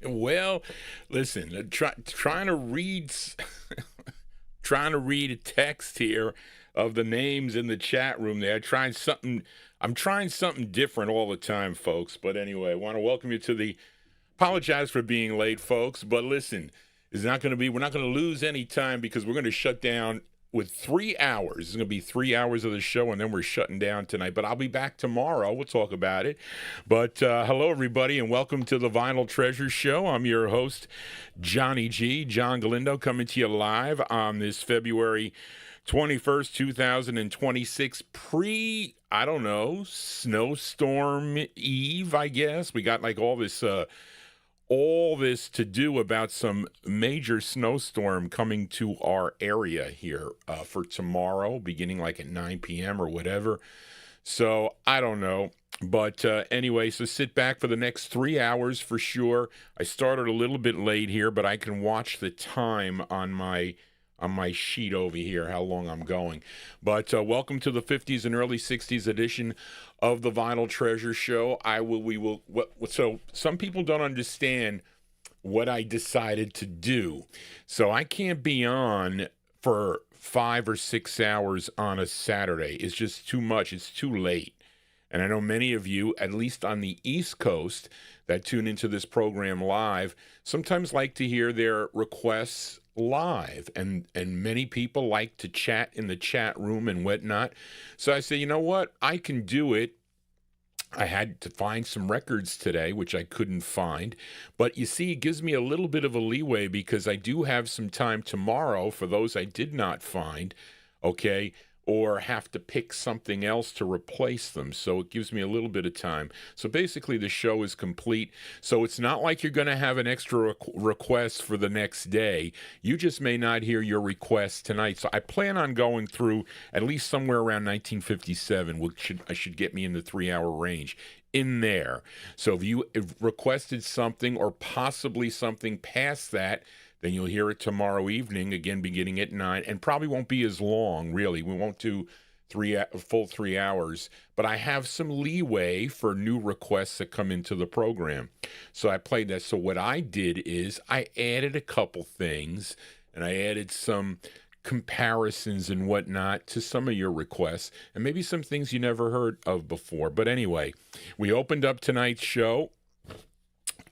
Well, listen, trying to read trying to read a text here of the names in the chat room there. I'm trying something different all the time, folks. But anyway, I want to welcome you to the apologize for being late, folks. But listen, we're not going to lose any time because we're going to shut down with 3 hours. It's going to be 3 hours of the show, and then we're shutting down tonight. But I'll be back tomorrow. We'll talk about it. But hello, everybody, and welcome to the Vinyltreasure Show. I'm your host, Johnny G, John Galindo, coming to you live on this February 21st, 2026, snowstorm eve, I guess. We got like all this to do about some major snowstorm coming to our area here for tomorrow, beginning like at 9 p.m. or whatever. So I don't know. But anyway, so sit back for the next 3 hours for sure. I started a little bit late here, but I can watch the time on my sheet over here, how long I'm going. But welcome to the 50s and early 60s edition of the Vinyltreasure Show. So some people don't understand what I decided to do. So I can't be on for 5 or 6 hours on a Saturday. It's just too much. It's too late. And I know many of you, at least on the East Coast, that tune into this program live, sometimes like to hear their requests live, and many people like to chat in the chat room and whatnot. So I say, you know what? I can do it. I had to find some records today, which I couldn't find. But you see, it gives me a little bit of a leeway because I do have some time tomorrow for those I did not find, okay, or have to pick something else to replace them. So it gives me a little bit of time. So basically the show is complete. So it's not like you're going to have an extra request for the next day. You just may not hear your request tonight. So I plan on going through at least somewhere around 1957, which should get me in the 3-hour range in there. So if you requested something or possibly something past that, then you'll hear it tomorrow evening, again, beginning at 9, and probably won't be as long, really. We won't do full 3 hours, but I have some leeway for new requests that come into the program. So I played that. So what I did is I added a couple things, and I added some comparisons and whatnot to some of your requests, and maybe some things you never heard of before. But anyway, we opened up tonight's show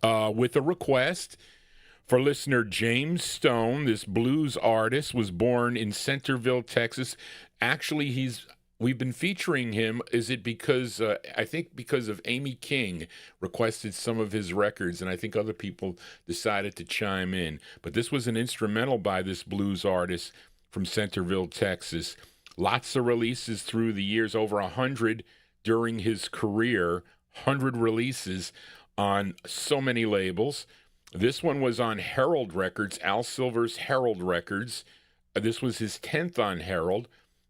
with a request for listener James Stone. This blues artist was born in Centerville, Texas. Actually, we've been featuring him. Is it because, I think because of Amy King requested some of his records, and I think other people decided to chime in. But this was an instrumental by this blues artist from Centerville, Texas. Lots of releases through the years, over 100 during his career, 100 releases on so many labels. This one was on Herald Records, Al Silver's Herald Records. This was his 10th on Herald,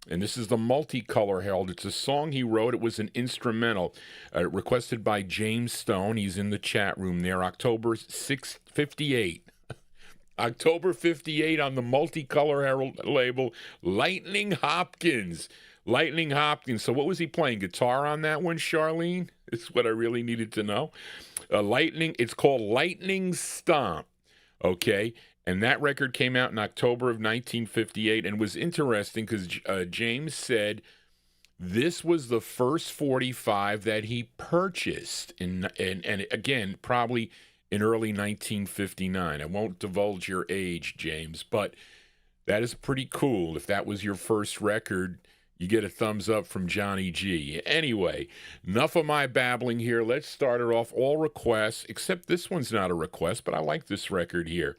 and this is the Multicolor Herald. It's a song he wrote. It was an instrumental requested by James Stone. He's in the chat room there, October 58. October 58 on the Multicolor Herald label, Lightning Hopkins. Lightning Hopkins. So what was he playing? Guitar on that one, Charlene? It's what I really needed to know. It's called Lightning Stomp, okay? And that record came out in October of 1958 and was interesting because James said this was the first 45 that he purchased, and again, probably in early 1959. I won't divulge your age, James, but that is pretty cool. If that was your first record, you get a thumbs up from Johnny G. Anyway, enough of my babbling here. Let's start it off. All requests, except this one's not a request, but I like this record here.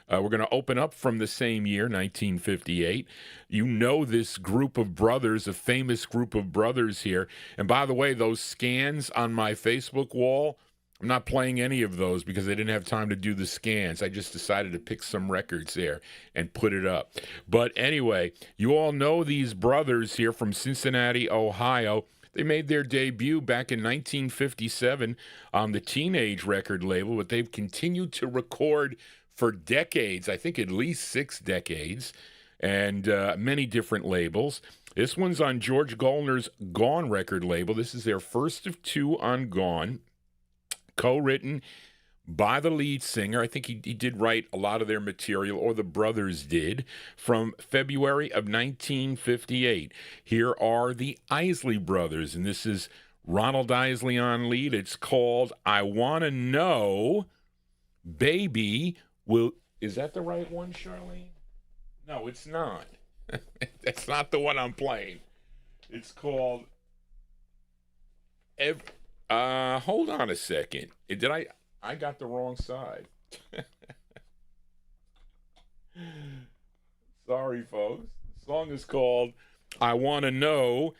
We're going to open up from the same year, 1958. You know this group of brothers, a famous group of brothers here. And by the way, those scans on my Facebook wall, I'm not playing any of those because I didn't have time to do the scans. I just decided to pick some records there and put it up. But anyway, you all know these brothers here from Cincinnati, Ohio. They made their debut back in 1957 on the Teenage record label, but they've continued to record for decades, I think at least 6 decades, and many different labels. This one's on George Goldner's Gone record label. This is their first of 2 on Gone. Co-written by the lead singer. I think he did write a lot of their material, or the brothers did, from February of 1958. Here are the Isley Brothers, and this is Ronald Isley on lead. It's called I Wanna Know, Baby Will... Is that the right one, Charlene? No, it's not. That's not the one I'm playing. It's called... hold on a second. I got the wrong side. Sorry, folks. The song is called I Wanna Know,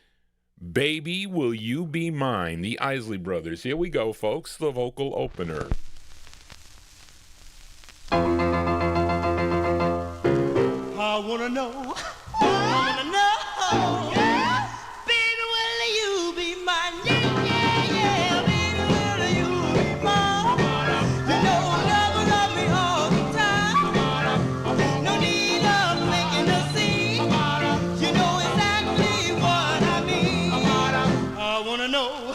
Baby Will You Be Mine, the Isley Brothers. Here we go, folks, the vocal opener. I wanna know, yeah. Baby, will you be mine? Yeah, yeah, yeah. Baby, will you be mine? You know love will love me all the time. No need of making a scene. You know exactly what I mean. I wanna know,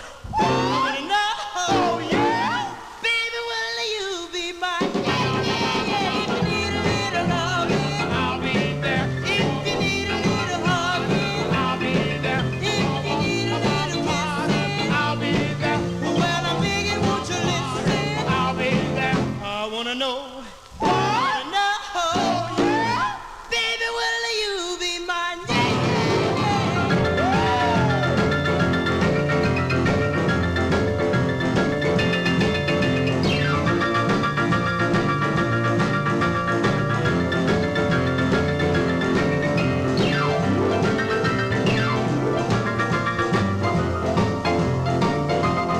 yeah. Baby, will you be mine? Yeah, yeah, yeah. If you need a little loving, I'll be there. If you need a little hugging, I'll be there. If you need a little kissing, I'll be there. Well, I'm begging, won't you listen? I'll be there. I wanna know, yeah. Baby, will you be mine? Yeah,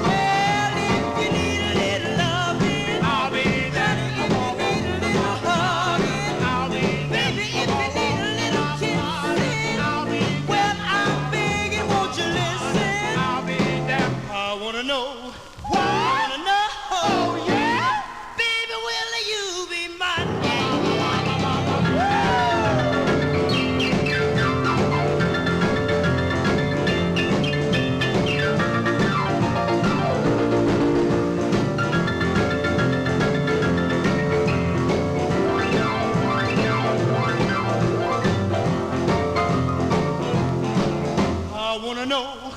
Well, if you need a little loving, I'll be there. If you need a little hugging, I'll be there. Baby, if you need a little kissing, I'll be there. Well, I'm begging, won't you listen? I'll be there. I wanna know, yeah. Baby, will you be mine? I wanna know,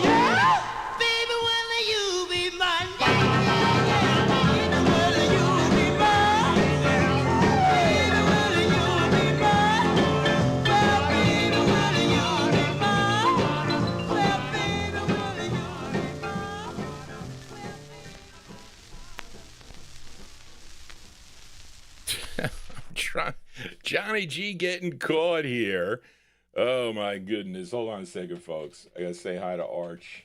yeah. Baby, will you be mine? Baby, will you be mine? Baby, will you be mine? Well, baby, will you be mine? Well, baby, will you be Johnny G getting caught here. Oh my goodness. Hold on a second, folks. I gotta say hi to Arch.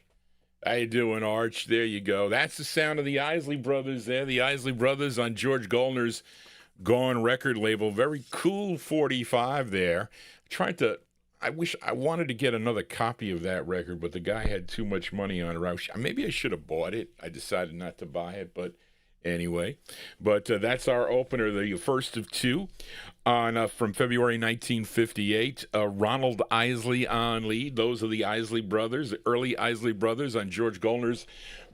How you doing, Arch? There you go. That's the sound of the Isley Brothers there. The Isley Brothers on George Goldner's Gone record label. Very cool 45 there. I wish I wanted to get another copy of that record, but the guy had too much money on it. Maybe I should have bought it. I decided not to buy it, but anyway. But that's our opener, the first of two on from February 1958. Ronald Isley on lead. Those are the Isley Brothers, the early Isley Brothers on George Goldner's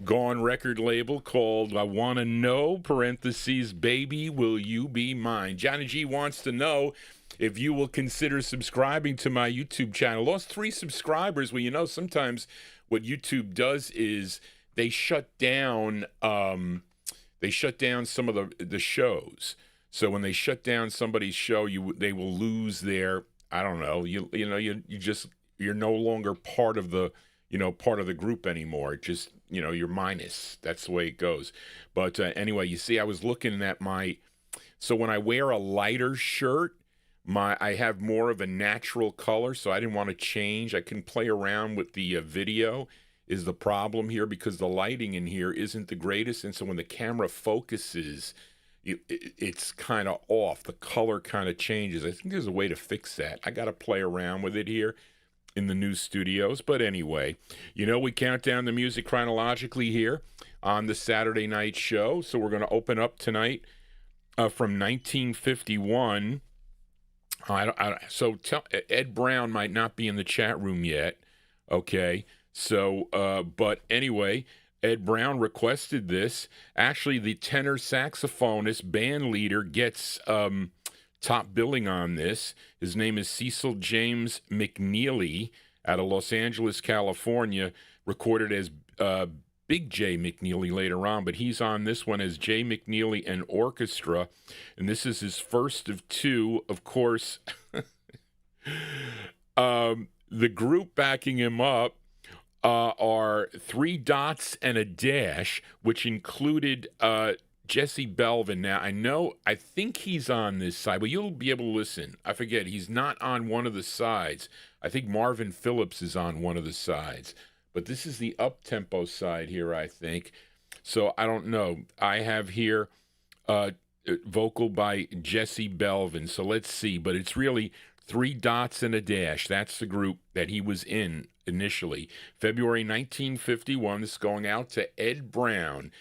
Gone record label, called I Wanna Know, parentheses, Baby Will You Be Mine. Johnny G wants to know if you will consider subscribing to my YouTube channel. Lost 3 subscribers. Well, you know, sometimes what YouTube does is they shut down some of the shows. So when they shut down somebody's show, they will lose their, I don't know, you're no longer part of the group anymore. Just, you're minus. That's the way it goes. But anyway, you see, I was looking at so when I wear a lighter shirt, I have more of a natural color, so I didn't want to change. I can play around with the video is the problem here, because the lighting in here isn't the greatest, and so when the camera focuses, it's kind of off. The color kind of changes. I think there's a way to fix that. I got to play around with it here in the new studios. But anyway, we count down the music chronologically here on the Saturday night show. So we're going to open up tonight from 1951. Ed Brown might not be in the chat room yet. Okay. So, but anyway, Ed Brown requested this. Actually, the tenor saxophonist band leader gets top billing on this. His name is Cecil James McNeely out of Los Angeles, California, recorded as Big J McNeely later on, but he's on this one as J McNeely and Orchestra, and this is his first of two. Of course, the group backing him up are Three Dots and a Dash, which included Jesse Belvin. Now, I think he's on this side, but you'll be able to listen. I forget, he's not on one of the sides. I think Marvin Phillips is on one of the sides. But this is the up-tempo side here, I think. So I don't know. I have here vocal by Jesse Belvin. So let's see. But it's really Three Dots and a Dash. That's the group that he was in initially. February 1951. This is going out to Ed Brown,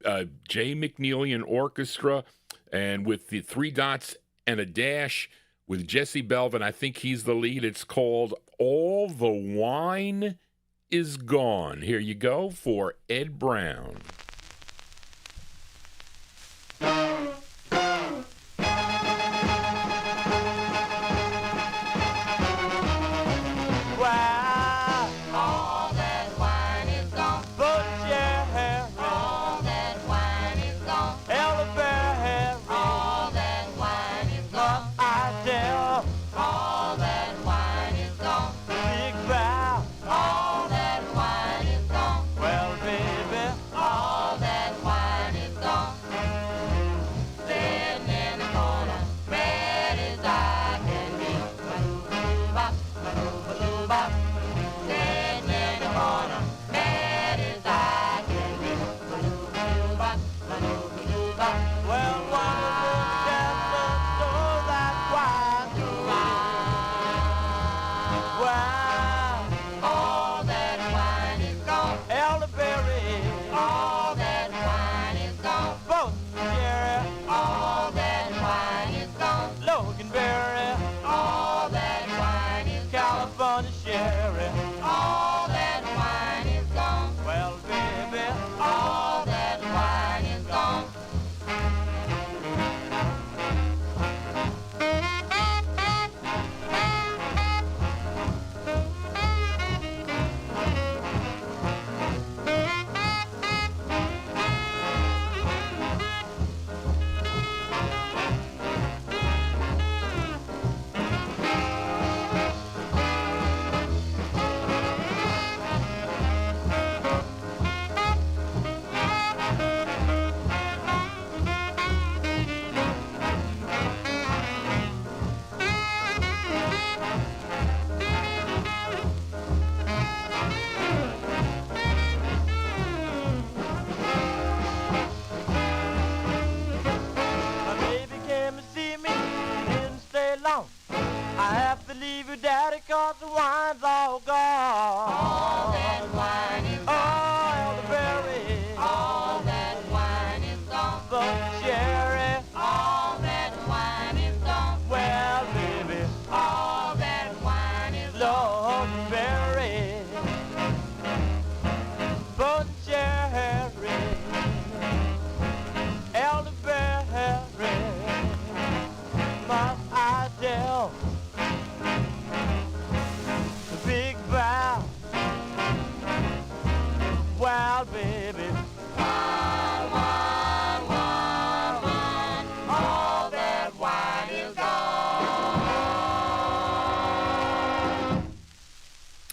J. McNeely and Orchestra, and with the Three Dots and a Dash with Jesse Belvin. I think he's the lead. It's called All the Wine is Gone. Here you go for Ed Brown.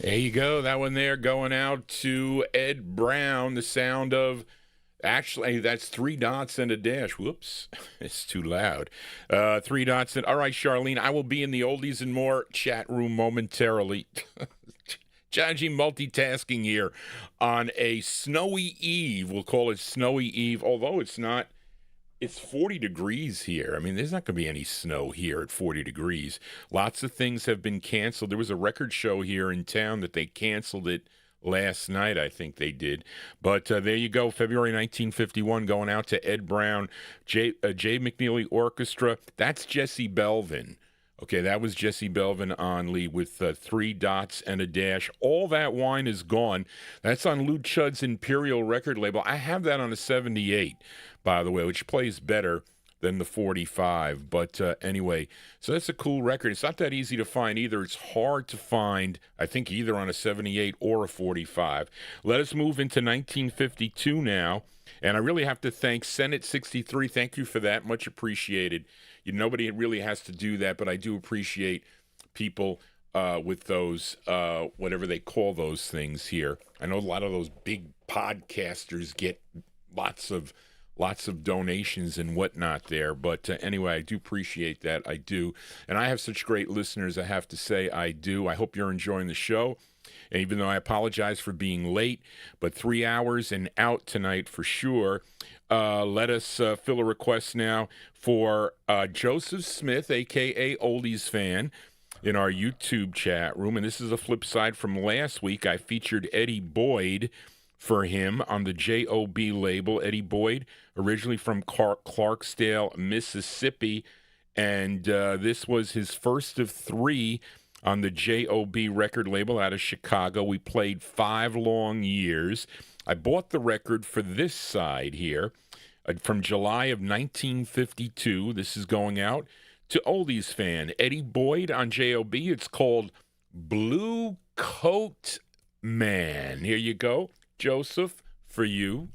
There you go. That one there going out to Ed Brown. The sound of, actually, that's Three Dots and a Dash. Whoops, it's too loud. Three Dots and, all right, Charlene, I will be in the Oldies and More chat room momentarily. John G multitasking here on a snowy eve. We'll call it snowy eve, although it's not. It's 40 degrees here. I mean, there's not going to be any snow here at 40 degrees. Lots of things have been canceled. There was a record show here in town that they canceled it last night, I think they did. But there you go, February 1951, going out to Ed Brown, J. McNeely Orchestra. That's Jesse Belvin. Okay, that was Jesse Belvin on lead with 3 dots and a dash. All That Wine Is Gone. That's on Lou Chudd's Imperial record label. I have that on a 78, by the way, which plays better than the 45. But anyway, so that's a cool record. It's not that easy to find either. It's hard to find, I think, either on a 78 or a 45. Let us move into 1952 now. And I really have to thank Senate 63. Thank you for that. Much appreciated. Nobody really has to do that, but I do appreciate people with those, whatever they call those things here. I know a lot of those big podcasters get lots of donations and whatnot there. But anyway, I do appreciate that. I do. And I have such great listeners, I have to say I do. I hope you're enjoying the show. And even though I apologize for being late, but 3 hours and out tonight for sure. Let us fill a request now for Joseph Smith, a.k.a. Oldies Fan, in our YouTube chat room. And this is a flip side from last week. I featured Eddie Boyd for him on the J.O.B. label. Eddie Boyd, originally from Clarksdale, Mississippi. And this was his first of 3 on the J.O.B. record label out of Chicago. We played 5 long years. I bought the record for this side here from July of 1952. This is going out to Oldies Fan Eddie Boyd on J.O.B. It's called Blue Coat Man. Here you go, Joseph, for you.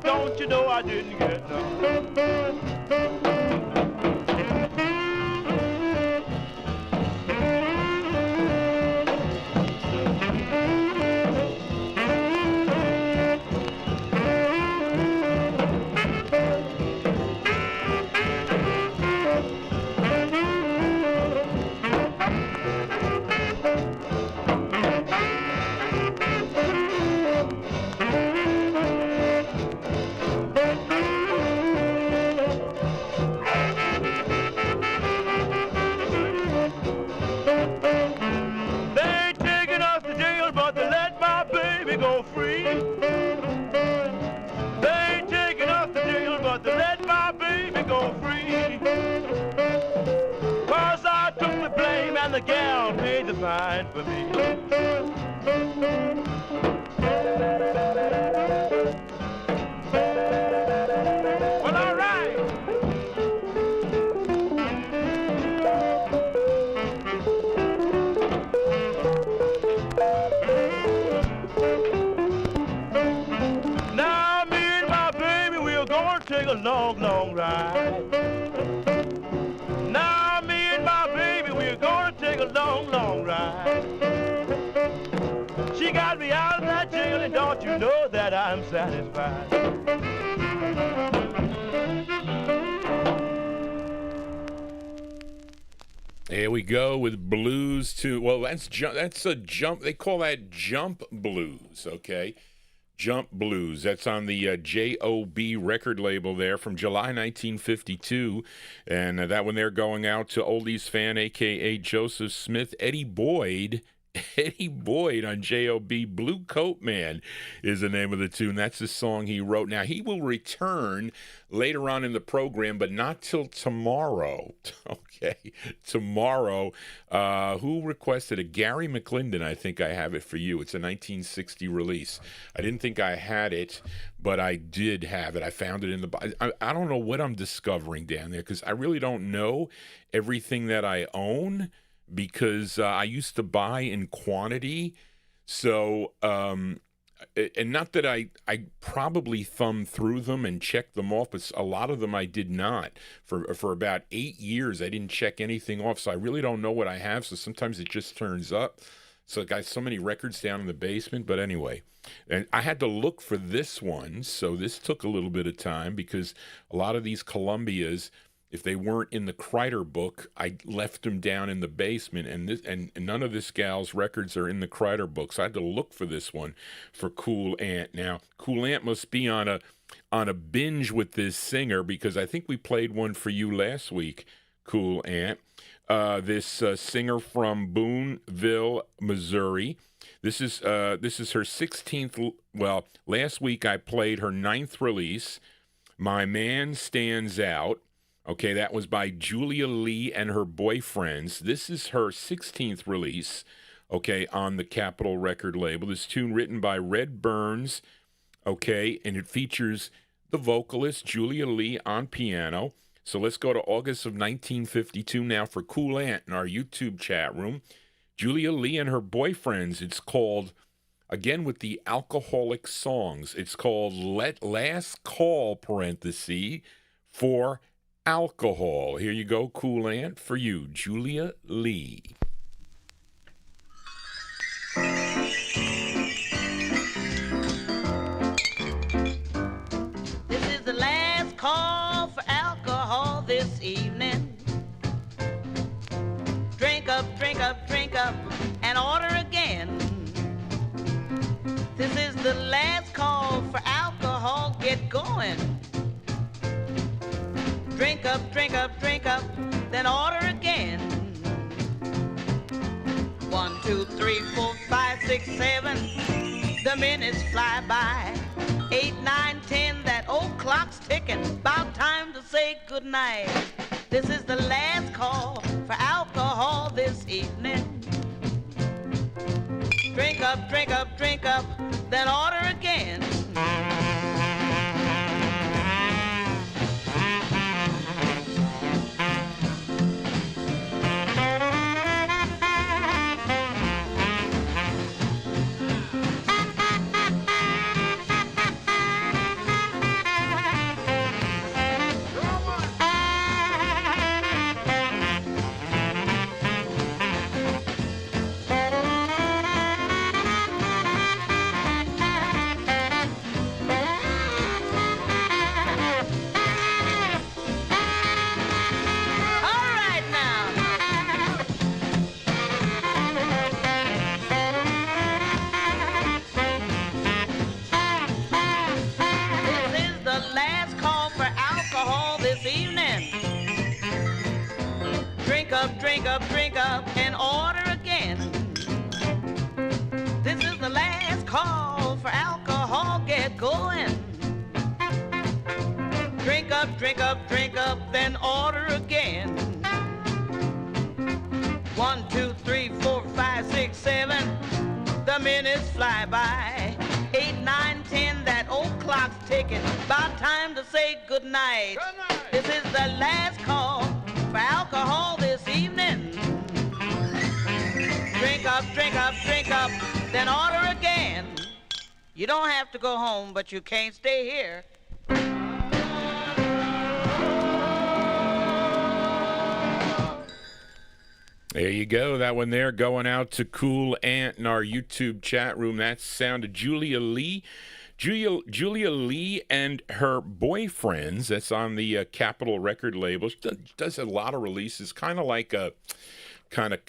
Don't you know I didn't get none? The gal paid the fine for me. Well, all right. Now me and my baby, we're gonna take a long, long ride. Now me and my baby, we're gonna take a long, long ride. She got me out of that jail, and don't you know that I'm satisfied? There we go with blues too. Well, that's a jump. They call that jump blues, okay? Jump Blues. That's on the J.O.B. record label there from July 1952. And that one there going out to Oldies Fan, a.k.a. Joseph Smith. Eddie Boyd on J.O.B. Blue Coat Man is the name of the tune. That's the song he wrote. Now, he will return later on in the program, but not till tomorrow. Okay, tomorrow. Who requested it? Gary McClendon, I think I have it for you. It's a 1960 release. I didn't think I had it, but I did have it. I found it in the... I don't know what I'm discovering down there, because I really don't know everything that I own, because I used to buy in quantity. So, and not that I probably thumbed through them and checked them off, but a lot of them I did not. For about 8 years, I didn't check anything off, so I really don't know what I have. So sometimes it just turns up. So I got so many records down in the basement. But anyway, and I had to look for this one, so this took a little bit of time because a lot of these Columbias, if they weren't in the Kreider book, I left them down in the basement, and none of this gal's records are in the Kreider book. So I had to look for this one for Cool Ant. Now, Cool Ant must be on a binge with this singer because I think we played one for you last week, Cool Ant. This singer from Boonville, Missouri. This is her 16th. Well, last week I played her 9th release. My Man Stands Out. Okay, that was by Julia Lee and her boyfriends. This is her 16th release, okay, on the Capitol record label. This tune written by Red Burns, okay, and it features the vocalist Julia Lee on piano. So let's go to August of 1952 now for Cool Ant in our YouTube chat room. Julia Lee and her boyfriends. It's called, again with the alcoholic songs, it's called Last Call, parenthesis, for alcohol. Here you go, Cool Ant, for you, Julia Lee. This is the last call for alcohol this evening. Drink up, drink up, drink up, and order again. This is the last call for alcohol, get going. Drink up, drink up, drink up, then order again. 1, 2, 3, 4, 5, 6, 7. The minutes fly by. 8, 9, 10. That old clock's ticking. About time to say goodnight. This is the last call for alcohol this evening. Drink up, drink up, drink up, then order again. Drink up, drink up, and order again. This is the last call for alcohol, get going. Drink up, drink up, drink up, then order again. 1, 2, 3, 4, 5, 6, 7. The minutes fly by. 8, 9, 10. That old clock's ticking. About time to say goodnight. Good night. This is the last call for alcohol this evening. Drink up, drink up, drink up, then order again. You don't have to go home, but you can't stay here. There you go. That one there going out to Cool Ant in our YouTube chat room. That's sound of Julia Lee. Julia Lee and her boyfriends. That's on the Capitol record label. She does a lot of releases, kind of like a kind of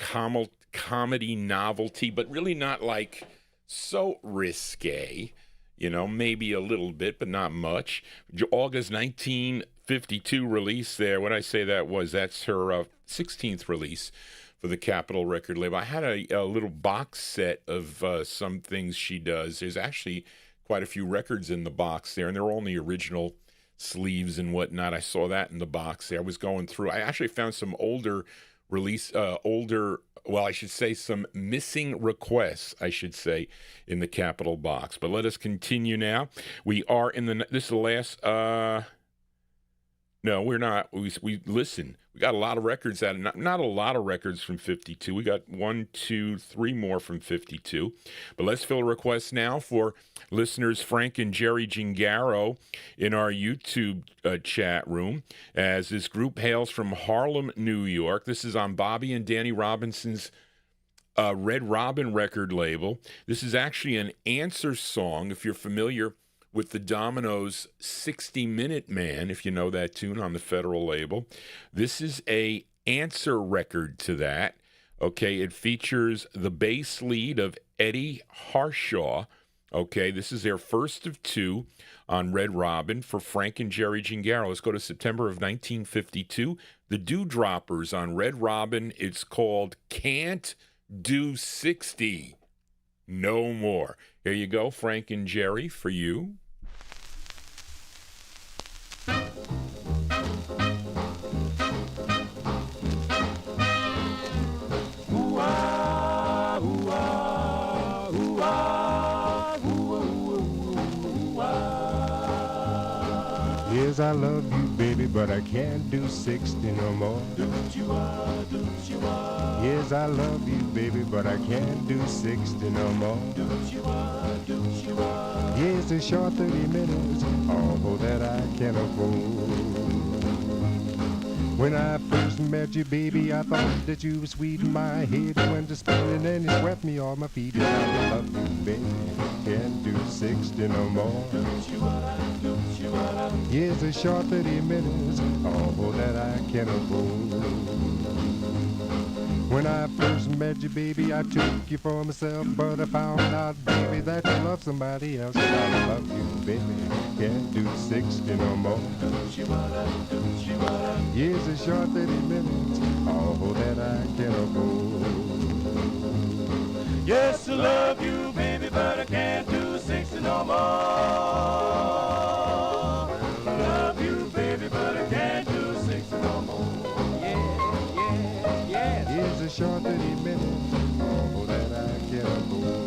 comedy novelty, but really not like so risque. You know, maybe a little bit, but not much. August 1952 release there. What I say that was, that's her 16th release for the Capitol record label. I had a little box set of some things she does. There's actually quite a few records in the box there, and they're all in the original sleeves and whatnot. I saw that in the box there. I was going through. I actually found some older release, well, I should say some missing requests, I should say, in the Capitol box. But let us continue now. We are in this is the last, no, we're not. We listen. We got a lot of records out. Not a lot of records from 52. We got 1, 2, 3 more from 52. But let's fill a request now for listeners Frank and Jerry Gingaro in our YouTube chat room, as this group hails from Harlem, New York. This is on Bobby and Danny Robinson's Red Robin record label. This is actually an answer song, if you're familiar with the Domino's 60-Minute Man, if you know that tune on the Federal label. This is a answer record to that. Okay, it features the bass lead of Eddie Harshaw. Okay, this is their first of two on Red Robin for Frank and Jerry Gingaro. Let's go to September of 1952. The Dewdroppers on Red Robin. It's called Can't Do 60 No More. Here you go, Frank and Jerry, for you. Yes, I love you, baby, but I can't do 60 no more. Yes, I love you, baby, but I can't do 60 no more. Yes, a short 30 minutes, oh, that I can afford. When I first met you, baby, I thought that you were sweet. My head went to spinning and you swept me off my feet. And I love you, baby, can't do 60 no more. Yes, a short 30 minutes, oh, that I can afford. When I first met you, baby, I took you for myself, but I found out, baby, that you love somebody else. And I love you, baby, can't do 60 no more. Yes, a short 30 minutes, oh, that I can afford. Yes, I love you, baby, but I can't do 60 no more. Love you, baby, but I can't do 60 no more. Here's a short 30 minutes, oh, that I can afford.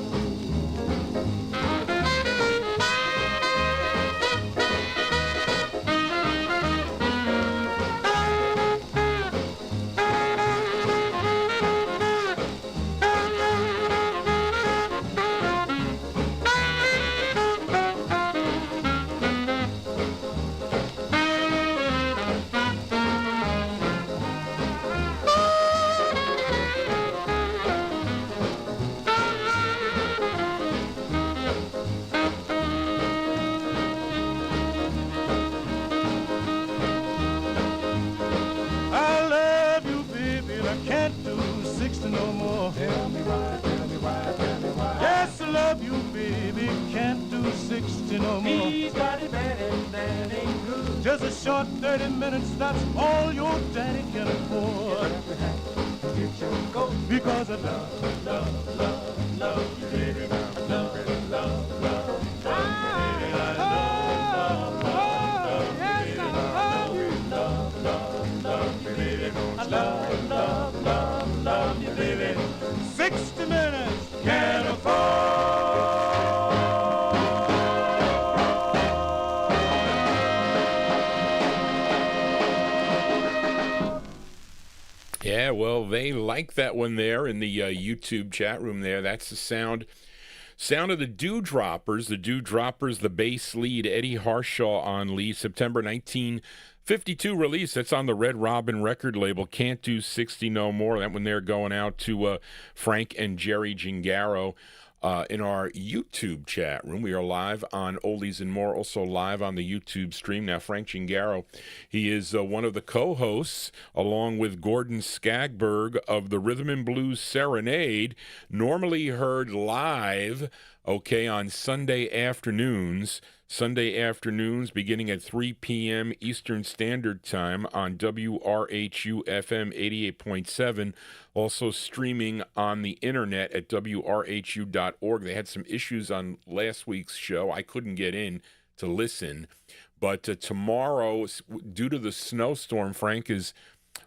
Just a short 30 minutes, that's all your daddy can afford. Because I love, love, love, love you, baby. Love, love, love, love you, baby. I love, love, yes, I love you. Love, love, love you, baby. I love, love, love, love you, baby. 60 minutes can afford. Yeah, well, they like that one there in the YouTube chat room there. That's the sound of the Dewdroppers. The Dewdroppers, the bass lead, Eddie Harshaw on lead, September 1952 release. That's on the Red Robin record label, Can't Do 60 No More. That one there going out to Frank and Jerry Gingaro. In our YouTube chat room. We are live on Oldies and More, also live on the YouTube stream. Now, Frank Gingaro, he is one of the co-hosts, along with Gordon Skagberg of the Rhythm and Blues Serenade, normally heard live, okay, on Sunday afternoons beginning at 3 p.m. Eastern Standard Time on WRHU FM 88.7, also streaming on the internet at WRHU.org. They had some issues on last week's show. I couldn't get in to listen, but tomorrow, due to the snowstorm, Frank has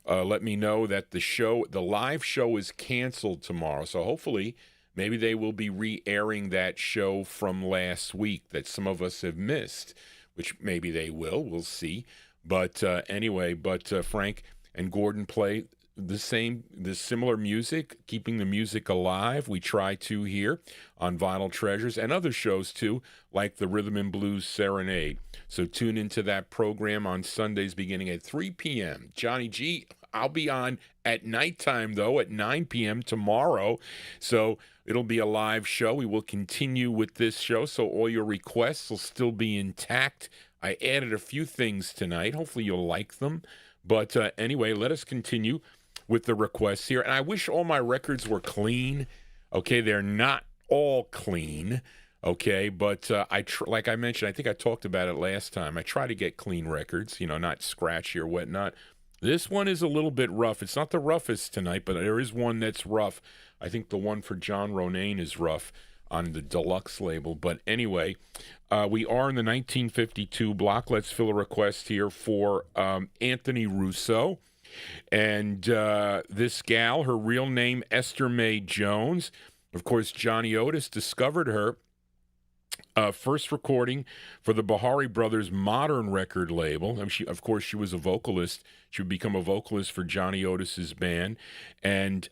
let me know that the live show is canceled tomorrow, so hopefully maybe they will be re-airing that show from last week that some of us have missed, which maybe they will. We'll see. But anyway, Frank, and Gordon play the similar music, keeping the music alive. We try to here on Vinyltreasures and other shows too, like the Rhythm and Blues Serenade. So tune into that program on Sundays beginning at 3 p.m. Johnny G, I'll be on at nighttime, though, at 9 p.m. tomorrow. So it'll be a live show. We will continue with this show, so all your requests will still be intact. I added a few things tonight. Hopefully you'll like them. But anyway, let us continue with the requests here. And I wish all my records were clean. Okay, they're not all clean. Okay, but like I mentioned, I think I talked about it last time. I try to get clean records, not scratchy or whatnot. This one is a little bit rough. It's not the roughest tonight, but there is one that's rough. I think the one for John Ronayne is rough on the deluxe label. But anyway, we are in the 1952 block. Let's fill a request here for Anthony Russo. And this gal, her real name, Esther Mae Jones. Of course, Johnny Otis discovered her first recording for the Bahari Brothers Modern record label. Of course, she was a vocalist. She would become a vocalist for Johnny Otis's band. And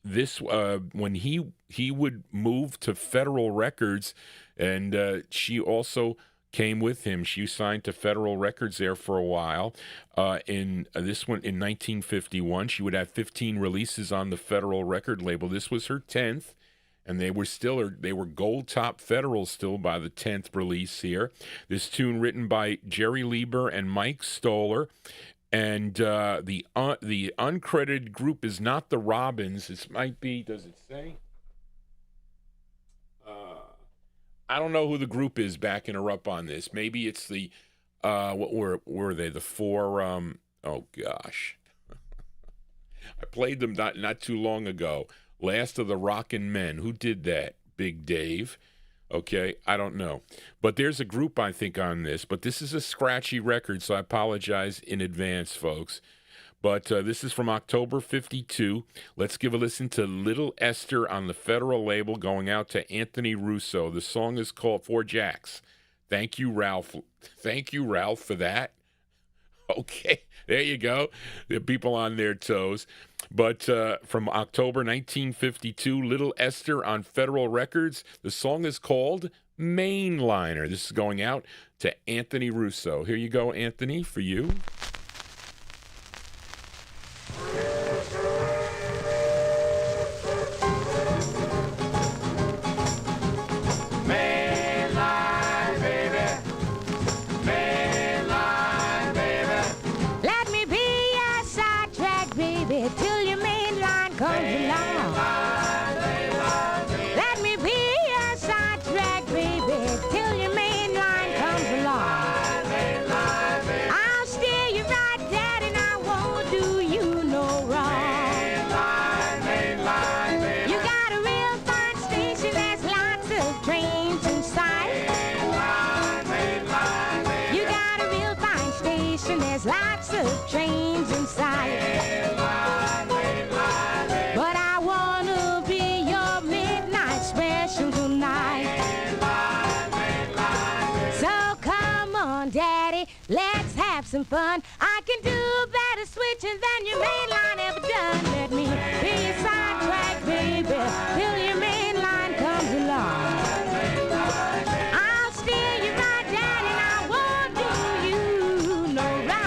when he would move to Federal Records, and she also came with him. She signed to Federal Records there for a while. In 1951, she would have 15 releases on the Federal record label. This was her 10th, and they were gold top Federal still by the 10th release here. This tune written by Jerry Lieber and Mike Stoller, and the uncredited group is not the Robins. This might be. Does it say? I don't know who the group is backing her up on this. Maybe it's the, what were they? The four, oh gosh. I played them not too long ago. Last of the Rockin' Men. Who did that? Big Dave. Okay, I don't know. But there's a group, I think, on this. But this is a scratchy record, so I apologize in advance, folks. But this is from October 52. Let's give a listen to Little Esther on the Federal label, going out to Anthony Russo. The song is called Four Jacks. Thank you, Ralph. Thank you, Ralph, for that. Okay, there you go. The people on their toes. But from October 1952, Little Esther on Federal Records. The song is called Mainliner. This is going out to Anthony Russo. Here you go, Anthony, for you. Trains inside, but I wanna be your midnight special tonight. So come on, Daddy, let's have some fun. I can do better switching than your main line ever done. Let me be your sidetrack, baby, till your main line comes along. I'll steer you right, Daddy, and I won't do you no wrong.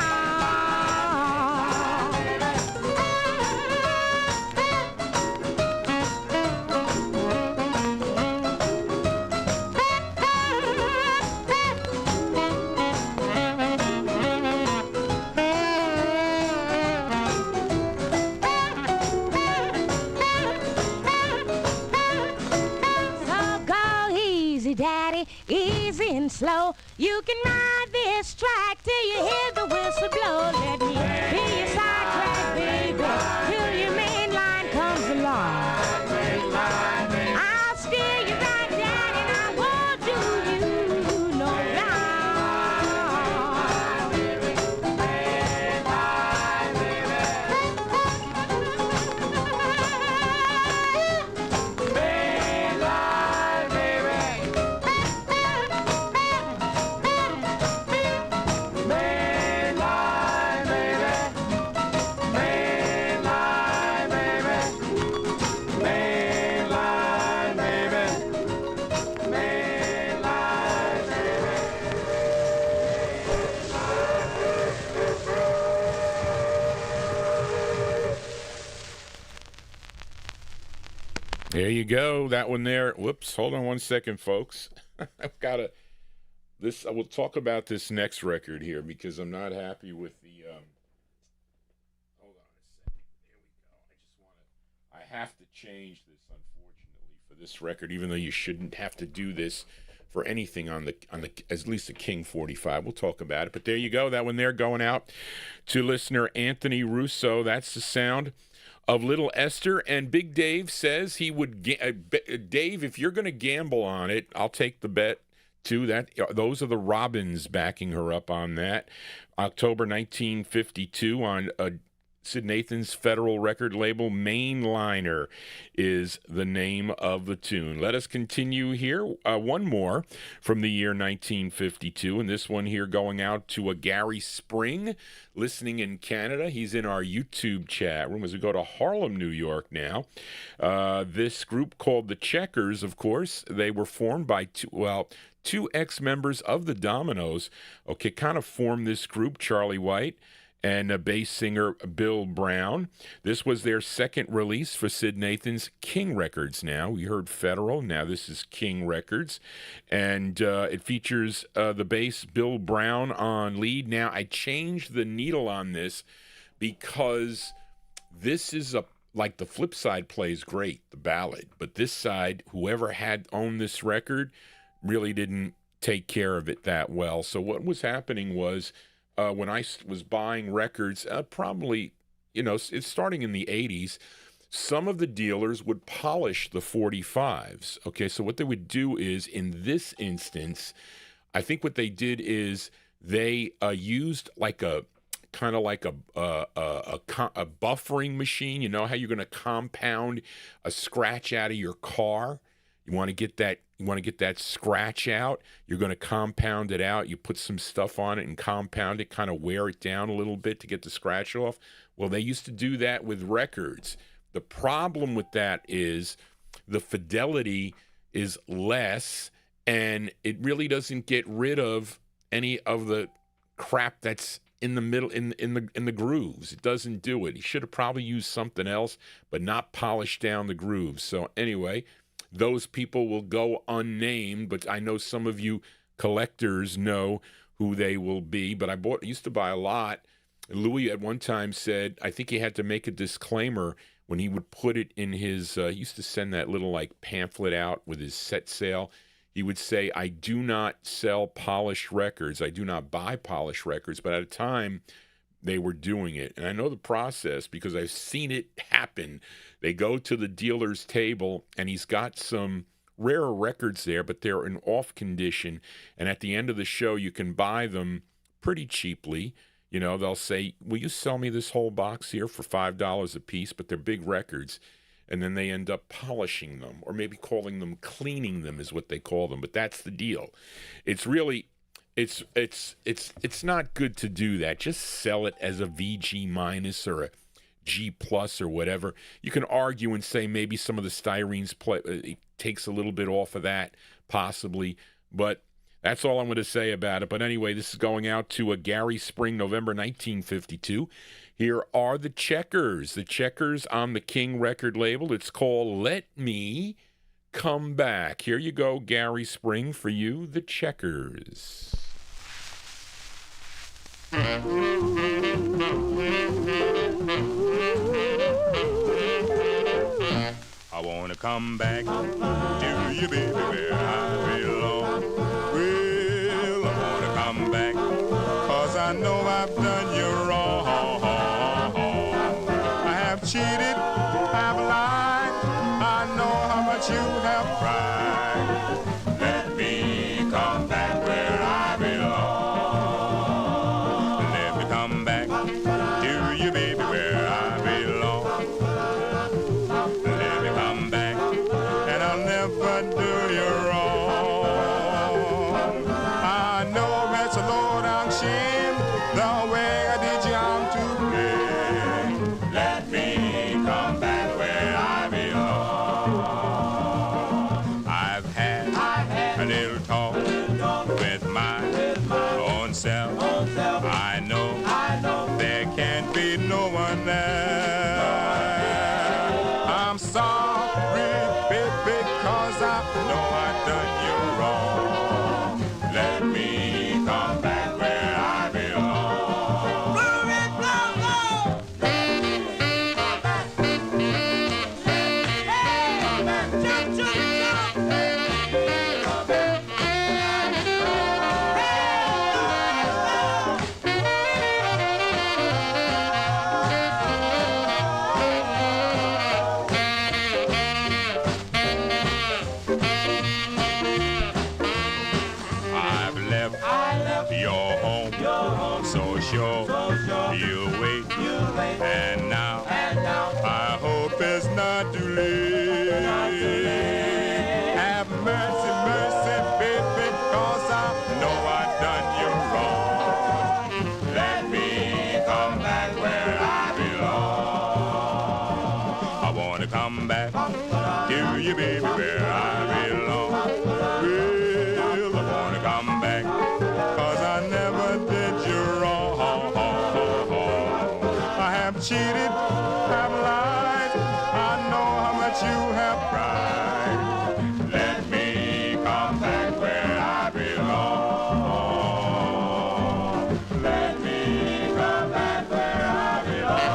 Daddy, easy and slow. You can ride this track till you hear the whistle blow. Let me be your sidetrack, baby, till your main line comes along. I'll steer you right, Daddy, and I won't do you no There you go. That one there. Whoops. Hold on one second, folks. I've got to. I will talk about this next record here because I'm not happy with the. Hold on a second. There we go. I just want to. I have to change this, unfortunately, for this record, even though you shouldn't have to do this for anything on the at least the King 45. We'll talk about it. But there you go. That one there going out to listener Anthony Russo. That's the sound of Little Esther. And Big Dave says he would. Dave, if you're going to gamble on it, I'll take the bet. That those are the Robins backing her up on that. October 1952 on Sid Nathan's Federal record label. Mainliner is the name of the tune. Let us continue here. One more from the year 1952, and this one here going out to a Gary Spring listening in Canada. He's in our YouTube chat room as we go to Harlem, New York now. This group called the Checkers, of course, they were formed by two ex-members of the Dominoes, kind of formed this group, Charlie White and bass singer Bill Brown. This was their second release for Sid Nathan's King Records now. We heard Federal, now this is King Records. And it features the bass Bill Brown on lead. Now, I changed the needle on this because this is like the flip side plays great, the ballad. But this side, whoever had owned this record really didn't take care of it that well. So what was happening was when I was buying records, probably, it's starting in the 80s, some of the dealers would polish the 45s. Okay, so what they would do is, in this instance, I think what they did is they used like a kind of like a buffering machine. You know how you're going to compound a scratch out of your car? You want to get that scratch out. You're going to compound it out. You put some stuff on it and compound it, kind of wear it down a little bit to get the scratch off. Well, they used to do that with records. The problem with that is the fidelity is less, and it really doesn't get rid of any of the crap that's in the middle, in the grooves. It doesn't do it. He should have probably used something else, but not polish down the grooves. So anyway, those people will go unnamed, but I know some of you collectors know who they will be. But I used to buy a lot. Louis at one time said, I think he had to make a disclaimer when he would put it in his, he used to send that little like pamphlet out with his set sale. He would say, I do not sell polished records. I do not buy polished records. But at a time, they were doing it. And I know the process because I've seen it happen. They go to the dealer's table, and he's got some rarer records there, but they're in off condition. And at the end of the show, you can buy them pretty cheaply. They'll say, will you sell me this whole box here for $5 a piece? But they're big records. And then they end up polishing them, or maybe calling them cleaning them is what they call them. But that's the deal. It's really... It's not good to do that. Just sell it as a VG minus or a G plus or whatever. You can argue and say maybe some of the styrenes it takes a little bit off of that, possibly. But that's all I'm going to say about it. But anyway, this is going out to a Gary Spring, November 1952. Here are the Checkers. The Checkers on the King record label. It's called Let Me Come Back. Here you go, Gary Spring, for you, the Checkers. I want to come back to you, baby, where I belong. Well, I want to come back, 'cause I know I've done you wrong. I have cheated, I've lied, I know how much you have cried. Let me come back where I belong. Let me come back to you, baby, where I belong. Let me come back, and I'll never do you wrong. I know that's a low down shame, the way I did you on to play. Let me come got to live. Have mercy, mercy, baby, 'cause I know I done you wrong. Let me come back where I belong. I wanna come back to you, baby, where I belong. Well, I wanna come back, 'cause I never did you wrong. I have cheated, have lied, I know how much you have cried. Let me come back where I belong. Let me come back where I belong.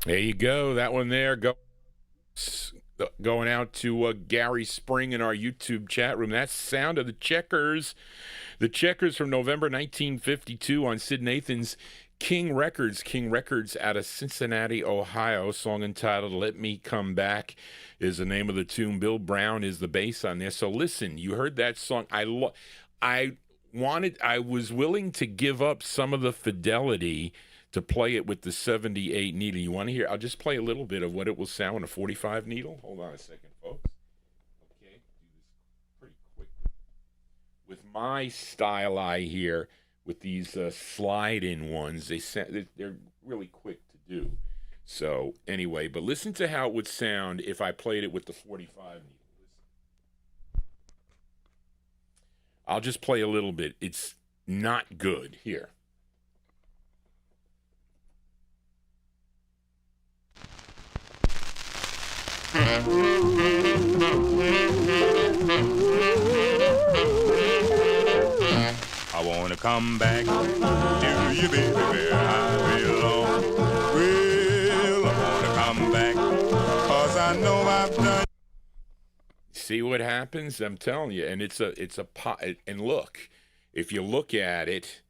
There you go. That one there. Going out to Gary Spring in our YouTube chat room. That's the sound of the Checkers. The Checkers from November 1952 on Sid Nathan's King Records. King Records out of Cincinnati, Ohio. Song entitled Let Me Come Back is the name of the tune. Bill Brown is the bass on there. So listen, you heard that song. I was willing to give up some of the fidelity to play it with the 78 needle. You want to hear? I'll just play a little bit of what it will sound on a 45 needle. Hold on a second, folks. Okay, do this pretty quick. With my style eye here, with these slide-in ones, they're really quick to do. So anyway, but listen to how it would sound if I played it with the 45 needle. I'll just play a little bit. It's not good. Here. I wanna come back to you, baby, where I belong. Well, I wanna come back, 'cause I know I've done. See what happens? I'm telling you, and it's a pot. And look, if you look at it,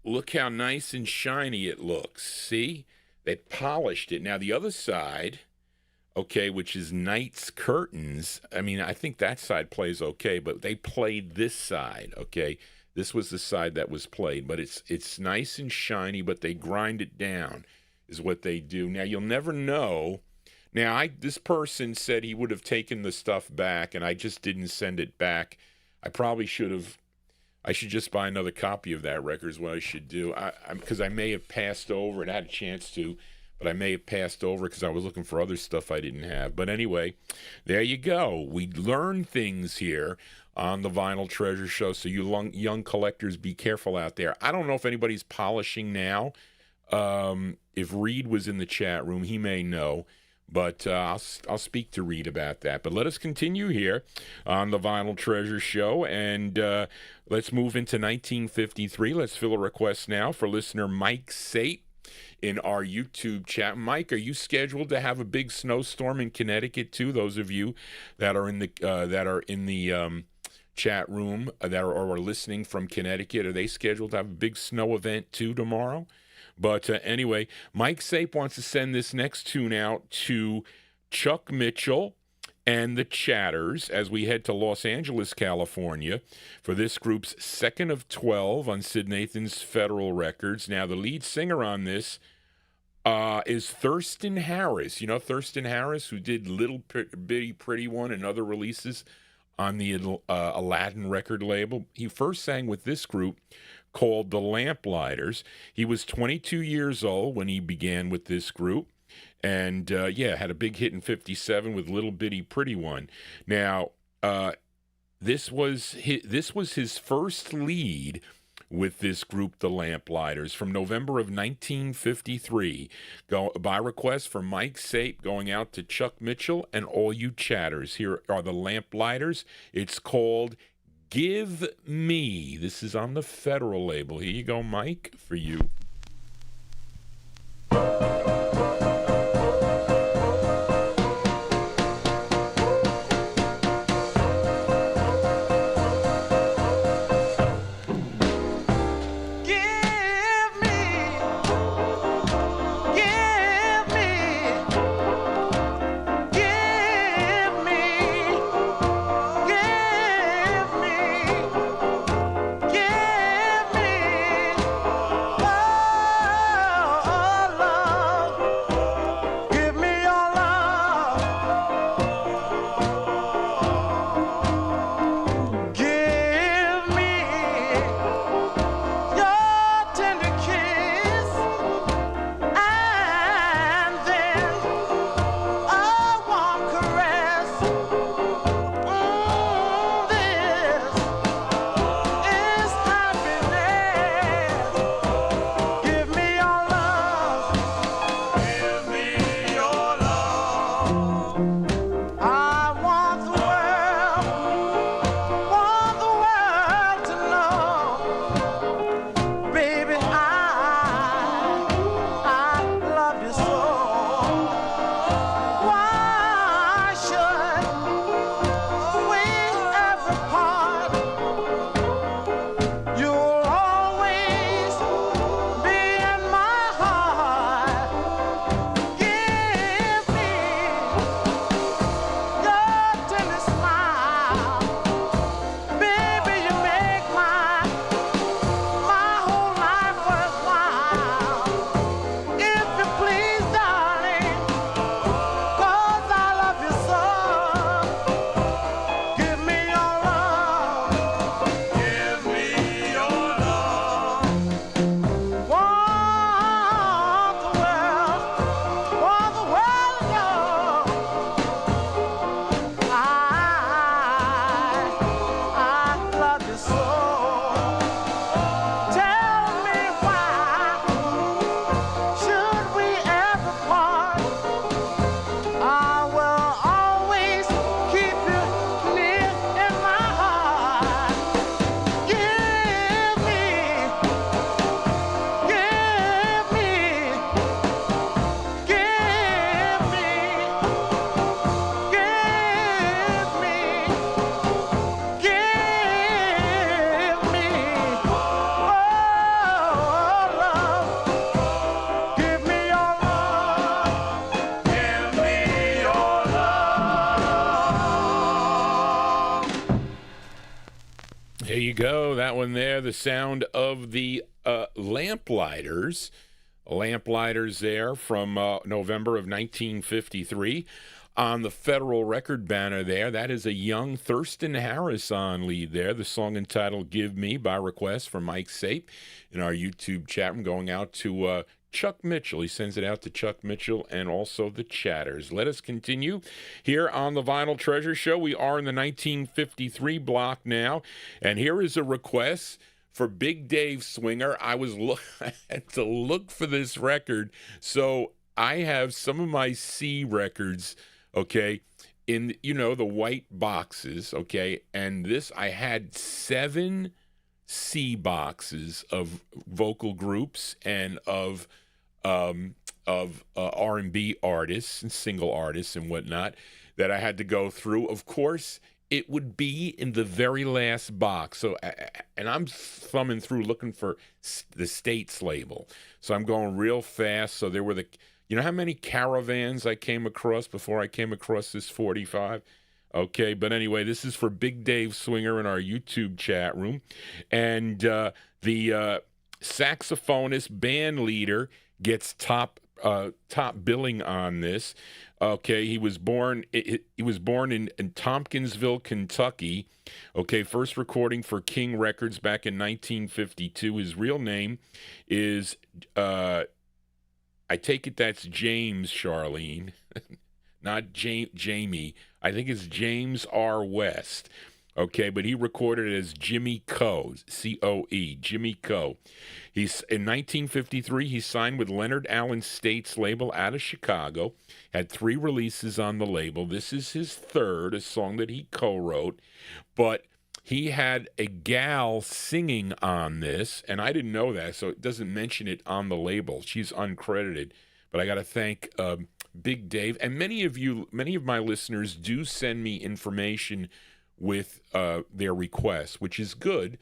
look how nice and shiny it looks. See, they polished it. Now the other side, okay, which is Night's Curtains. I mean, I think that side plays okay, but they played this side, okay? This was the side that was played, but it's nice and shiny, but they grind it down is what they do. Now, you'll never know. Now, this person said he would have taken the stuff back, and I just didn't send it back. I probably should have. I should just buy another copy of that record is what I should do, because I may have passed over and had a chance to. But I may have passed over because I was looking for other stuff I didn't have. But anyway, there you go. We learn things here on the Vinyltreasure show. So you young collectors, be careful out there. I don't know if anybody's polishing now. If Reed was in the chat room, he may know. But I'll speak to Reed about that. But let us continue here on the Vinyltreasure show. And let's move into 1953. Let's fill a request now for listener Mike Sape in our YouTube chat. Mike, are you scheduled to have a big snowstorm in Connecticut too? Those of you that are in the chat room that are listening from Connecticut, are they scheduled to have a big snow event too tomorrow? But anyway, Mike Sape wants to send this next tune out to Chuck Mitchell and the Chatters as we head to Los Angeles, California, for this group's second of 12 on Sid Nathan's Federal Records. Now, the lead singer on this is Thurston Harris. You know Thurston Harris, who did Little Bitty Pretty One and other releases on the Aladdin record label. He first sang with this group called the Lamplighters. He was 22 years old when he began with this group. And, had a big hit in 57 with Little Bitty Pretty One. Now, this was his first lead with this group, the Lamplighters, from November of 1953. By request from Mike Sape, going out to Chuck Mitchell and all you chatters. Here are the Lamplighters. It's called Give Me. This is on the Federal label. Here you go, Mike, for you. Give me you go. That one there, the sound of the Lamplighters. Lamplighters there from November of 1953. On the Federal Record banner there, that is a young Thurston Harris on lead there. The song entitled Give Me by request from Mike Sape in our YouTube chat room, going out to Chuck Mitchell. He sends it out to Chuck Mitchell and also the chatters. Let us continue here on the Vinyltreasure Show. We are in the 1953 block now, and here is a request for Big Dave Swinger. I had to look for this record, so I have some of my C records, okay, in, the white boxes, okay, and this, I had 7 C boxes of vocal groups and of R&B artists and single artists and whatnot that I had to go through. Of course, it would be in the very last box. So, and I'm thumbing through looking for the States label. So I'm going real fast. So there were how many caravans I came across before I came across this 45? Okay, but anyway, this is for Big Dave Swinger in our YouTube chat room. And the saxophonist band leader gets top billing on this. Okay, he was born in Tompkinsville, Kentucky. Okay, first recording for King Records back in 1952. His real name is I take it that's James, Charlene, not Jamie. I think it's James R. West. Okay, but he recorded it as Jimmy Coe, C-O-E, Jimmy Coe. In 1953, he signed with Leonard Allen States label out of Chicago, had 3 releases on the label. This is his third, a song that he co-wrote, but he had a gal singing on this, and I didn't know that, so it doesn't mention it on the label. She's uncredited, but I got to thank Big Dave, and many of my listeners do send me information with their requests, which is good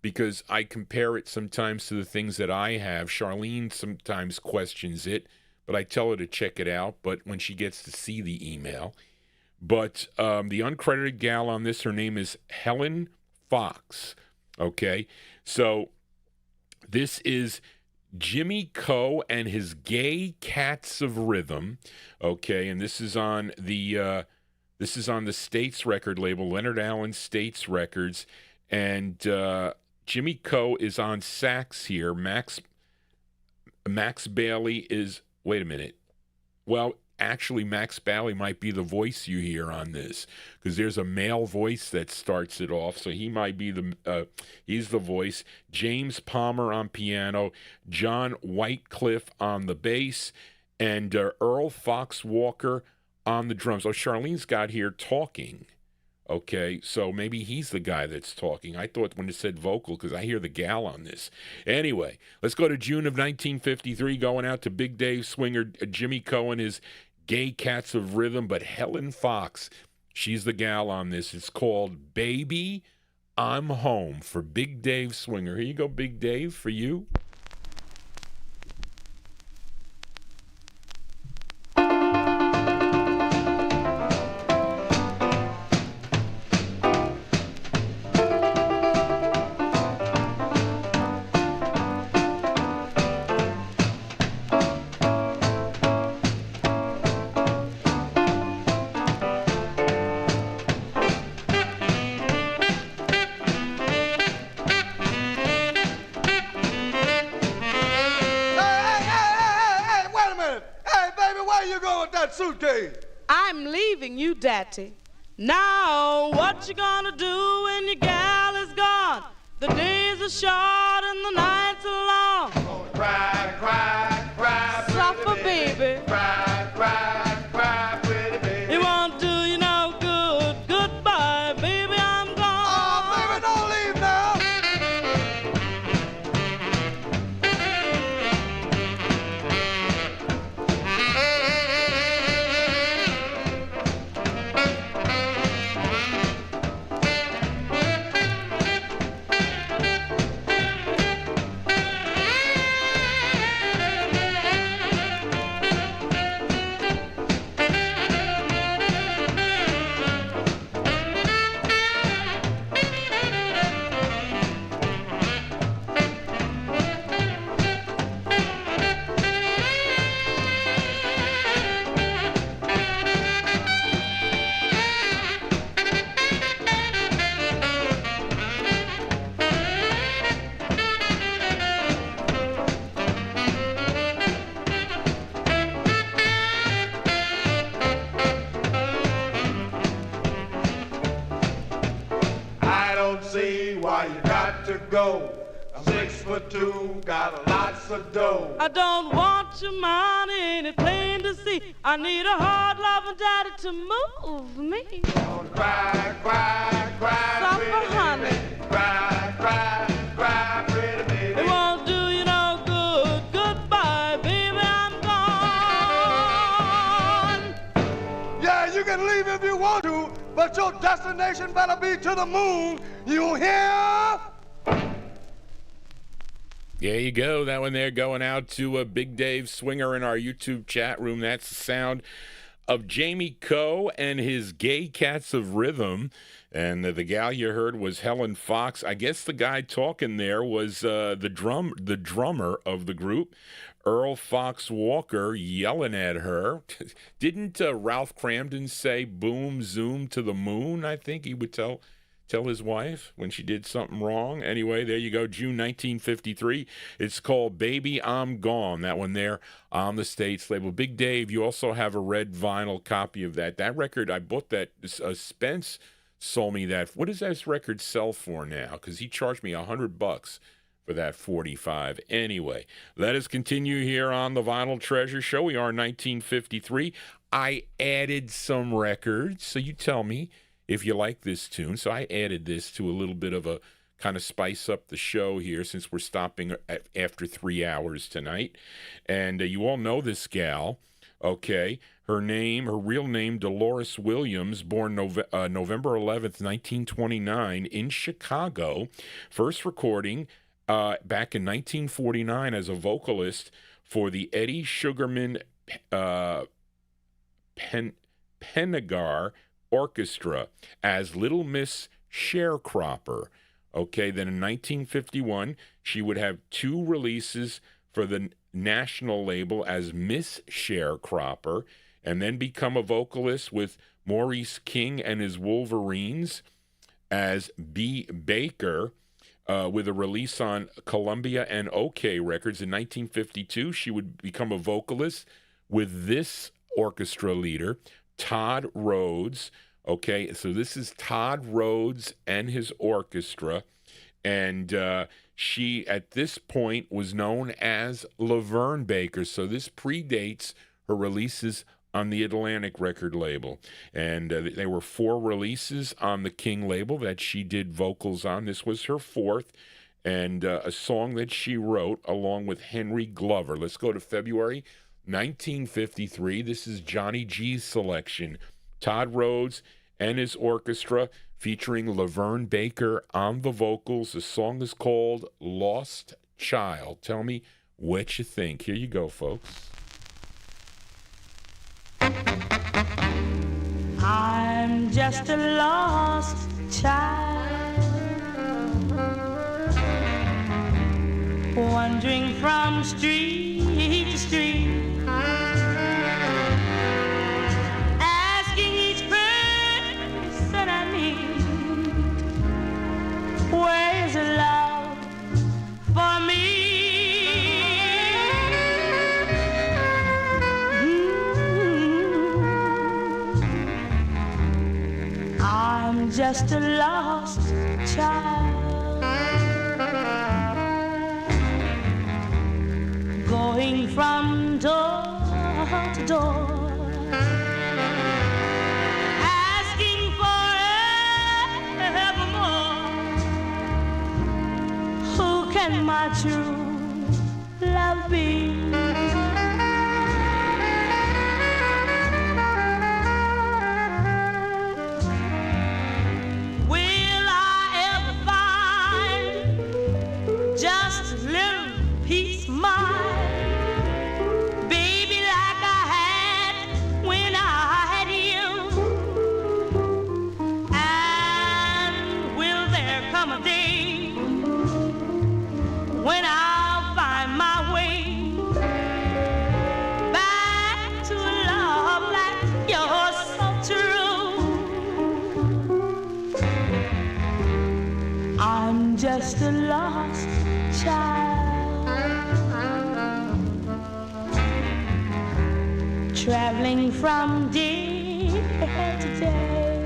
because I compare it sometimes to the things that I have. Charlene sometimes questions it, but I tell her to check it out, but when she gets to see the email. But the uncredited gal on this, her name is Helen Fox, okay? So this is Jimmy Coe and his Gay Cats of Rhythm, okay? And this is on the States record label, Leonard Allen States Records, and Jimmy Coe is on sax here. Max Bailey is, wait a minute. Well, actually, Max Bailey might be the voice you hear on this because there's a male voice that starts it off, so he might be he's the voice. James Palmer on piano, John Whitecliffe on the bass, and Earl Fox Walker on the drums. Oh, Charlene's got here talking. Okay, so maybe he's the guy that's talking. I thought when it said vocal because I hear the gal on this. Anyway, let's go to June of 1953, going out to Big Dave Swinger, Jimmy Coe, his Gay Cats of Rhythm, but Helen Fox, she's the gal on this. It's called Baby, I'm Home for Big Dave Swinger. Here you go, Big Dave, for you. I'm leaving you, Daddy. Now, what you gonna do when your gal is gone? The days are short and the nights are long. Oh, cry, cry, cry, suffer, baby. Cry, cry, cry, pretty baby. It won't do you no good. Goodbye, baby, I'm gone. Oh, baby, don't leave now. go. I'm 6'2", got lots of dough. I don't want your money, ain't it plain to see? I need a hard loving daddy to move me. Don't cry, cry, cry, Suffer, pretty honey. baby. Cry, cry, cry, pretty baby. It won't do you no good. Goodbye, baby, I'm gone. Yeah, you can leave if you want to, but your destination better be to the moon. You hear? There you go. That one there going out to Big Dave Swinger in our YouTube chat room. That's the sound of Jamie Coe and his Gay Cats of Rhythm. And the gal you heard was Helen Fox. I guess the guy talking there was the drummer of the group, Earl Fox Walker, yelling at her. Didn't Ralph Cramden say boom, zoom to the moon? I think he would tell his wife when she did something wrong. Anyway, there you go, June 1953. It's called Baby I'm Gone, that one there on the States label. Big Dave, you also have a red vinyl copy of that. That record, I bought that, Spence sold me that. What does that record sell for now? Because he charged me $100 for that 45. Anyway, let us continue here on the Vinyltreasure Show. We are 1953. I added some records, so you tell me if you like this tune. So I added this to a little bit of a kind of spice up the show here since we're stopping after 3 hours tonight. And you all know this gal, okay? Her real name, Dolores Williams, born November 11th, 1929 in Chicago. First recording back in 1949 as a vocalist for the Eddie Sugarman Pennegar Orchestra as Little Miss Sharecropper. Okay, then in 1951, she would have 2 releases for the national label as Miss Sharecropper, and then become a vocalist with Maurice King and his Wolverines as B. Baker, with a release on Columbia and OK Records. In 1952, she would become a vocalist with this orchestra leader, Todd Rhodes. Okay, so this is Todd Rhodes and his orchestra, and she, at this point, was known as Lavern Baker, so this predates her releases on the Atlantic record label, and there were 4 releases on the King label that she did vocals on. This was her 4th, and a song that she wrote along with Henry Glover. Let's go to February 1953. This is Johnny G's selection. Todd Rhodes and his orchestra featuring Lavern Baker on the vocals. The song is called Lost Child. Tell me what you think. Here you go, folks. I'm just a lost child, wandering from street to street, asking each person I meet, where's the love for me? I'm just a lost child, going from door to door, asking for evermore, who can my true love be? Just a lost child, traveling from day to day,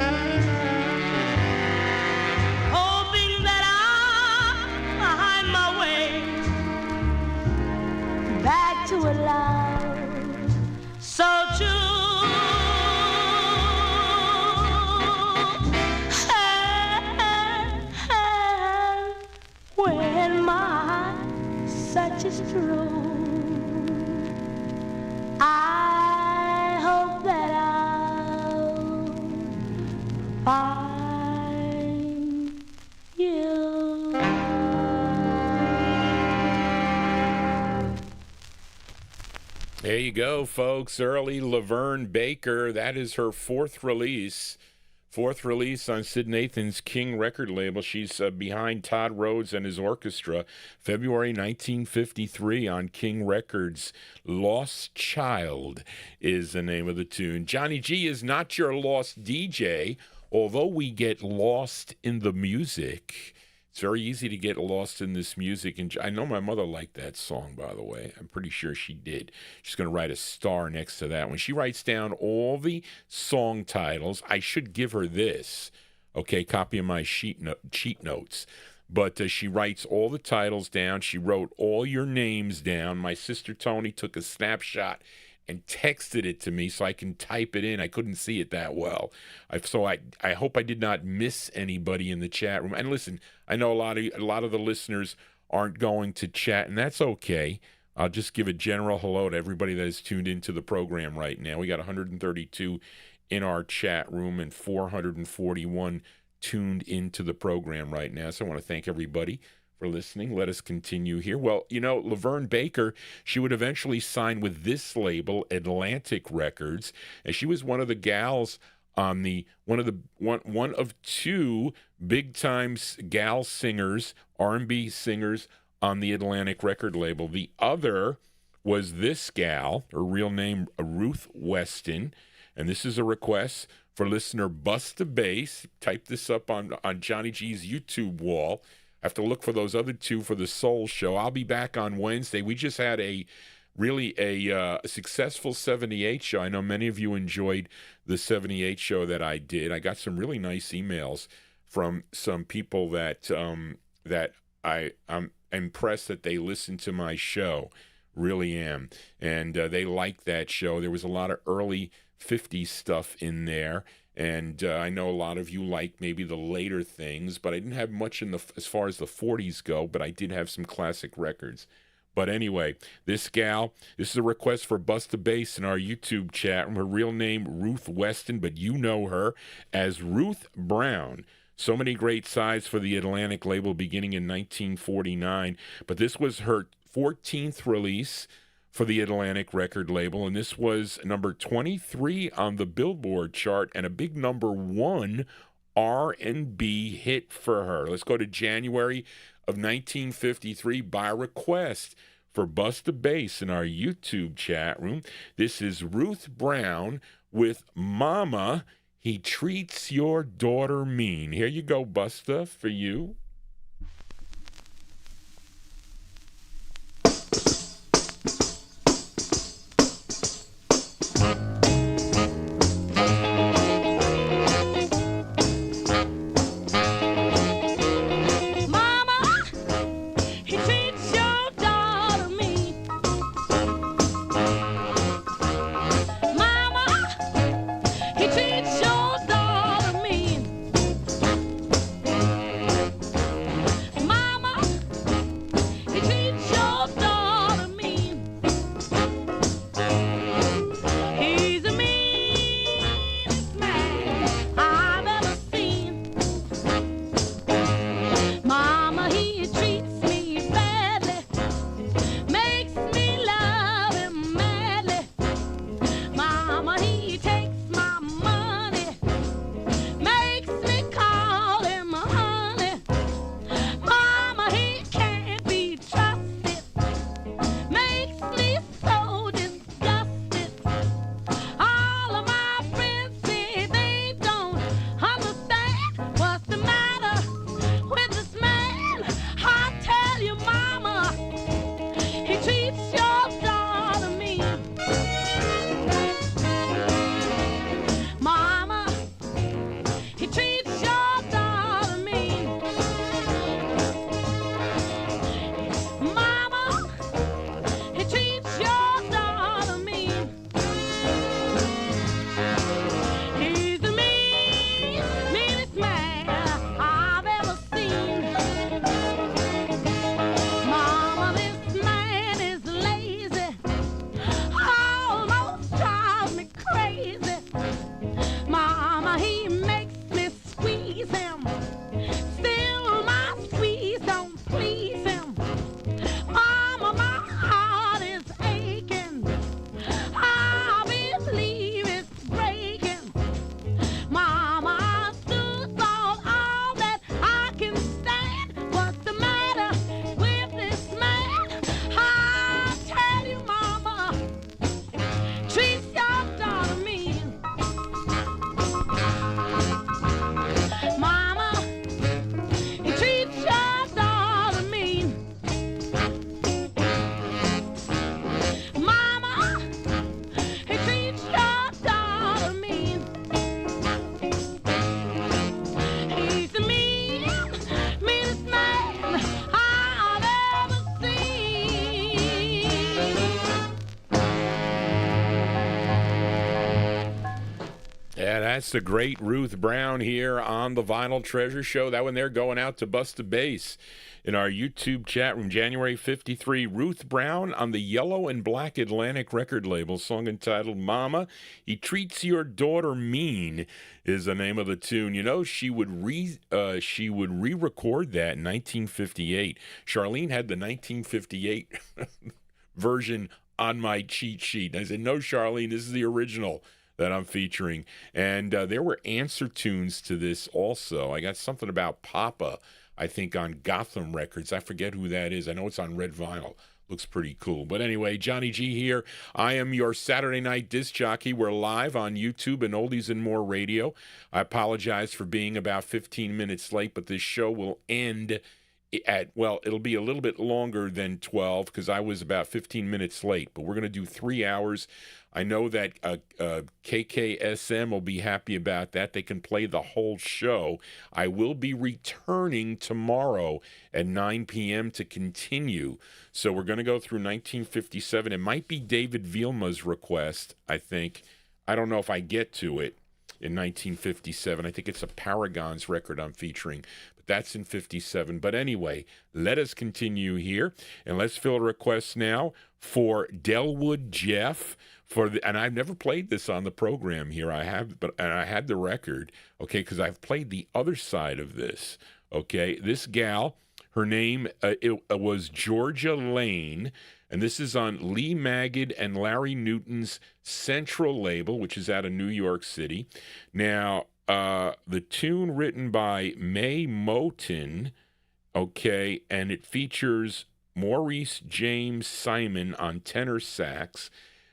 hoping that and my heart such a stroll. I hope that I'll find you. There you go, folks. Early Lavern Baker. That is her fourth release. Fourth release on Sid Nathan's King record label. She's behind Todd Rhodes and his orchestra. February 1953 on King Records. Lost Child is the name of the tune. Johnny G is not your lost DJ, although we get lost in the music. It's very easy to get lost in this music. And I know my mother liked that song, by the way. I'm pretty sure she did. She's going to write a star next to that. When she writes down all the song titles, I should give her this, okay, copy of my cheat notes. But she writes all the titles down. She wrote all your names down. My sister Tony took a snapshot and texted it to me so I can type it in. I couldn't see it that well. So I hope I did not miss anybody in the chat room. And listen, I know a lot of the listeners aren't going to chat, and that's okay. I'll just give a general hello to everybody that is tuned into the program right now. We got 132 in our chat room and 441 tuned into the program right now. So I want to thank everybody for listening. Let us continue here. Well, you know, Lavern Baker, she would eventually sign with this label, Atlantic Records, and she was one of the gals on the one of two big time gal singers, R&B singers on the Atlantic record label. The other was this gal, her real name Ruth Weston, and this is a request for listener Busta Bass. Type this up on Johnny G's YouTube wall. I have to look for those other two for the Soul Show. I'll be back on Wednesday. We just had a successful 78 show. I know many of you enjoyed the 78 show that I did. I got some really nice emails from some people that I'm impressed that they listened to my show. Really am. And they liked that show. There was a lot of early 50s stuff in there. And I know a lot of you like maybe the later things, but I didn't have much as far as the 40s go, but I did have some classic records. But anyway, this gal, this is a request for Busta Bass in our YouTube chat. Her real name, Ruth Weston, but you know her as Ruth Brown. So many great sides for the Atlantic label beginning in 1949. But this was her 14th release for the Atlantic record label, and this was number 23 on the Billboard chart and a big number 1 R&B hit for her. Let's go to January of 1953 by request for Busta Bass in our YouTube chat room. This is Ruth Brown with Mama, He Treats Your Daughter Mean. Here you go, Busta, for you. That's the great Ruth Brown here on the Vinyltreasure Show. That one there going out to Busta Bass in our YouTube chat room. January 53, Ruth Brown on the Yellow and Black Atlantic record label. Song entitled Mama, He Treats Your Daughter Mean is the name of the tune. You know, she would re-record that in 1958. Charlene had the 1958 version on my cheat sheet. And I said, no, Charlene, this is the original that I'm featuring. And there were answer tunes to this also. I got something about Papa, I think, on Gotham Records. I forget who that is. I know it's on red vinyl. Looks pretty cool. But anyway, Johnny G here. I am your Saturday night disc jockey. We're live on YouTube and Oldies and More Radio. I apologize for being about 15 minutes late, but this show will end at, well, it'll be a little bit longer than 12 because I was about 15 minutes late. But we're going to do 3 hours. I know that KKSM will be happy about that. They can play the whole show. I will be returning tomorrow at 9 p.m. to continue. So we're going to go through 1957. It might be David Vielma's request, I think. I don't know if I get to it in 1957. I think it's a Paragons record I'm featuring. But that's in 57. But anyway, let us continue here. And let's fill a request now for Delwood Jeff. And I've never played this on the program here. I have, and I had the record, okay, because I've played the other side of this, okay. This gal, her name was Georgia Lane, and this is on Lee Magid and Larry Newton's Central label, which is out of New York City. Now, the tune written by May Moten, okay, and it features Maurice James Simon on tenor sax.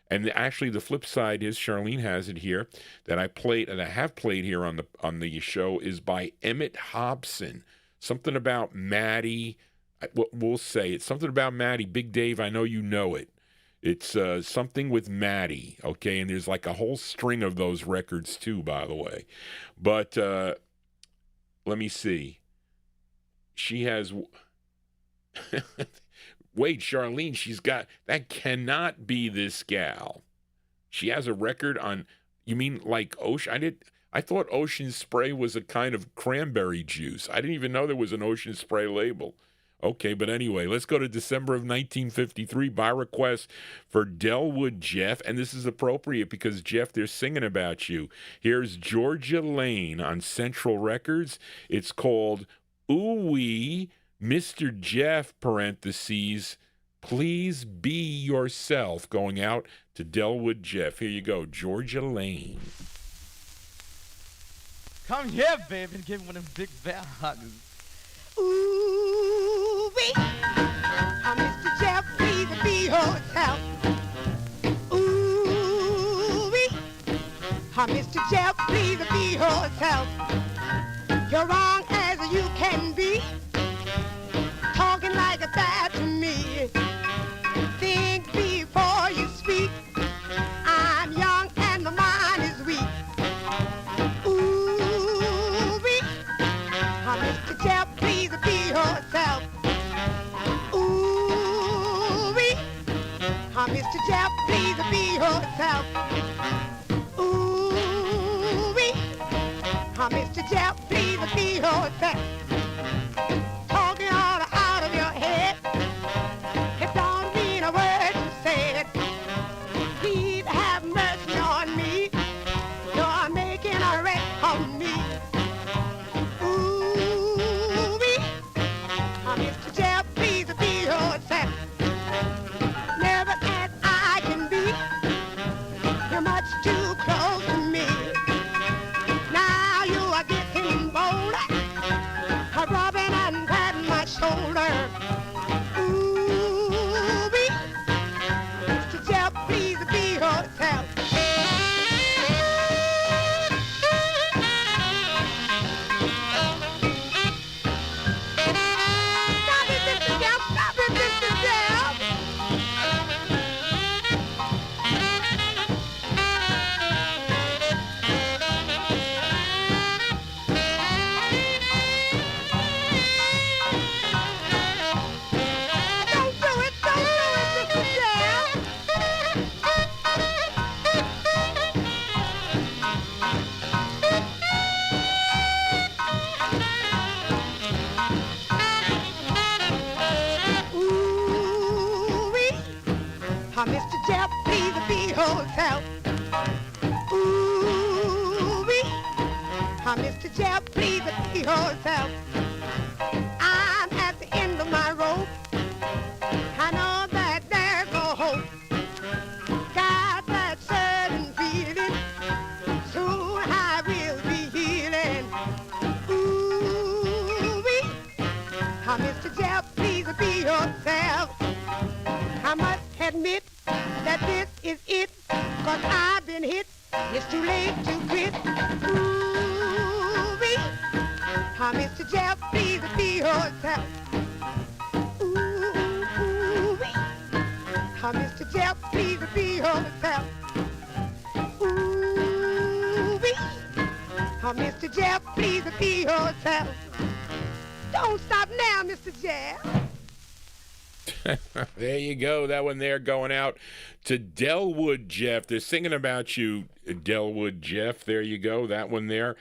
And actually, the flip side is, Charlene has it here, that I played, and I have played here on the show, is by Emmett Hobson. Something about Maddie. We'll say it's something about Maddie. Big Dave, I know you know it. It's something with Maddie, okay? And there's like a whole string of those records too, by the way. But let me see. She has... Wait, Charlene, she's got... That cannot be this gal. She has a record on... You mean like Ocean? I thought Ocean Spray was a kind of cranberry juice. I didn't even know there was an Ocean Spray label. Okay, but anyway, let's go to December of 1953 by request for Delwood Jeff. And this is appropriate because, Jeff, they're singing about you. Here's Georgia Lane on Central Records. It's called Ooh-Wee... Mr. Jeff, parentheses, please be yourself, going out to Delwood Jeff. Here you go, Georgia Lane. Come here, baby, and give me one of them big bear hugs. Ooh-wee, Mr. Jeff, please be yourself. Ooh-wee, Mr. Jeff, please be yourself. You're wrong as you can be. Talking like that to me. Think before you speak. I'm young and my mind is weak. Ooh-wee, Mr. Jeff, please be yourself. Ooh-wee, Mr. Jeff, please be yourself. Ooh-wee, Mr. Jeff, please be yourself. Talking all out of your head. It don't mean a word you said. Please have mercy on me. You're making a wreck of me. Ooh-wee, Mr. Jeff, please be yourself. Never as I can be. You're much too close to me. Now you are getting bolder. Mr. Jeff, please be yourself. Ooh-wee. Mr. Jeff, please be yourself. I'm at the end of my rope. I know that there's no hope. Got that certain feeling. Soon I will be healing. Ooh-wee. Mr. Jeff, please be yourself. I must admit that this is it, 'cause I've been hit. It's too late to quit. Ooh-wee. Mr. Jeff, please be yourself. Ooh-wee. Mr. Jeff, please be yourself. Ooh-wee. Mr. Jeff, please be yourself. Don't stop now, Mr. Jeff. There you go. That one there going out to Delwood Jeff. They're singing about you, Delwood Jeff. There you go. That one there.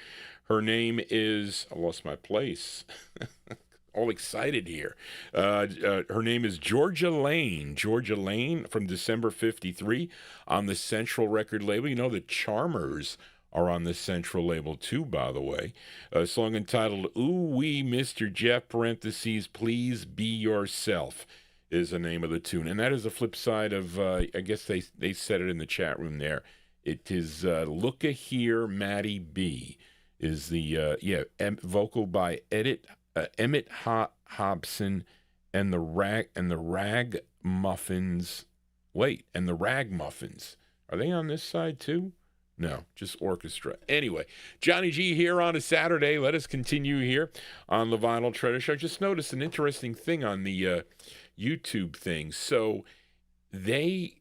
Her name is, I lost my place. All excited here. Her name is Georgia Lane. Georgia Lane from December 53 on the Central record label. You know, the Charmers are on the Central label too, by the way. A song entitled Ooh Wee Mr. Jeff, parentheses, Please Be Yourself is the name of the tune. And that is the flip side of, I guess they said it in the chat room there. It is Looka Here, Maddie B. is the, vocal by Emmett Hobson and the Rag Muffins. Wait, and the Rag Muffins. Are they on this side too? No, just orchestra. Anyway, Johnny G here on a Saturday. Let us continue here on the Vinyltreasure Show. Just noticed an interesting thing on the YouTube thing. So they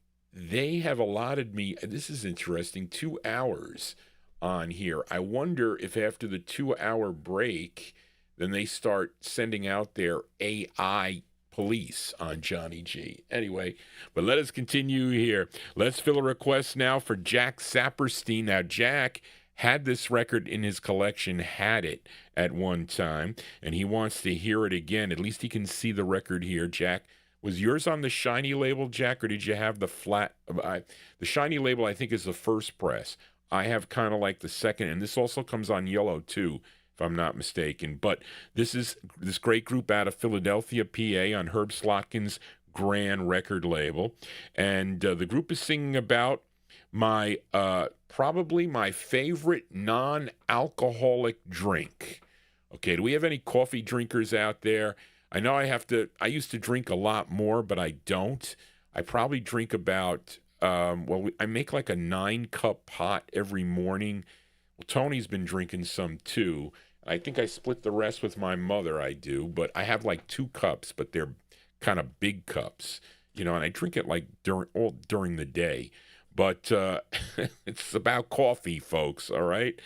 have allotted me, this is interesting, 2 hours on here. I wonder if after the 2-hour break, then they start sending out their AI police on Johnny G. Anyway, but let us continue here. Let's fill a request now for Jack Saperstein. Now, Jack had this record in his collection, had it at one time, and he wants to hear it again. At least he can see the record here. Jack, was yours on the shiny label, Jack, or did you have the flat? The shiny label, I think, is the first press. I have kind of like the second, and this also comes on yellow too, if I'm not mistaken. But this is this great group out of Philadelphia, PA, on Herb Slotkin's Grand record label. And the group is singing about my probably my favorite non-alcoholic drink. Okay, do we have any coffee drinkers out there? I know I used to drink a lot more, but I don't. I probably drink about, I make like a 9-cup pot every morning. Well, Tony's been drinking some too. I think I split the rest with my mother, I do, but I have like 2 cups, but they're kind of big cups, and I drink it like during the day. But it's about coffee, folks, all right?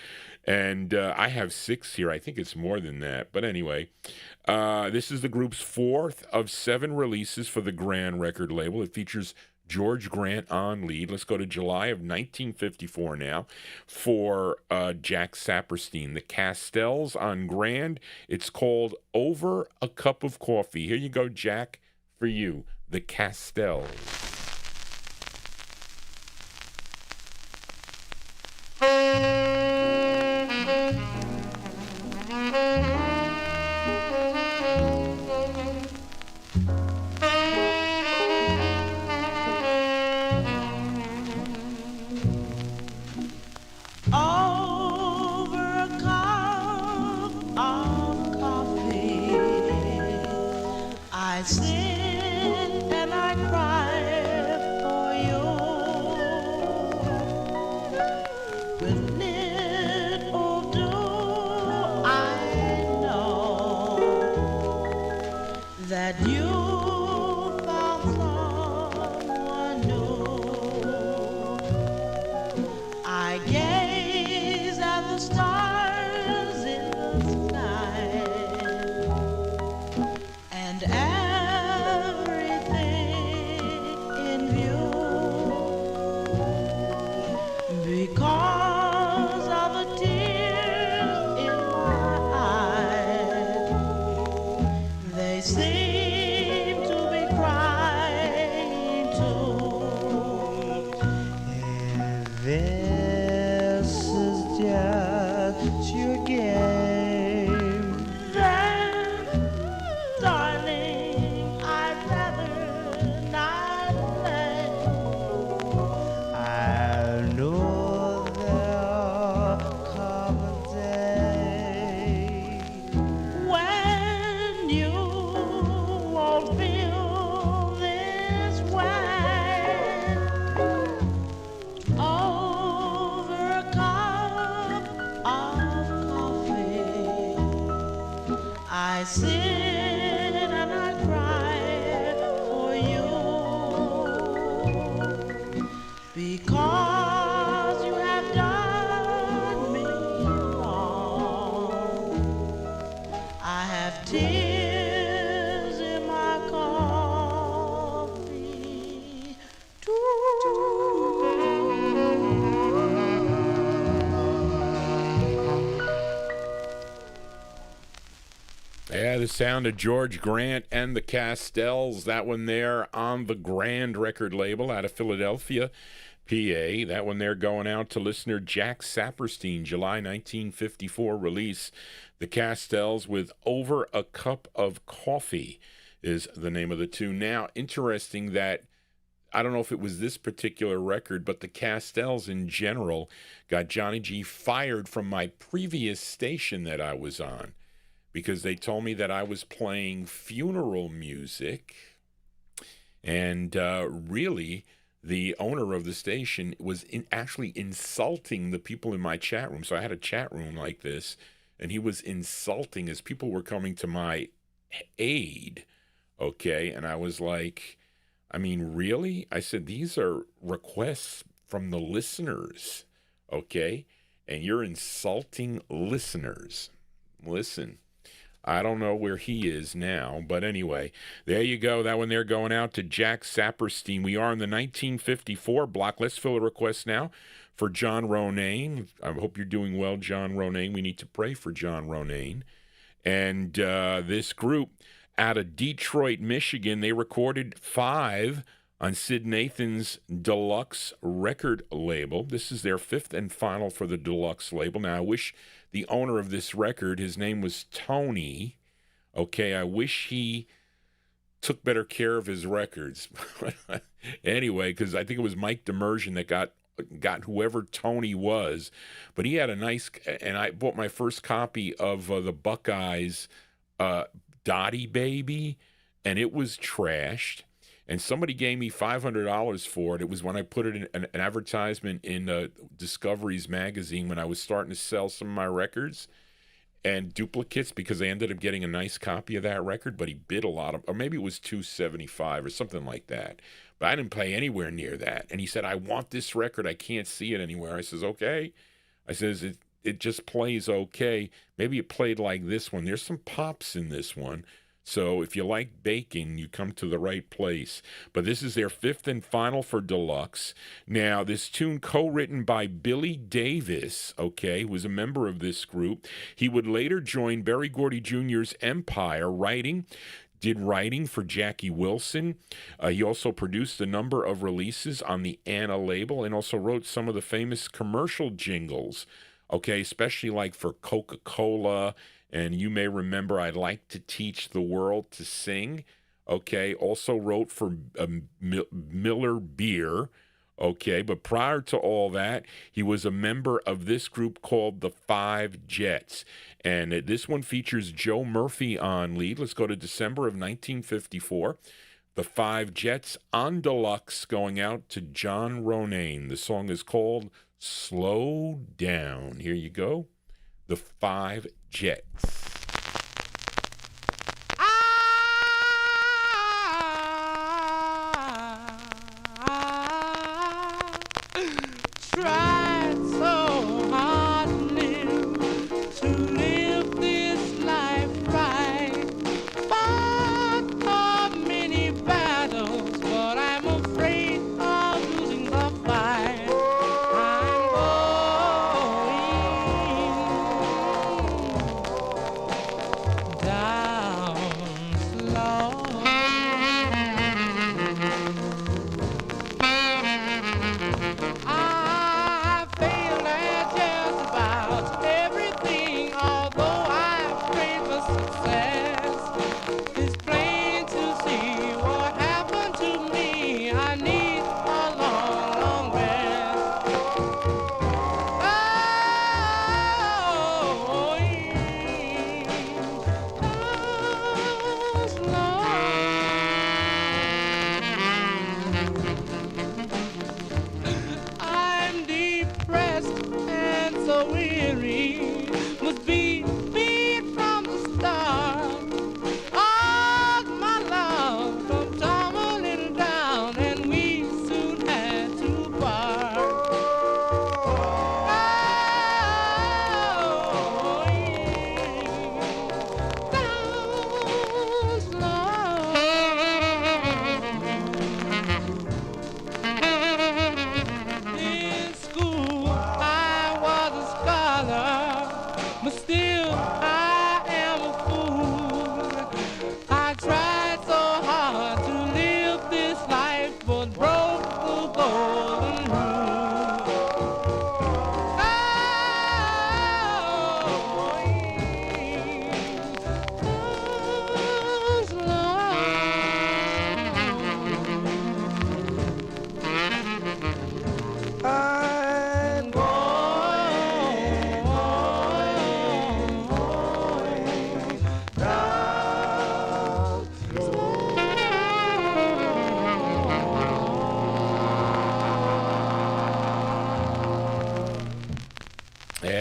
And I have 6 here. I think it's more than that. But anyway, this is the group's 4th of 7 releases for the Grand record label. It features George Grant on lead. Let's go to July of 1954 now for Jack Saperstein. The Castells on Grand. It's called Over a Cup of Coffee. Here you go, Jack, for you. The Castells. I sit and I cry for you. When little do I know that you found someone new. I gaze at the stars in the sky and everything sound of George Grant and the Castells. That one there on the Grand record label out of Philadelphia, PA. That one there going out to listener Jack Saperstein, July 1954 release. The Castells with Over a Cup of Coffee is the name of the tune. Now, interesting that I don't know if it was this particular record, but the Castells in general got Johnny G fired from my previous station that I was on because they told me that I was playing funeral music. And really, the owner of the station was actually insulting the people in my chat room. So I had a chat room like this, and he was insulting as people were coming to my aid, okay? And I was like, I mean, really? I said, these are requests from the listeners, okay? And you're insulting listeners. Listen, I don't know where he is now, but anyway, there you go. That one there going out to Jack Saperstein. We are in the 1954 block. Let's fill a request now for John Ronayne. I hope you're doing well, John Ronayne. We need to pray for John Ronayne. And this group out of Detroit, Michigan, they recorded 5 on Sid Nathan's Deluxe record label. This is their 5th and final for the Deluxe label. Now, I wish the owner of this record, his name was Tony, okay, I wish he took better care of his records. Anyway, because I think it was Mike Demersion that got whoever Tony was. But he had a nice, and I bought my first copy of the Buckeyes Dottie Baby, and it was trashed, and somebody gave me $500 for it. It was when I put it in an advertisement in Discovery's magazine when I was starting to sell some of my records and duplicates, because they ended up getting a nice copy of that record, but he bid a lot of, or maybe it was $275 or something like that, but I didn't pay anywhere near that. And he said, I want this record, I can't see it anywhere. I says, okay. I says, it just plays okay. Maybe it played like this one. There's some pops in this one. So if you like baking, you come to the right place. But this is their 5th and final for Deluxe. Now, this tune co-written by Billy Davis, okay, who was a member of this group. He would later join Berry Gordy Jr.'s Empire, did writing for Jackie Wilson. He also produced a number of releases on the Anna label and also wrote some of the famous commercial jingles, okay, especially like for Coca-Cola, and you may remember I'd Like to Teach the World to Sing, okay, also wrote for Miller Beer, okay, but prior to all that, he was a member of this group called the Five Jets, and this one features Joe Murphy on lead. Let's go to December of 1954. The Five Jets on Deluxe going out to John Ronayne. The song is called Slow Down. Here you go. The Five Jets. Tried so hard to live this life right. Fought of many battles, but I'm afraid of losing the fight. I'm going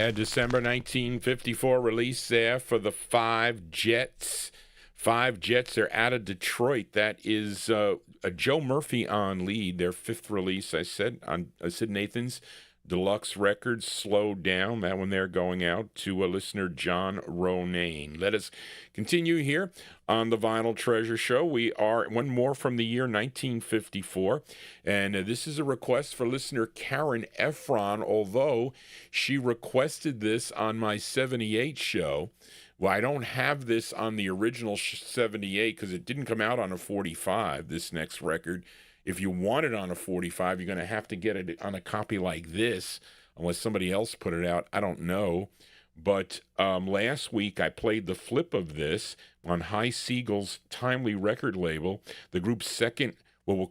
Yeah, December 1954 release there for the Five Jets. Five Jets, they're out of Detroit. That is a Joe Murphy on lead, their fifth release, I said, on Sid Nathan's Deluxe Records, Slowed Down. That one there going out to a listener, John Ronayne. Let us continue here on the Vinyltreasure Show. We are one more from the year 1954, and this is a request for listener Karen Efron, although she requested this on my 78 show. Well, I don't have this on the original 78 because it didn't come out on a 45, this next record. If you want it on a 45, you're going to have to get it on a copy like this, unless somebody else put it out. I don't know. But last week I played the flip of this on High Siegel's Timely record label. The group's second, we'll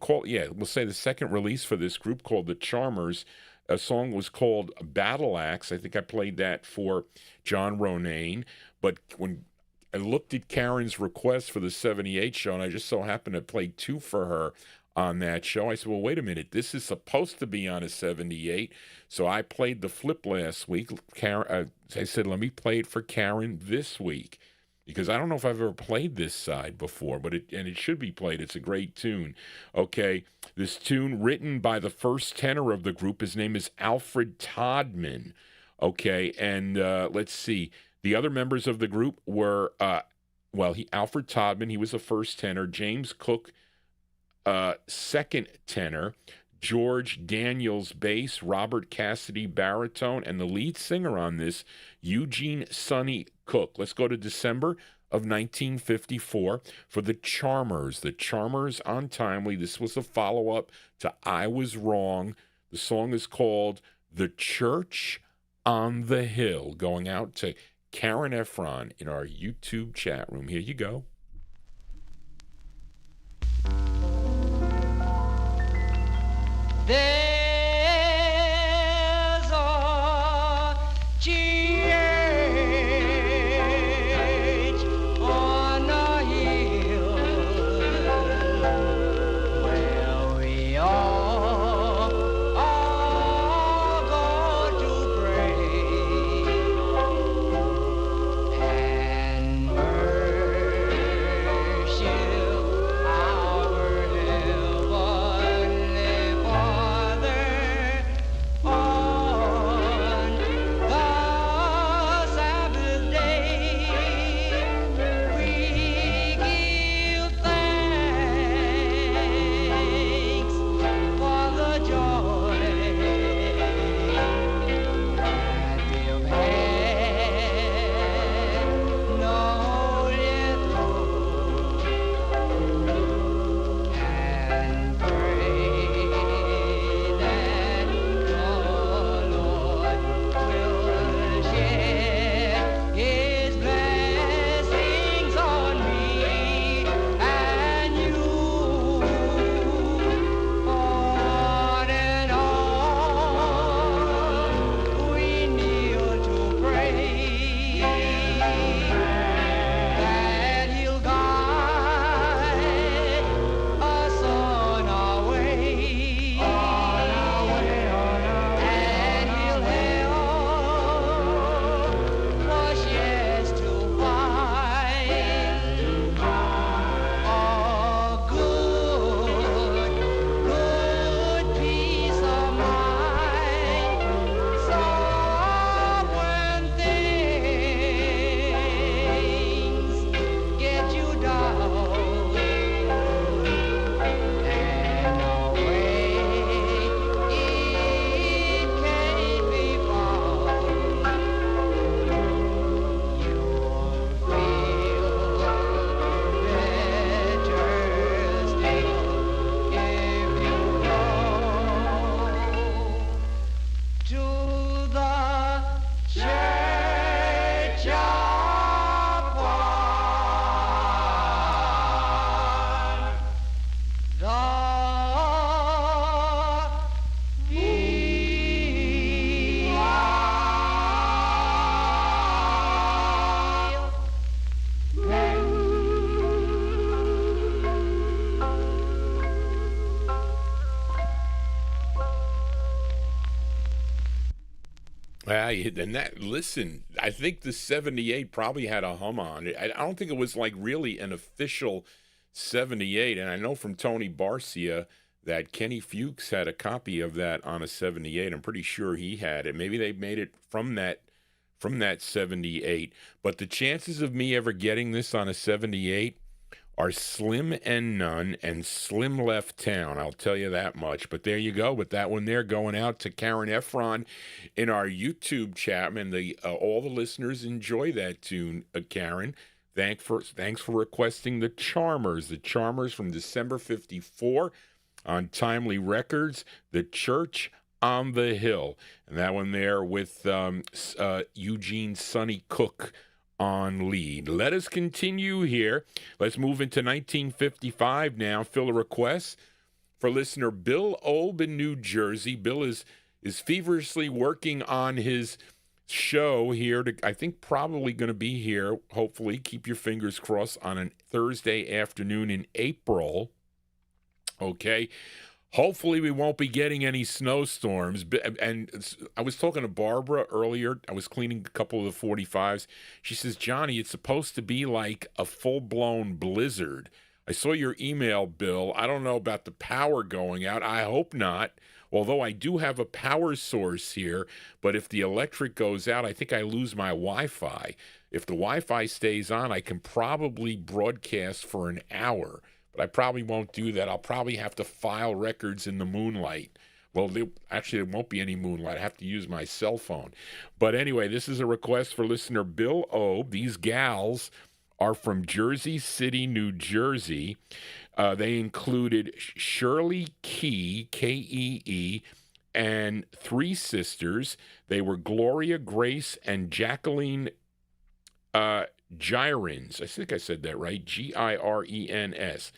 say the second release for this group, called The Charmers. A song was called Battle Axe. I think I played that for John Ronayne. But when I looked at Karen's request for the 78 show, and I just so happened to play two for her on that show, I said, well, wait a minute. This is supposed to be on a 78. So I played the flip last week. Karen, I said, let me play it for Karen this week, because I don't know if I've ever played this side before, but it should be played. It's a great tune. Okay, this tune written by the first tenor of the group. His name is Alfred Todman. Okay, and let's see. The other members of the group were, Alfred Todman, he was the first tenor. James Cook, second tenor. George Daniels, bass. Robert Cassidy, baritone. And the lead singer on this, Eugene Sonny Cook. Let's go to December of 1954 for The Charmers. The Charmers on Timely. This was a follow-up to I Was Wrong. The song is called The Church on the Hill, going out to Karen Efron in our YouTube chat room. Here you go. There's a church on a hill where we all go to pray and Well, and that, listen, I think the 78 probably had a hum on it. I don't think it was like really an official 78. And I know from Tony Barcia that Kenny Fuchs had a copy of that on a 78. I'm pretty sure he had it. Maybe they made it from that 78. But the chances of me ever getting this on a 78 are slim and none, and slim left town, I'll tell you that much. But there you go with that one there, going out to Karen Efron in our YouTube chat. And all the listeners enjoy that tune, Karen. Thanks for requesting the Charmers from December 54 on Timely Records, The Church on the Hill. And that one there with Eugene Sonny Cook on lead. Let us continue here. Let's move into 1955 now. Fill a request for listener Bill Olb in New Jersey. Bill is feverishly working on his show here. I think probably going to be here, hopefully, keep your fingers crossed, on a Thursday afternoon in April. Okay. Hopefully we won't be getting any snowstorms. And I was talking to Barbara earlier. I was cleaning a couple of the 45s. She says, Johnny, it's supposed to be like a full-blown blizzard. I saw your email, Bill. I don't know about the power going out. I hope not, although I do have a power source here. But if the electric goes out, I think I lose my Wi-Fi. If the Wi-Fi stays on, I can probably broadcast for an hour. But I probably won't do that. I'll probably have to file records in the moonlight. Well, actually, there won't be any moonlight. I have to use my cell phone. But anyway, this is a request for listener Bill O. These gals are from Jersey City, New Jersey. They included Shirley Key, K-E-E, and three sisters. They were Gloria, Grace, and Jacqueline Girens. I think I said that right. Girens.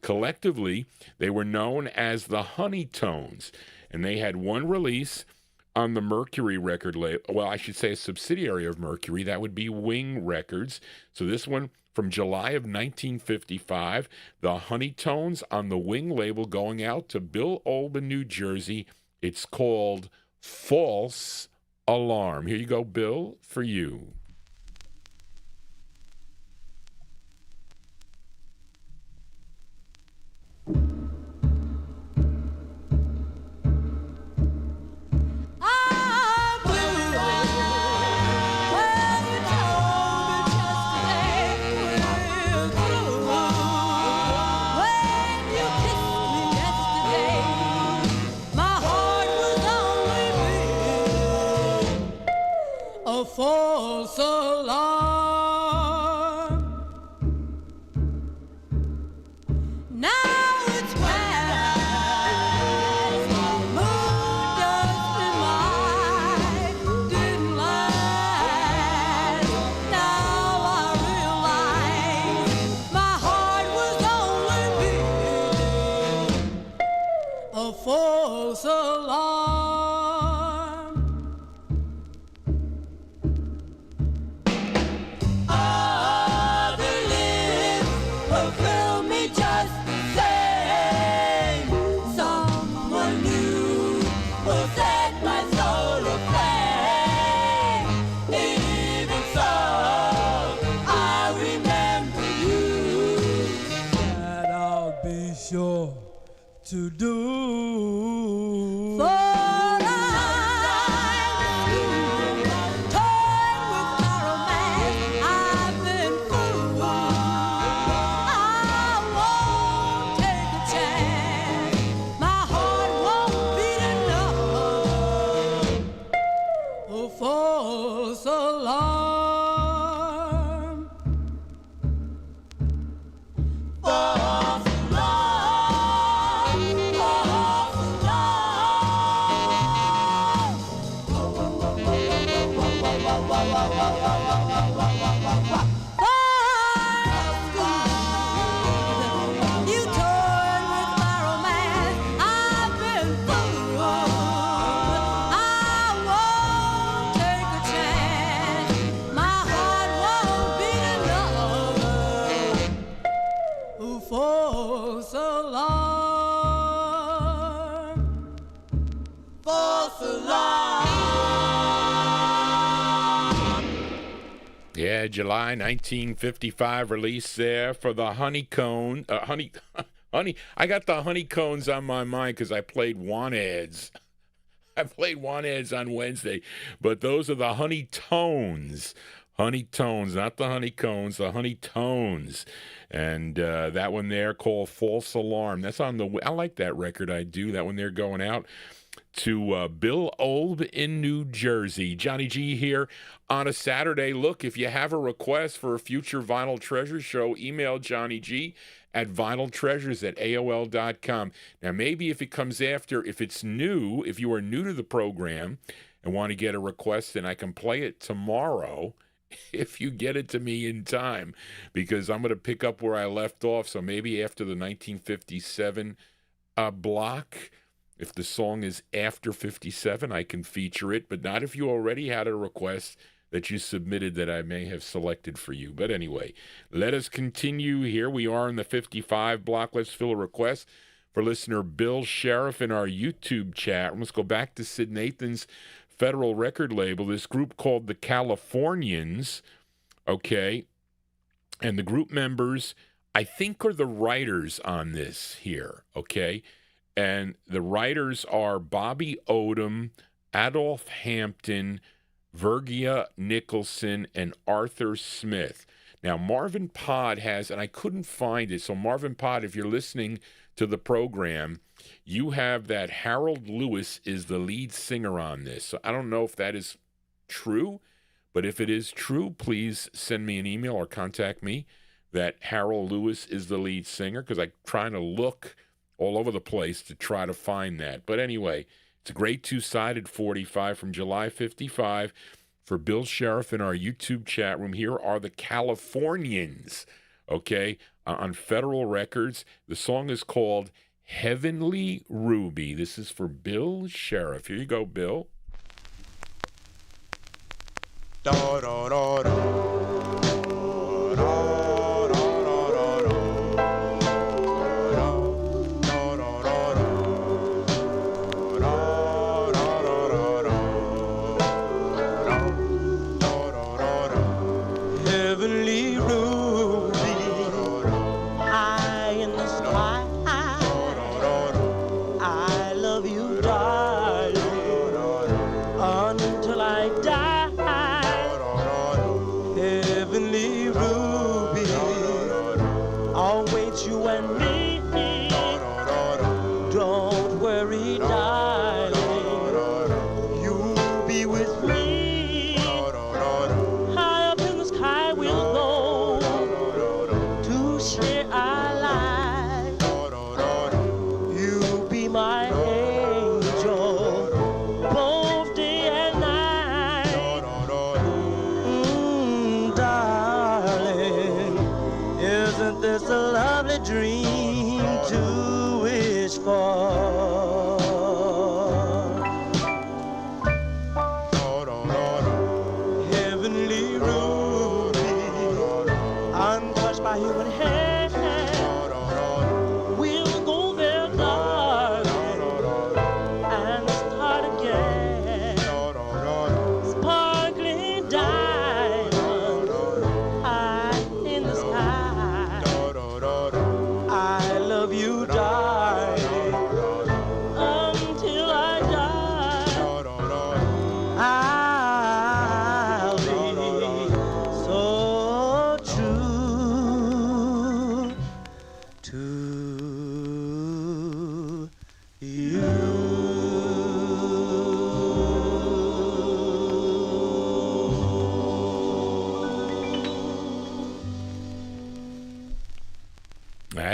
Collectively, they were known as the Honey Tones, and they had one release on the Mercury record label. Well, I should say a subsidiary of Mercury. That would be Wing Records. So this one from July of 1955, the Honey Tones on the Wing label, going out to Bill Olb in New Jersey. It's called False Alarm. Here you go, Bill, for you. False alarm. Now it's past. Moon dust in my didn't last. Now I realize my heart was only beating a false alarm. To do. For I'm toying with my romance. I've been fooled. I won't take a chance. My heart won't beat enough. A false alarm. False alarm. False alarm. July 1955 release there for the Honeycomb. Honey, I got the Honeycombs on my mind because I played Want Ads. I played Want Ads on Wednesday, but those are the Honeytones. Honeytones, not the Honeycombs, the Honeytones. And that one there called False Alarm. That's on the, I like that record, I do. That one there going out to Bill Olb in New Jersey. Johnny G here on a Saturday. Look, if you have a request for a future Vinyl Treasure show, email Johnny G at vinyltreasures@aol.com. Now, maybe if it comes after, if it's new, if you are new to the program and want to get a request, then I can play it tomorrow if you get it to me in time, because I'm going to pick up where I left off. So maybe after the 1957 block, if the song is after 57, I can feature it, but not if you already had a request that you submitted that I may have selected for you. But anyway, let us continue. Here we are in the 55 block. Let's fill a request for listener Bill Sheriff in our YouTube chat. Let's go back to Sid Nathan's Federal record label, this group called the Californians, okay? And the group members, I think, are the writers on this here, okay? And the writers are Bobby Odom, Adolph Hampton, Virgia Nicholson, and Arthur Smith. Now, Marvin Pod has, and I couldn't find it, so Marvin Pod, if you're listening to the program, you have that Harold Lewis is the lead singer on this. So I don't know if that is true, but if it is true, please send me an email or contact me that Harold Lewis is the lead singer, because I'm trying to look all over the place to try to find that. But anyway, it's a great two-sided 45 from July 55 for Bill Sheriff in our YouTube chat room. Here are the Californians, okay, on Federal Records. The song is called Heavenly Ruby. This is for Bill Sheriff. Here you go, Bill. Da, da, da, da. Da.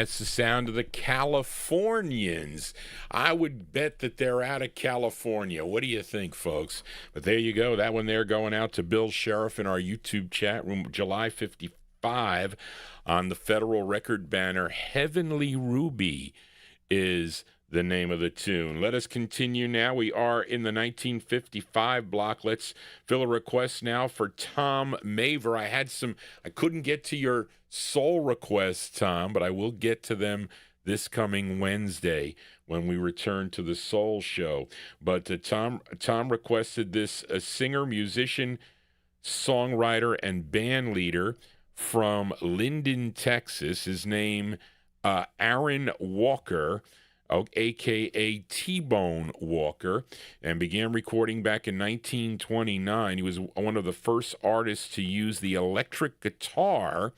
That's the sound of the Californians. I would bet that they're out of California. What do you think, folks? But there you go. That one there going out to Bill Sheriff in our YouTube chat room, July 55 on the Federal record banner. Heavenly Ruby is the name of the tune. Let us continue now. We are in the 1955 block. Let's fill a request now for Tom Maver. I couldn't get to your soul requests, Tom, but I will get to them this coming Wednesday when we return to the Soul Show. But Tom requested this singer, musician, songwriter and band leader from Linden, Texas. His name, Aaron Walker, a.k.a. T-Bone Walker, and began recording back in 1929. He was one of the first artists to use the electric guitar,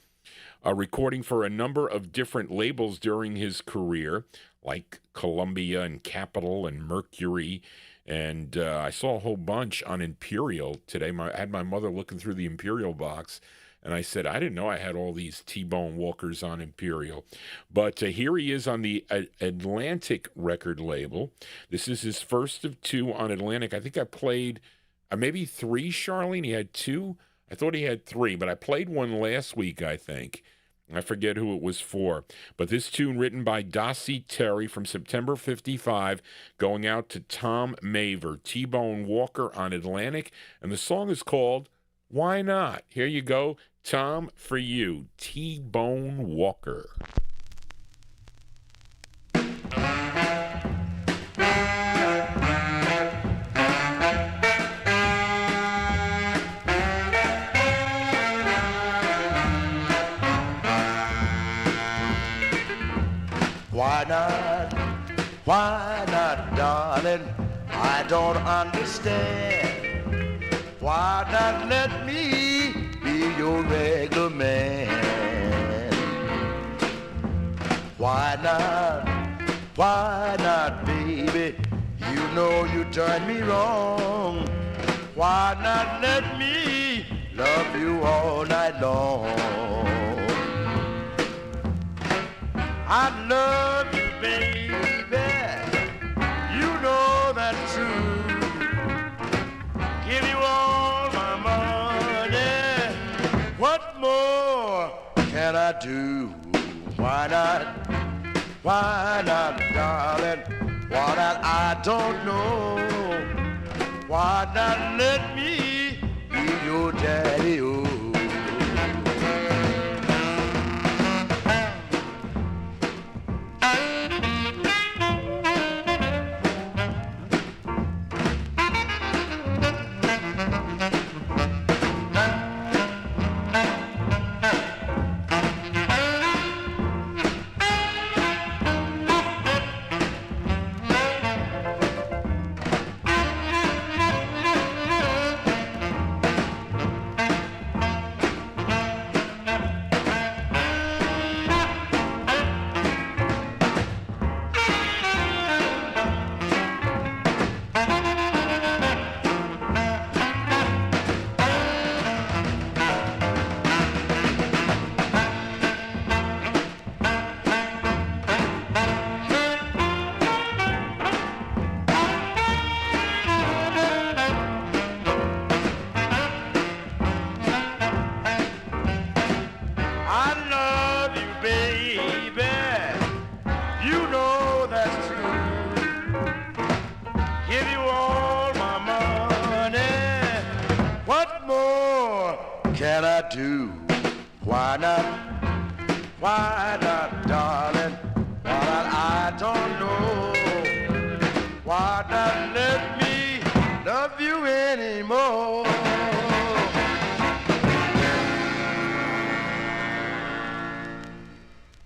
recording for a number of different labels during his career, like Columbia and Capitol and Mercury. And I saw a whole bunch on Imperial today. I had my mother looking through the Imperial box, and I said, I didn't know I had all these T-Bone Walkers on Imperial. But here he is on the Atlantic record label. This is his first of two on Atlantic. I think I played maybe three, Charlene. He had two? I thought he had three, but I played one last week, I think. I forget who it was for. But this tune, written by Dossie Terry from September 55, going out to Tom Maver, T-Bone Walker on Atlantic. And the song is called Why Not? Here you go. Tom, for you, T-Bone Walker. Why not? Why not, darling? I don't understand. Why not let me be your regular man? Why not? Why not, baby? You know you done me wrong. Why not let me love you all night long? I love you, baby. You know that's true. Give you all my money. What more can I do? Why not? Why not, darling? Why not? I don't know. Why not let me be your daddy? Oh.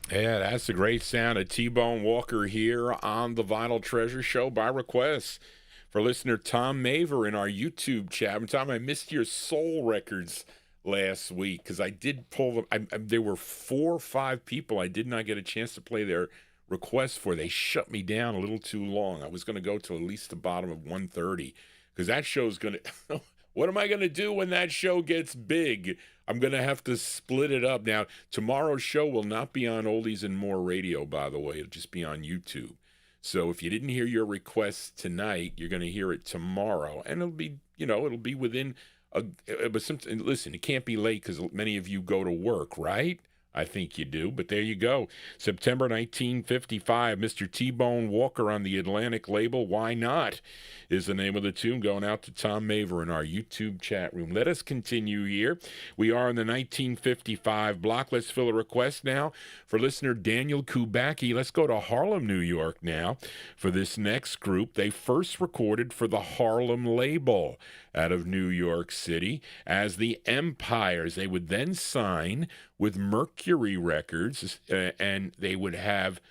Yeah, that's the great sound of T-Bone Walker here on the Vinyltreasure Show by request for listener Tom Maver in our YouTube chat. And Tom, I missed your soul records last week because I did pull them. There were 4 or 5 people I did not get a chance to play their requests for. They shut me down a little too long. I was going to go to at least the bottom of 1:30 because that show's going to... What am I going to do when that show gets big? I'm going to have to split it up. Now, tomorrow's show will not be on Oldies and More Radio, by the way. It'll just be on YouTube. So if you didn't hear your request tonight, you're going to hear it tomorrow. And it'll be, it'll be within... But listen, it can't be late because many of you go to work, right? I think you do, but there you go. September 1955, Mr. T-Bone Walker on the Atlantic label. Why Not is the name of the tune, going out to Tom Maver in our YouTube chat room. Let us continue here. We are in the 1955 block. Let's fill a request now for listener Daniel Kubacki. Let's go to Harlem, New York now for this next group. They first recorded for the Harlem label out of New York City as the Empires. They would then sign with Mercury Records, and they would have,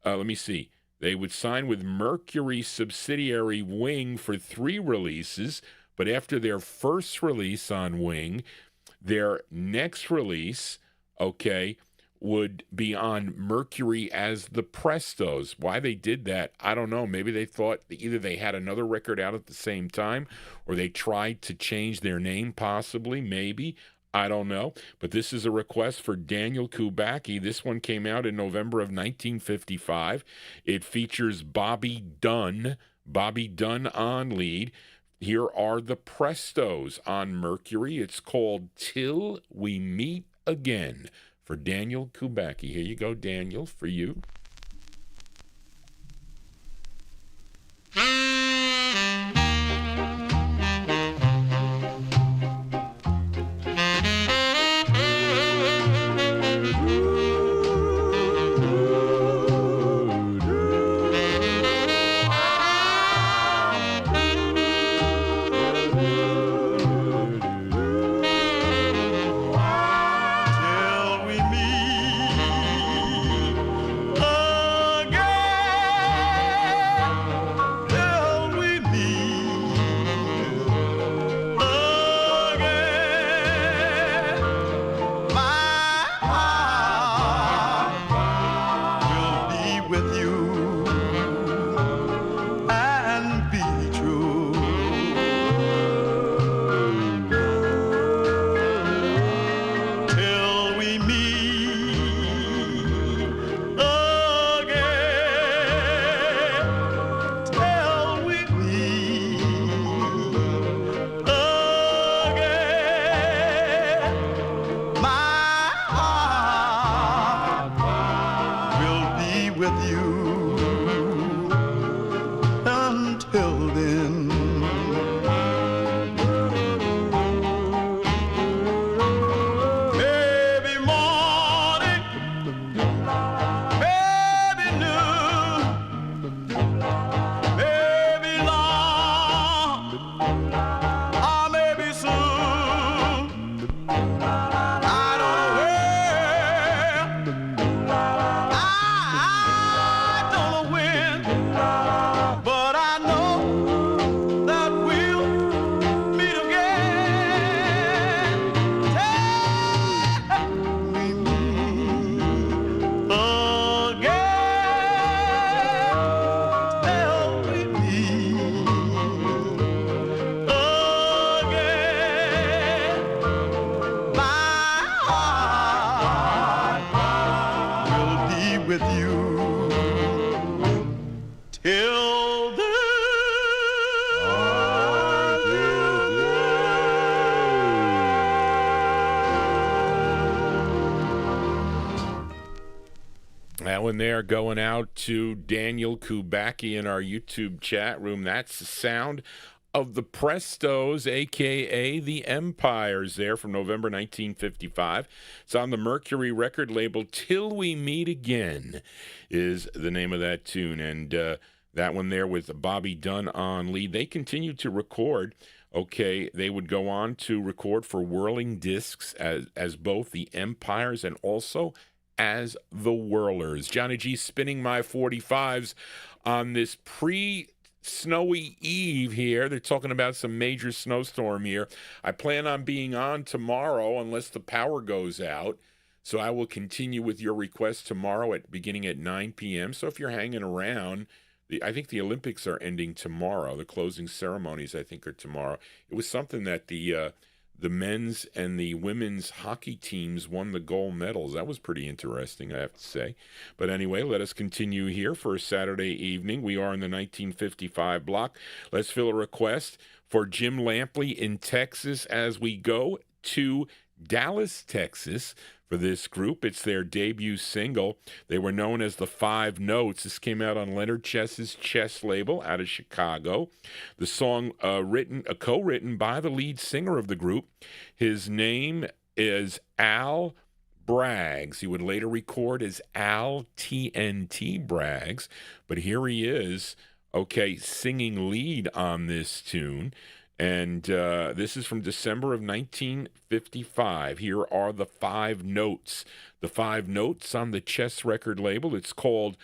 they would sign with Mercury subsidiary Wing for 3 releases, but after their first release on Wing, their next release, would be on Mercury as the Prestos. Why they did that, I don't know. Maybe they thought either they had another record out at the same time, or they tried to change their name, possibly, maybe. I don't know. But this is a request for Daniel Kubacki. This one came out in November of 1955. It features Bobby Dunn on lead. Here are the Prestos on Mercury. It's called Till We Meet Again for Daniel Kubacki. Here you go, Daniel, for you. There going out to Daniel Kubacki in our YouTube chat room. That's the sound of the Prestos, a.k.a. the Empires, there from November 1955. It's on the Mercury record label. Till We Meet Again is the name of that tune. And that one there with Bobby Dunn on lead. They continued to record. They would go on to record for Whirling Discs as both the Empires and also as the Whirlers. Johnny G spinning my 45s on this pre-snowy eve here. They're talking about some major snowstorm here. I plan on being on tomorrow unless the power goes out. So I will continue with your request tomorrow beginning at 9 p.m. So if you're hanging around, I think the Olympics are ending tomorrow. The closing ceremonies, I think, are tomorrow. It was something that the men's and the women's hockey teams won the gold medals. That was pretty interesting, I have to say. But anyway, let us continue here for a Saturday evening. We are in the 1955 block. Let's fill a request for Jim Lampley in Texas as we go to Dallas, Texas for this group. It's their debut single. They were known as the Five Notes. This came out on Leonard Chess's Chess label out of Chicago. The song co-written by the lead singer of the group. His name is Al Braggs. He would later record as Al TNT Braggs, but here he is, singing lead on this tune. And this is from December of 1955. Here are the Five Notes. The Five Notes on the Chess record label. It's called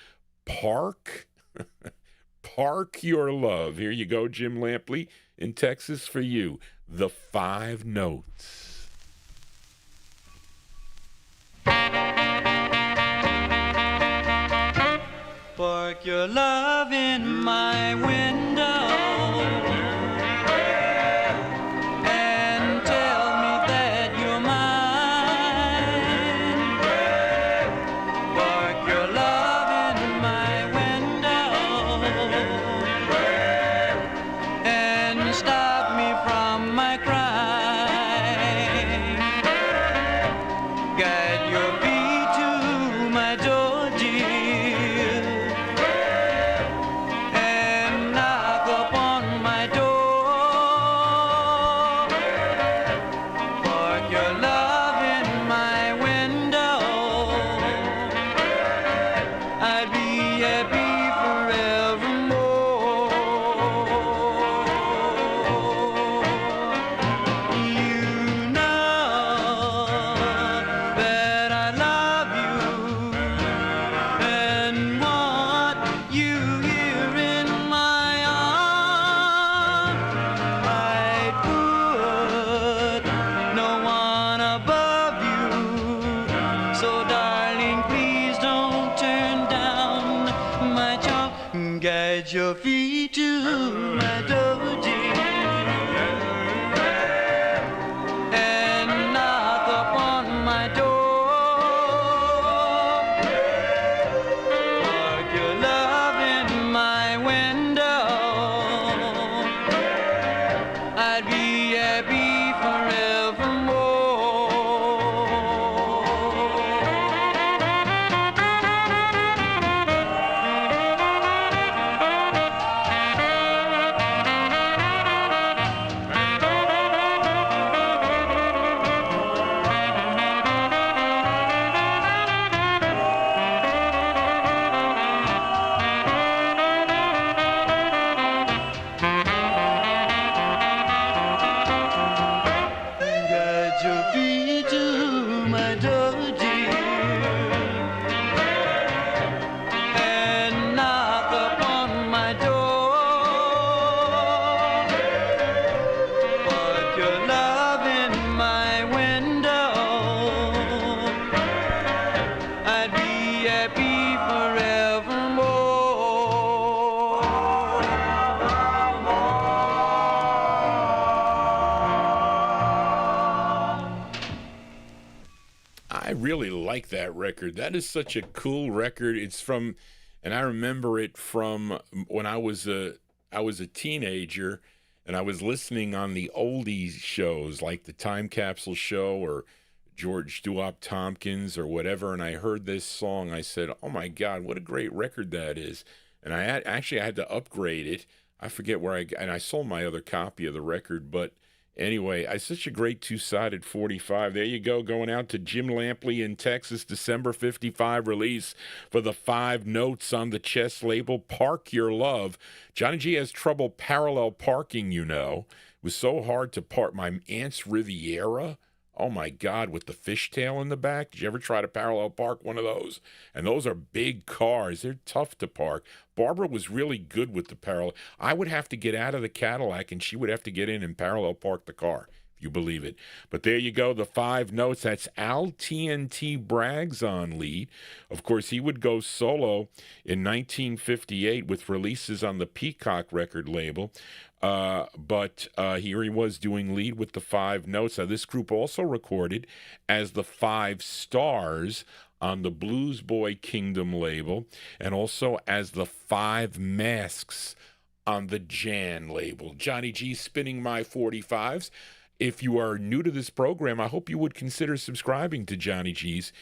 Park. Park Your Love. Here you go, Jim Lampley in Texas for you. The Five Notes. Park your love in my window. Your feet to my doji and knock upon my door. Park your love in my window. I'd be happy forevermore. Like that record. That is such a cool record. It's from, and I remember it from when I was a teenager, and I was listening on the oldies shows like the Time Capsule Show or George Doowop Tompkins or whatever, and I heard this song. I said, "Oh my God, what a great record that is!" And I had to upgrade it. I forget where and I sold my other copy of the record, but. Anyway, it's such a great two-sided 45. There you go, going out to Jim Lampley in Texas, December 55 release for the Five Notes on the Chess label, Park Your Love. Johnny G has trouble parallel parking, you know. It was so hard to park my aunt's Riviera. Oh, my God, with the fishtail in the back. Did you ever try to parallel park one of those? And those are big cars. They're tough to park. Barbara was really good with the parallel. I would have to get out of the Cadillac, and she would have to get in and parallel park the car, if you believe it. But there you go, the Five Notes. That's Al TNT Braggs on lead. Of course, he would go solo in 1958 with releases on the Peacock record label. But here he was doing lead with the Five Notes. Now, this group also recorded as the Five Stars on the Blues Boy Kingdom label, and also as the Five Masks on the Jan label. Johnny G spinning my 45s. if you are new to this program, I hope you would consider subscribing to Johnny G's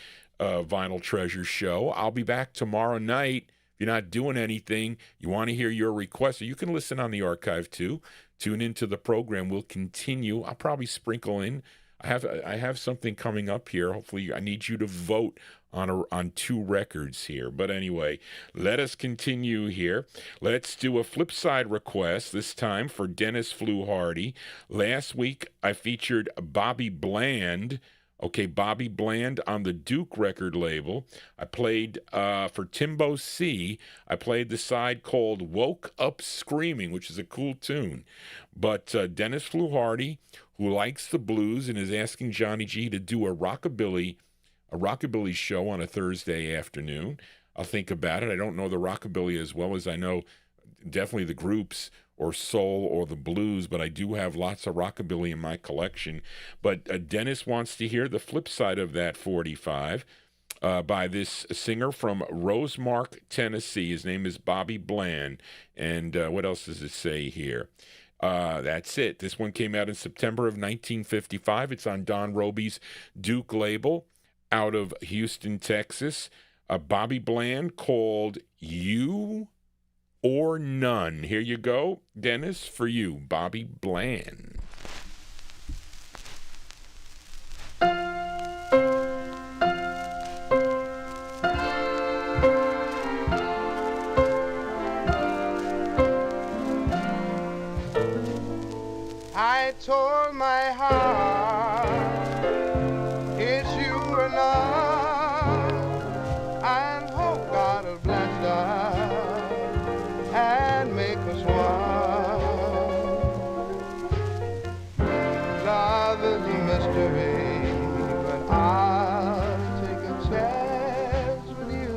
Vinyltreasure show. I'll be back tomorrow night. If you're not doing anything, you want to hear your requests, you can listen on the archive too. Tune into the program. We'll continue. I'll probably sprinkle in. I have something coming up here. Hopefully, I need you to vote on 2 records here. But anyway, let us continue here. Let's do a flip side request, this time for Dennis Fluharty. Last week, I featured Bobby Bland. Okay, Bobby Bland on the Duke record label. I played, for Timbo C, I played the side called Woke Up Screaming, which is a cool tune. But Dennis Fluharty, who likes the blues and is asking Johnny G to do a rockabilly show on a Thursday afternoon. I'll think about it. I don't know the rockabilly as well as I know definitely the groups or soul or the blues, but I do have lots of rockabilly in my collection. But Dennis wants to hear the flip side of that 45 by this singer from Rosemark, Tennessee. His name is Bobby Bland. And what else does it say here? That's it. This one came out in September of 1955. It's on Don Robey's Duke label out of Houston, Texas. Bobby Bland, called You or None. Here you go, Dennis, for you, Bobby Bland. I told my heart it's you or none, and hope God will bless us and make us one. Love is a mystery, but I'll take a chance with you.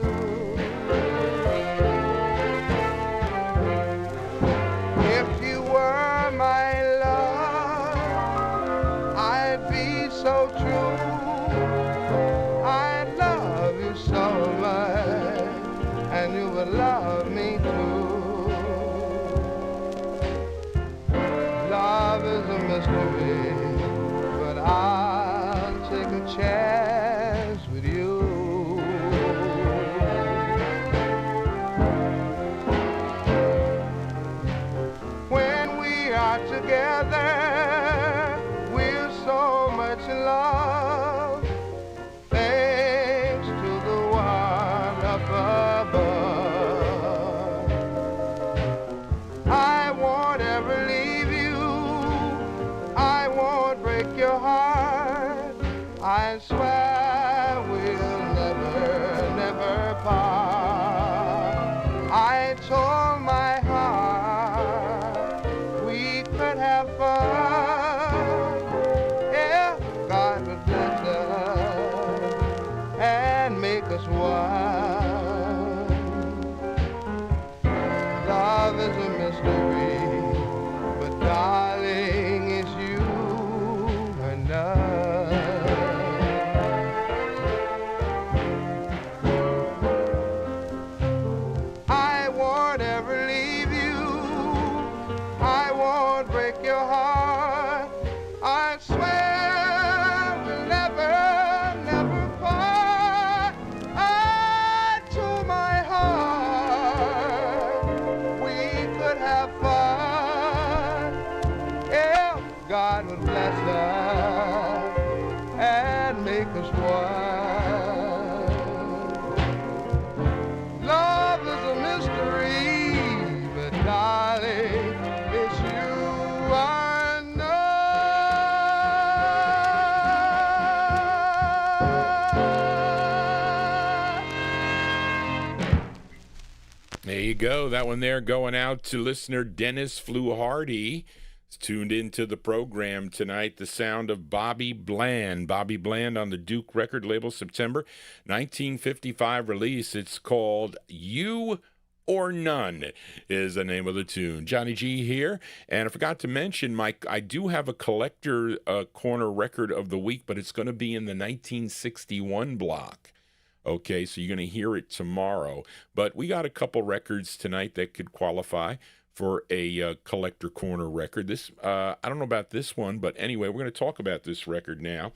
If you were my so true, I love you so much, and you would love me too. Love is a mystery, but I'll take a chance with you. When we are together, so much love, thanks to the one up above. I won't ever leave you, I won't break your heart, I swear we'll never, never part. I told my heart we could have fun. Us one. Love is a mystery, but darling, it's you and none. I won't ever leave you, I won't break your heart, I swear we'll never, never part. God will bless us and make us one. Love is a mystery, but darling, it's you I know. There you go. That one there going out to listener Dennis Fluharty. Tuned into the program tonight, the sound of Bobby Bland. Bobby Bland on the Duke record label, September 1955 release. It's called You or None is the name of the tune. Johnny G here, and I forgot to mention, Mike, I do have a collector corner record of the week, but it's going to be in the 1961 block. Okay, so you're going to hear it tomorrow. But we got a couple records tonight that could qualify for a collector corner record. This I don't know about this one, but anyway, we're going to talk about this record now.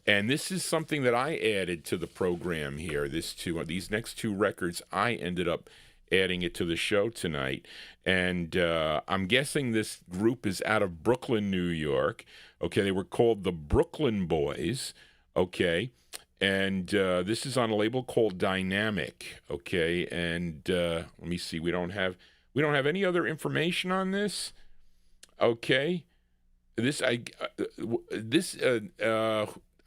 And this is something that I added to the program here. These next two records, I ended up adding it to the show tonight. And I'm guessing this group is out of Brooklyn, New York. Okay, they were called the Brooklyn Boys. Okay, and this is on a label called Dynamic. Okay, and let me see. We don't have any other information on this. Okay, I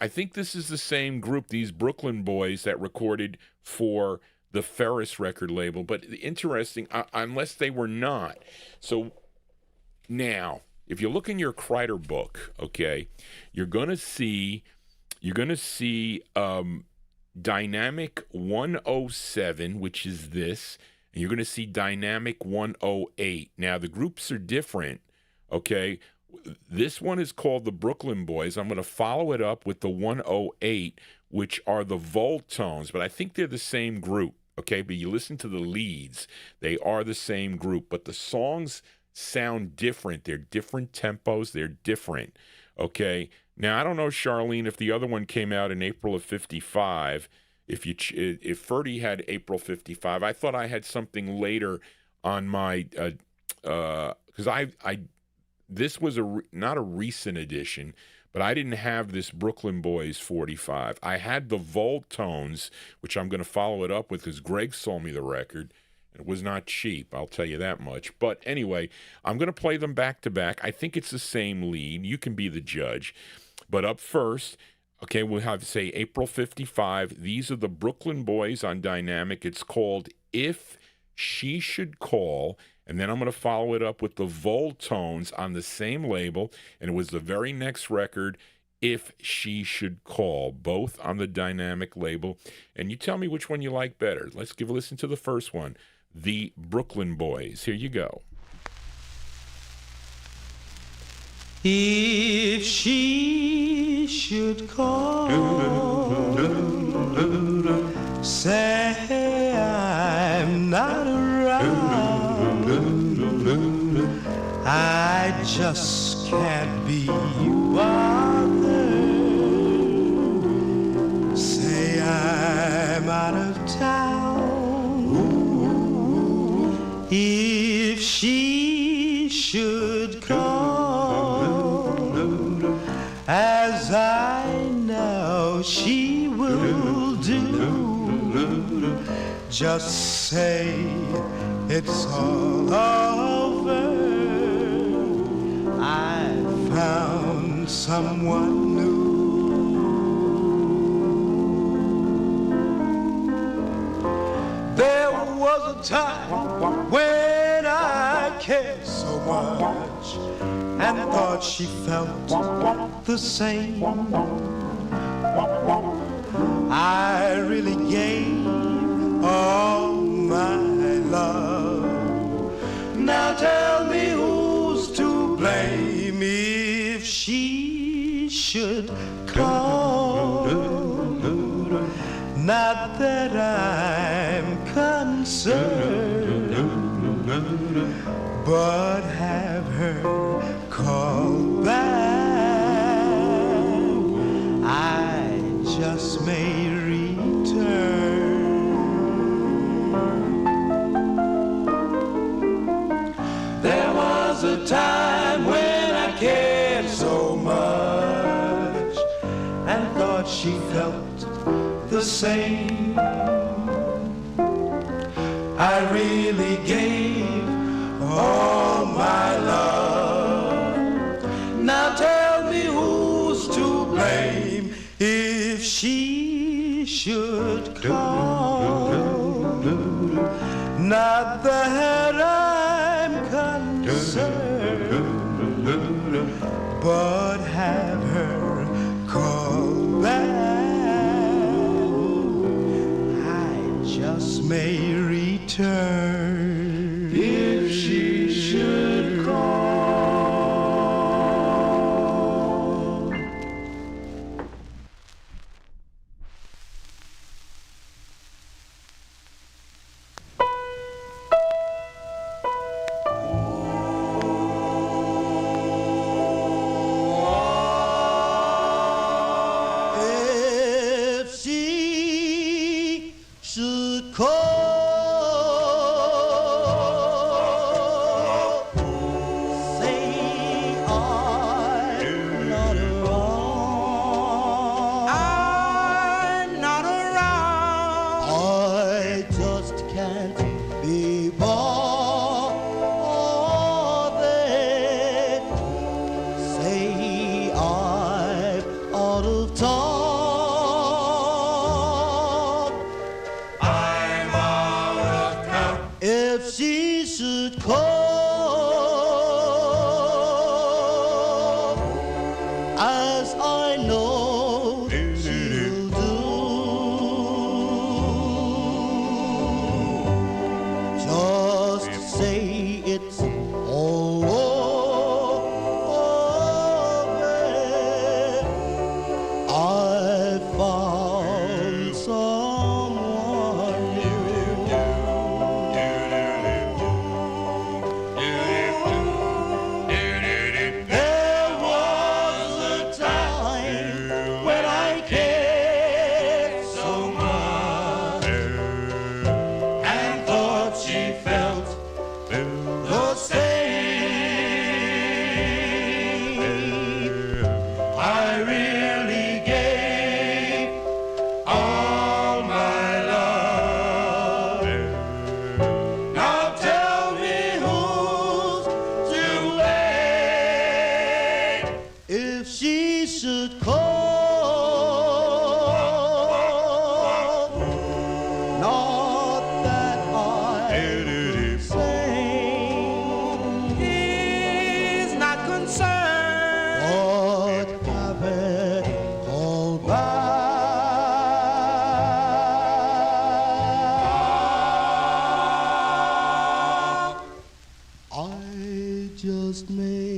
think this is the same group, these Brooklyn Boys, that recorded for the Ferris record label. But interesting, unless they were not. So now, if you look in your Kreider book, okay, you're gonna see Dynamic 107, which is this, and you're gonna see Dynamic 108. Now the groups are different, okay. This one is called the Brooklyn Boys. I'm going to follow it up with the 108, which are the Voltones, but I think they're the same group, okay? But you listen to the leads, they are the same group, but the songs sound different. They're different tempos, they're different, okay? Now, I don't know, Charlene, if the other one came out in April of 55, if Ferdy had April 55. I thought I had something later on my, because this was not a recent edition, but I didn't have this Brooklyn Boys 45. I had the Voltones, which I'm going to follow it up with because Greg sold me the record. It was not cheap, I'll tell you that much. But anyway, I'm going to play them back to back. I think it's the same lead. You can be the judge. But up first, okay, we'll have, say, April 55. These are the Brooklyn Boys on Dynamic. It's called If She Should Call. And then I'm going to follow it up with the Voltones on the same label. And it was the very next record, If She Should Call, both on the Dynamic label. And you tell me which one you like better. Let's give a listen to the first one, the Brooklyn Boys. Here you go. If she should call, say I'm not around, I just can't be bothered. Say I'm out of town. If she should call, as I know she will do, just say it's all over. I found someone new. There was a time when I cared so much and thought she felt the same. I really gave all my love. Now tell me who's to blame if she should call. Not that I'm concerned, but have her call back. I just may return. There was a time when I cared so much and thought she felt the same. I really gave all my love. Now tell me who's to blame if she should call. Not that I'm concerned, but have her call back. I just may return if she should call. if she should call, as I know she'll do, just say it's all over. I found someone new. There was a time when I cared so much and thought she felt the same. I really gave all my love. Now tell me who's to blame if she should call. Not that I'm saying He's not concerned. what happened all back. I just may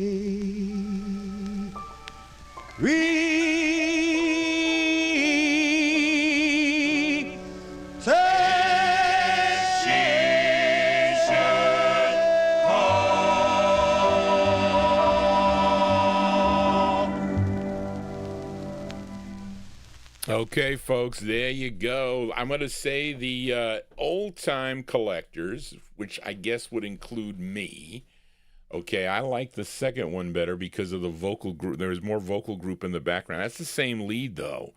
Okay, folks, there you go. I'm going to say the old-time collectors, which I guess would include me. Okay, I like the second one better because of the vocal group. There's more vocal group in the background. That's the same lead, though.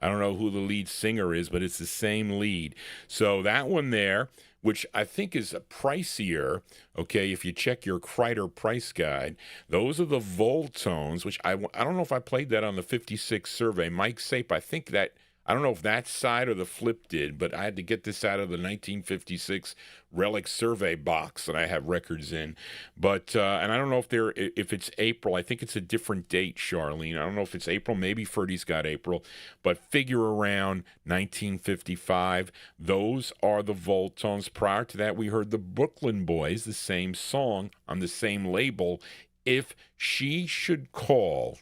I don't know who the lead singer is, but it's the same lead. So that one there, which I think is pricier, okay, if you check your Kreider price guide, those are the Voltones, which I don't know if I played that on the 56 survey. Mike Sape, I think that, I don't know if that side or the flip did, but I had to get this out of the 1956 Relic survey box that I have records in. But, and I don't know if it's April. I think it's a different date, Charlene. I don't know if it's April. Maybe Ferdy's got April. But figure around 1955. Those are the Voltones. Prior to that, we heard the Brooklyn Boys, the same song on the same label, If She Should Call.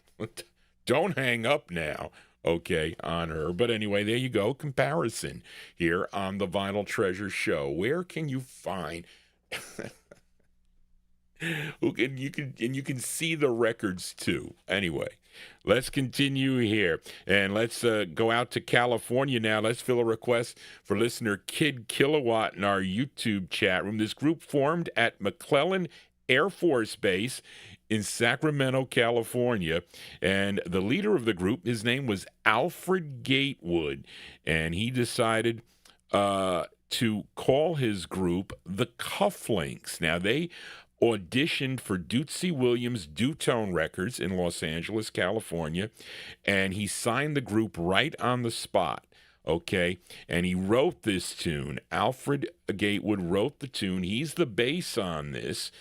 Don't hang up now. Okay, on her. But anyway, there you go. Comparison here on the Vinyltreasure show. Where can you find you can see the records too. Anyway, let's continue here. And let's go out to California now. Let's fill a request for listener Kid Kilowatt in our YouTube chat room. This group formed at McClellan Air Force Base in Sacramento, California, and the leader of the group, his name was Alfred Gatewood, and he decided to call his group the Cufflinks. Now, they auditioned for Dootsy Williams' Dutone Records in Los Angeles, California, and he signed the group right on the spot. Okay, and he wrote this tune. Alfred Gatewood wrote the tune. He's the bass on this.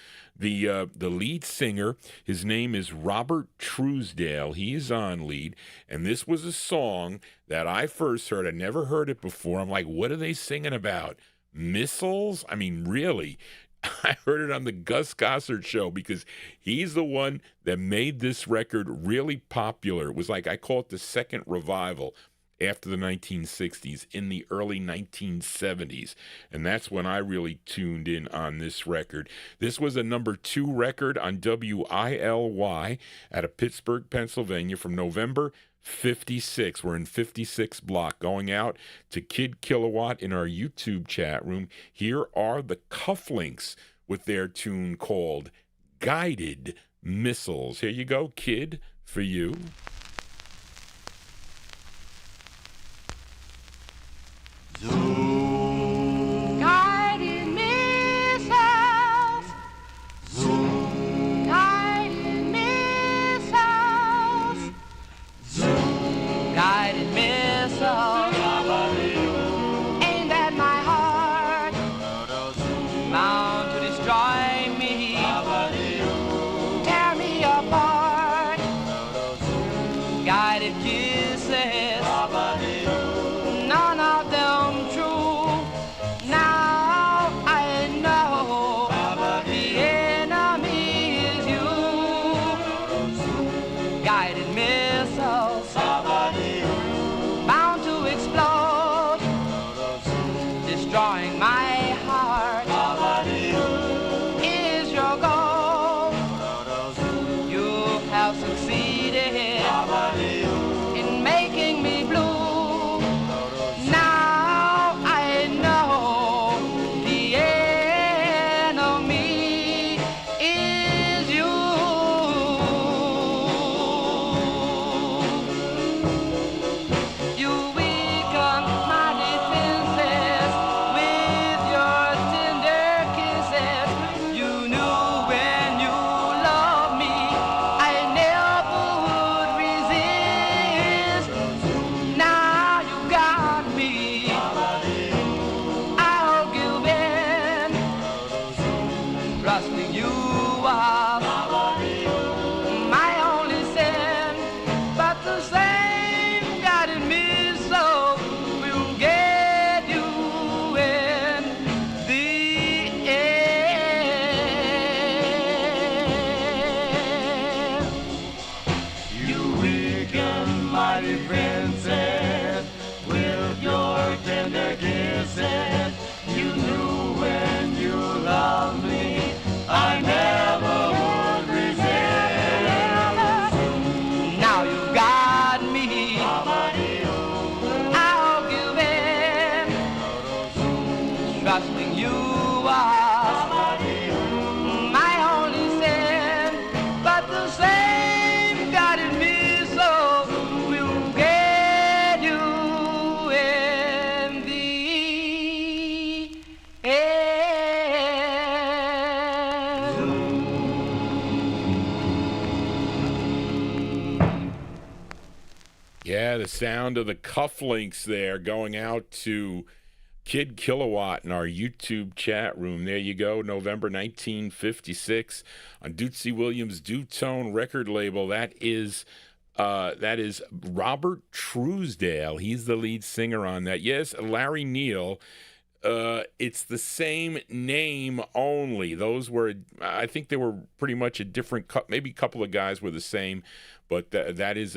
The lead singer, his name is Robert Truesdale. He is on lead, and this was a song that I first heard. I never heard it before. I'm like, what are they singing about? Missiles? I mean, really? I heard it on the Gus Gossard show because he's the one that made this record really popular. It was like, I call it the second revival after the 1960s, in the early 1970s. And that's when I really tuned in on this record. This was a number 2 record on WILY out of Pittsburgh, Pennsylvania from November 56. We're in 56 block. Going out to Kid Kilowatt in our YouTube chat room. Here are the Cufflinks with their tune called Guided Missiles. Here you go, Kid, for you. Guided missiles. Guided missiles. Guided missiles. Aimed at my heart. My trusting you are my only sin, but the same God in me, so we'll get you in the end. You weak and mighty princess, with your tender kisses, you knew when you loved me, I never would resist. Now you got me, I'll give in, trusting you are my only sin, but the same God in me, so we'll get you in the end. Yeah, the sound of the Cufflinks there going out to Kid Kilowatt in our YouTube chat room. There you go, November 1956 on Dootsy Williams' Dewtone record label. That is Robert Truesdale. He's the lead singer on that. Yes, Larry Neal. It's the same name only. Those were, I think they were pretty much a different, maybe a couple of guys were the same, but that is,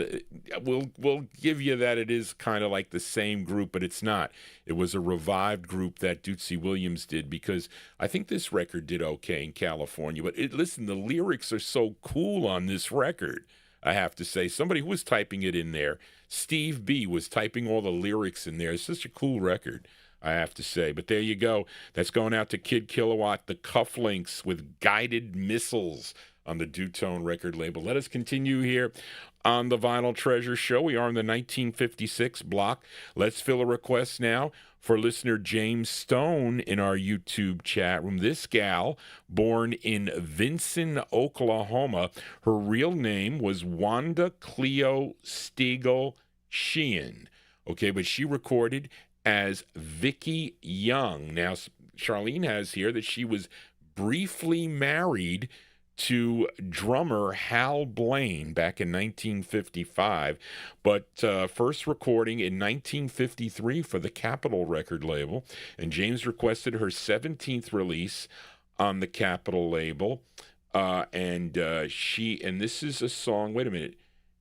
we'll give you that it is kind of like the same group, but it's not. It was a revived group that Dootsy Williams did, because I think this record did okay in California. But listen, the lyrics are so cool on this record, I have to say. Somebody who was typing it in there, Steve B, was typing all the lyrics in there. It's such a cool record, I have to say. But there you go. That's going out to Kid Kilowatt, the Cufflinks with Guided Missiles on the Dewtone record label. Let us continue here on the Vinyltreasure Show. We are in the 1956 block. Let's fill a request now for listener James Stone in our YouTube chat room. This gal, born in Vinson, Oklahoma, her real name was Wanda Cleo Stiegel Sheehan. Okay, but she recorded as Vicki Young. Now, Charlene has here that she was briefly married to drummer Hal Blaine back in 1955, but first recording in 1953 for the Capitol record label, and James requested her 17th release on the Capitol label, and this is a song, wait a minute,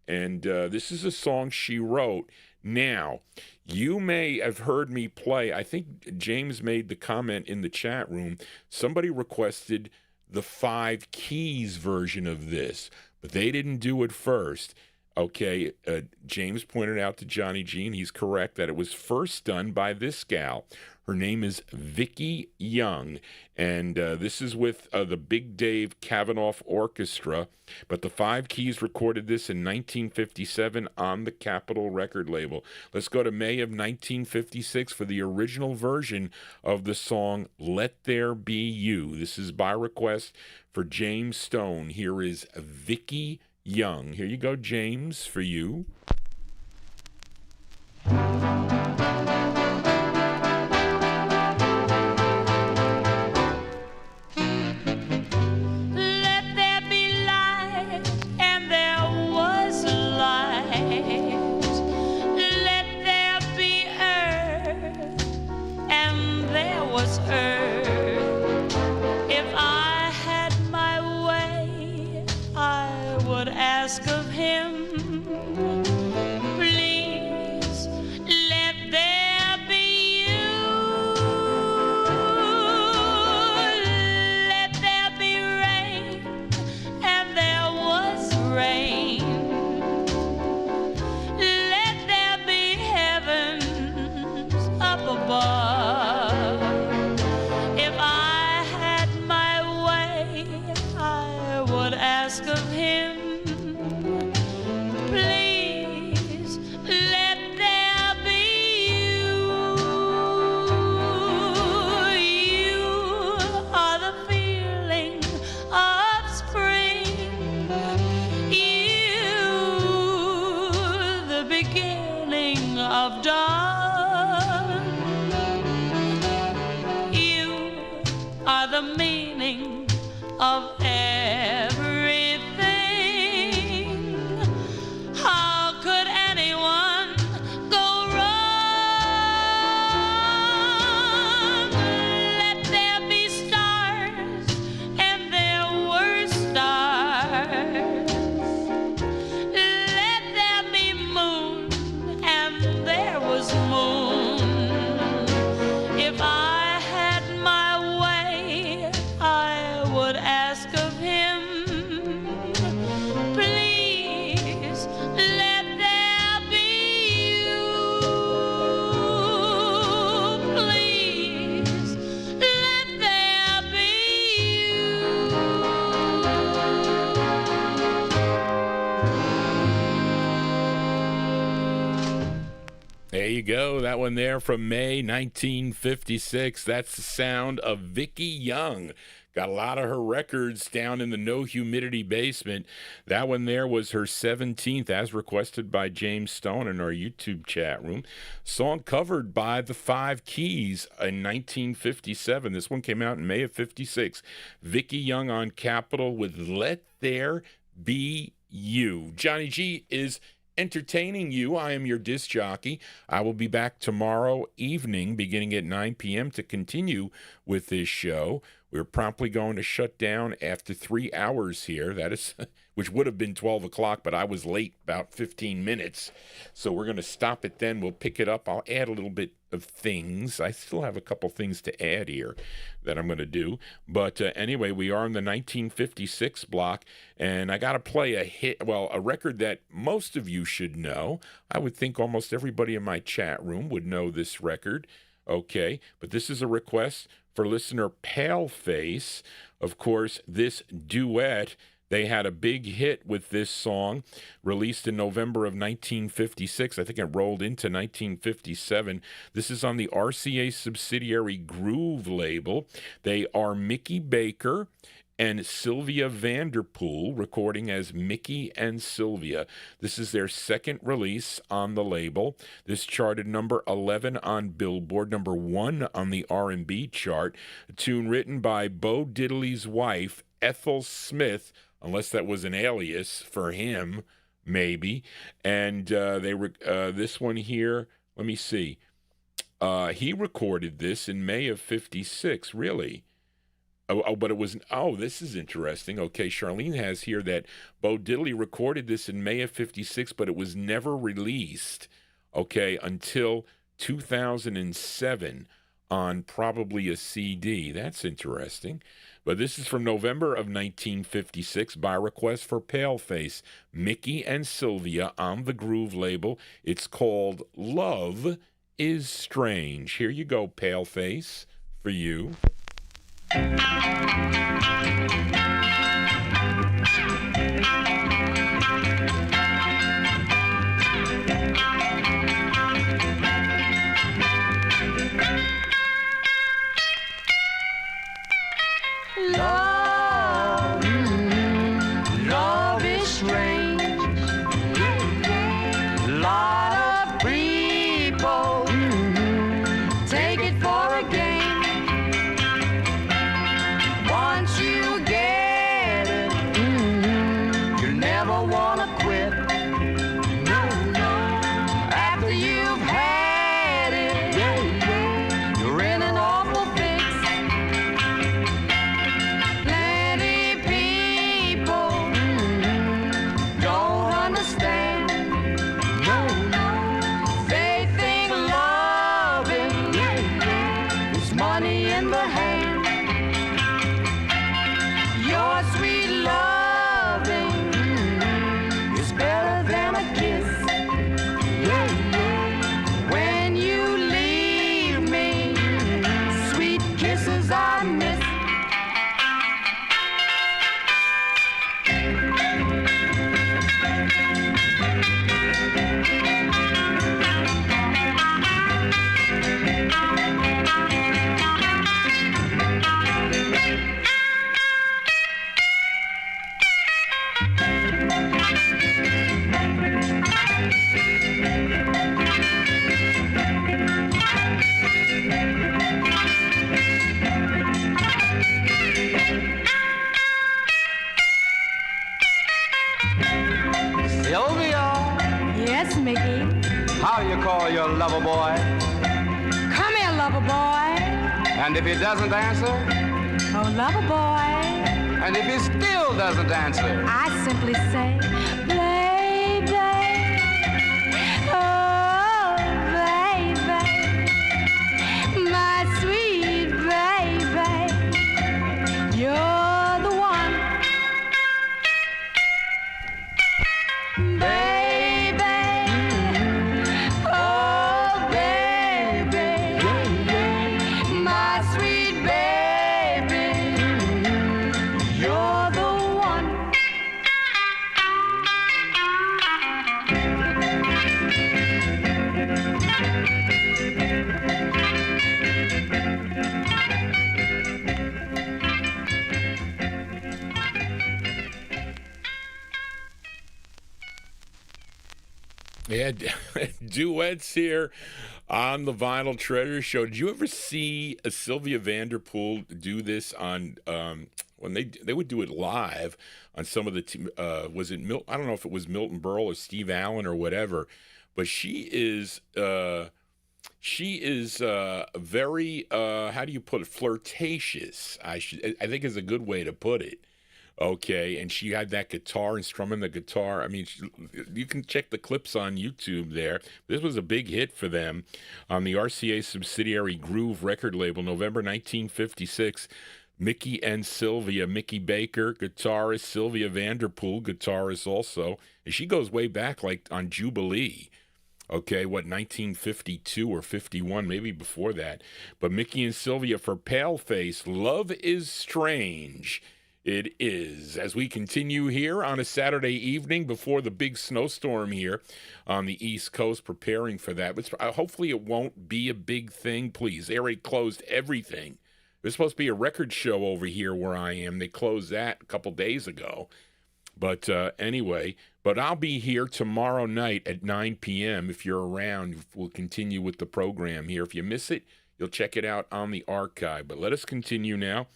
and this is a song she wrote. Now, you may have heard me play, I think James made the comment in the chat room, somebody requested the 5 keys version of this, but they didn't do it first. Okay, James pointed out to Johnny G, and he's correct, that it was first done by this gal. Her name is Vicki Young, and this is with the Big Dave Kavanaugh Orchestra, but the 5 Keys recorded this in 1957 on the Capitol record label. Let's go to May of 1956 for the original version of the song Let There Be You. This is by request for James Stone. Here is Vicki Young. Here you go, James, for you. Ask of him, please let there be you. Let there be rain, and there was rain. Let there be heavens up above. If I had my way, I would ask of him. Of dawn, you are the meaning of everything. How could anyone go wrong? Let there be stars, and there were stars. Let there be moon, and there was moon. If I had my way, I would ask of him, please let there be you. Please let there be There you go. That one there from May 1956. That's the sound of Vicki Young. Got a lot of her records down in the No Humidity basement. That one there was her 17th, as requested by James Stone in our YouTube chat room. Song covered by the Five Keys in 1957. This one came out in May of 56. Vicki Young on Capitol with Let There Be You. Johnny G is entertaining you. I am your disc jockey. I will be back tomorrow evening beginning at 9 p.m. to continue with this show. We're promptly going to shut down after 3 hours here. That is, which would have been 12 o'clock, but I was late about 15 minutes. So we're going to stop it then. We'll pick it up. I'll add a little bit of things. I still have a couple things to add here that I'm going to do. But anyway, we are in the 1956 block, and I got to play a hit, well, a record that most of you should know. I would think almost everybody in my chat room would know this record. Okay, but this is a request for listener Paleface. Of course, this duet, they had a big hit with this song, released in November of 1956. I think it rolled into 1957. This is on the RCA subsidiary Groove label. They are Mickey Baker and Sylvia Vanderpool, recording as Mickey and Sylvia. This is their second release on the label. This charted number 11 on Billboard, number 1 on the R&B chart. A tune written by Bo Diddley's wife, Ethel Smith, unless that was an alias for him, maybe. And this one here, let me see. He recorded this in May of 56, really. But it was, this is interesting. Okay, Charlene has here that Bo Diddley recorded this in May of 56, but it was never released, okay, until 2007 on probably a CD. That's interesting. But this is from November of 1956 by request for Paleface, Mickey and Sylvia on the Groove label. It's called Love is Strange. Here you go, Paleface, for you. Love is strange. Lot of people take it for a game. One you call your lover boy? Come here, lover boy. And if he doesn't answer? Oh, lover boy. And if he still doesn't answer? I simply say, baby. Oh, baby. My sweet baby. You're the one. Baby. Oh, baby. My sweet baby. You're the one. Yeah, duets here on the Vinyltreasure Show. Did you ever see Sylvia Vanderpool do this on when they would do it live on some of the was it I don't know if it was Milton Berle or Steve Allen or whatever, but she is very how do you put it, flirtatious. I think is a good way to put it. Okay, and she had that guitar and strumming the guitar. I mean, you can check the clips on YouTube there. This was a big hit for them on the RCA subsidiary Groove record label, November 1956. Mickey and Sylvia, Mickey Baker, guitarist, Sylvia Vanderpool, guitarist also. And she goes way back, like on Jubilee. Okay, 1952 or 51, maybe before that. But Mickey and Sylvia for Paleface, Love is Strange. It is, as we continue here on a Saturday evening before the big snowstorm here on the East Coast, preparing for that. But hopefully it won't be a big thing, please. They already closed everything. There's supposed to be a record show over here where I am. They closed that a couple days ago. But anyway, but I'll be here tomorrow night at 9 p.m. If you're around, we'll continue with the program here. If you miss it, you'll check it out on the archive. But let us continue now.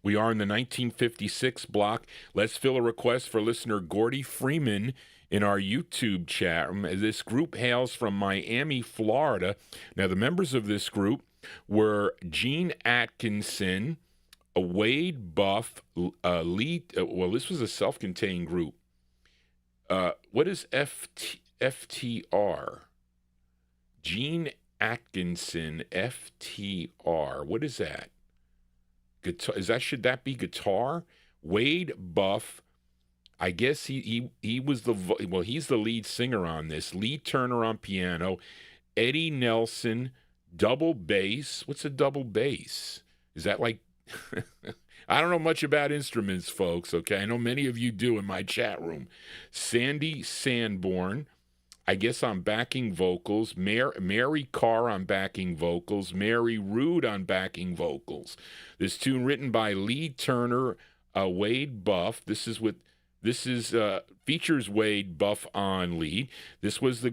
We are in the 1956 block. Let's fill a request for listener Gordy Freeman in our YouTube chat room. This group hails from Miami, Florida. Now, the members of this group were Gene Atkinson, Wade Buff, Lee. Well, this was a self-contained group. What is FTR? Gene Atkinson, FTR. What is that? Guitar, should that be guitar? Wade Buff, I guess he was he's the lead singer on this. Lee Turner on piano, Eddie Nelson, double bass. What's a double bass? Is that like I don't know much about instruments, folks, okay? I know many of you do in my chat room. Sandy Sanborn, I guess on backing vocals, Mary Carr on backing vocals, Mary Rood on backing vocals. This tune written by Lee Turner, Wade Buff. This features Wade Buff on lead. This was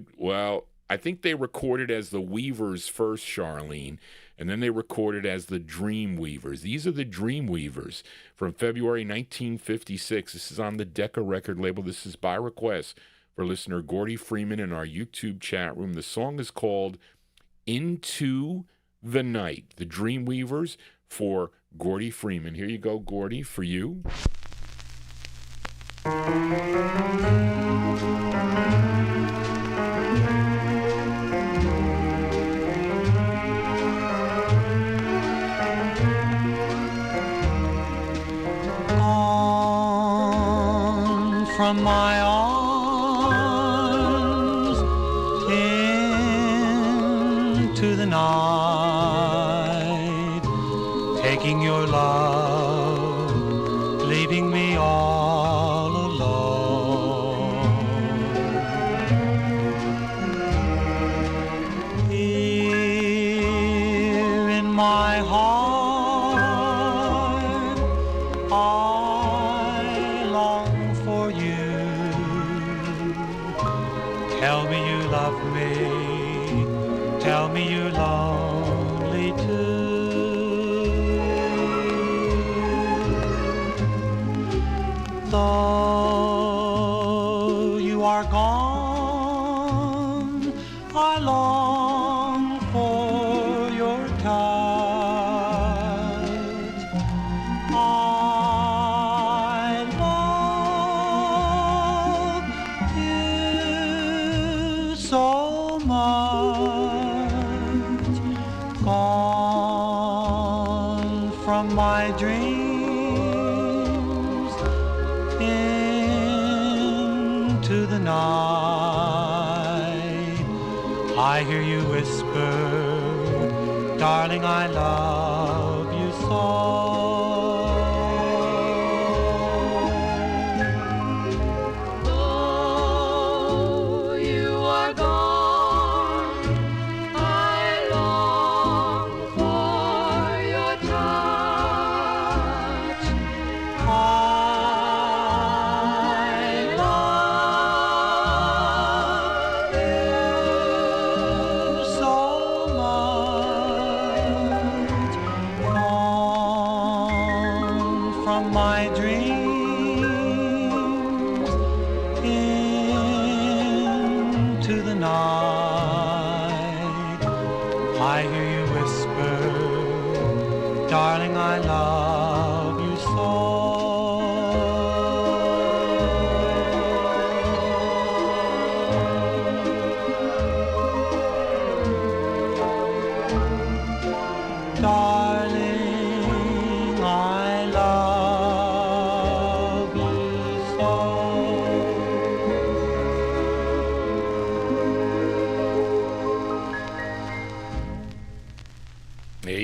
I think they recorded as the Weavers first, Charlene, and then they recorded as the Dreamweavers. These are the Dreamweavers from February 1956. This is on the Decca record label. This is by request for listener Gordy Freeman in our YouTube chat room. The song is called Into the Night. The Dreamweavers for Gordy Freeman. Here you go, Gordy, for you. On from my arms into the night, taking your love, leaving me all alone. Here in my heart, I long for you. Tell me you love me, tell me you're lonely too. Though you are gone, from my dreams into the night. I hear you whisper, darling, I love you so.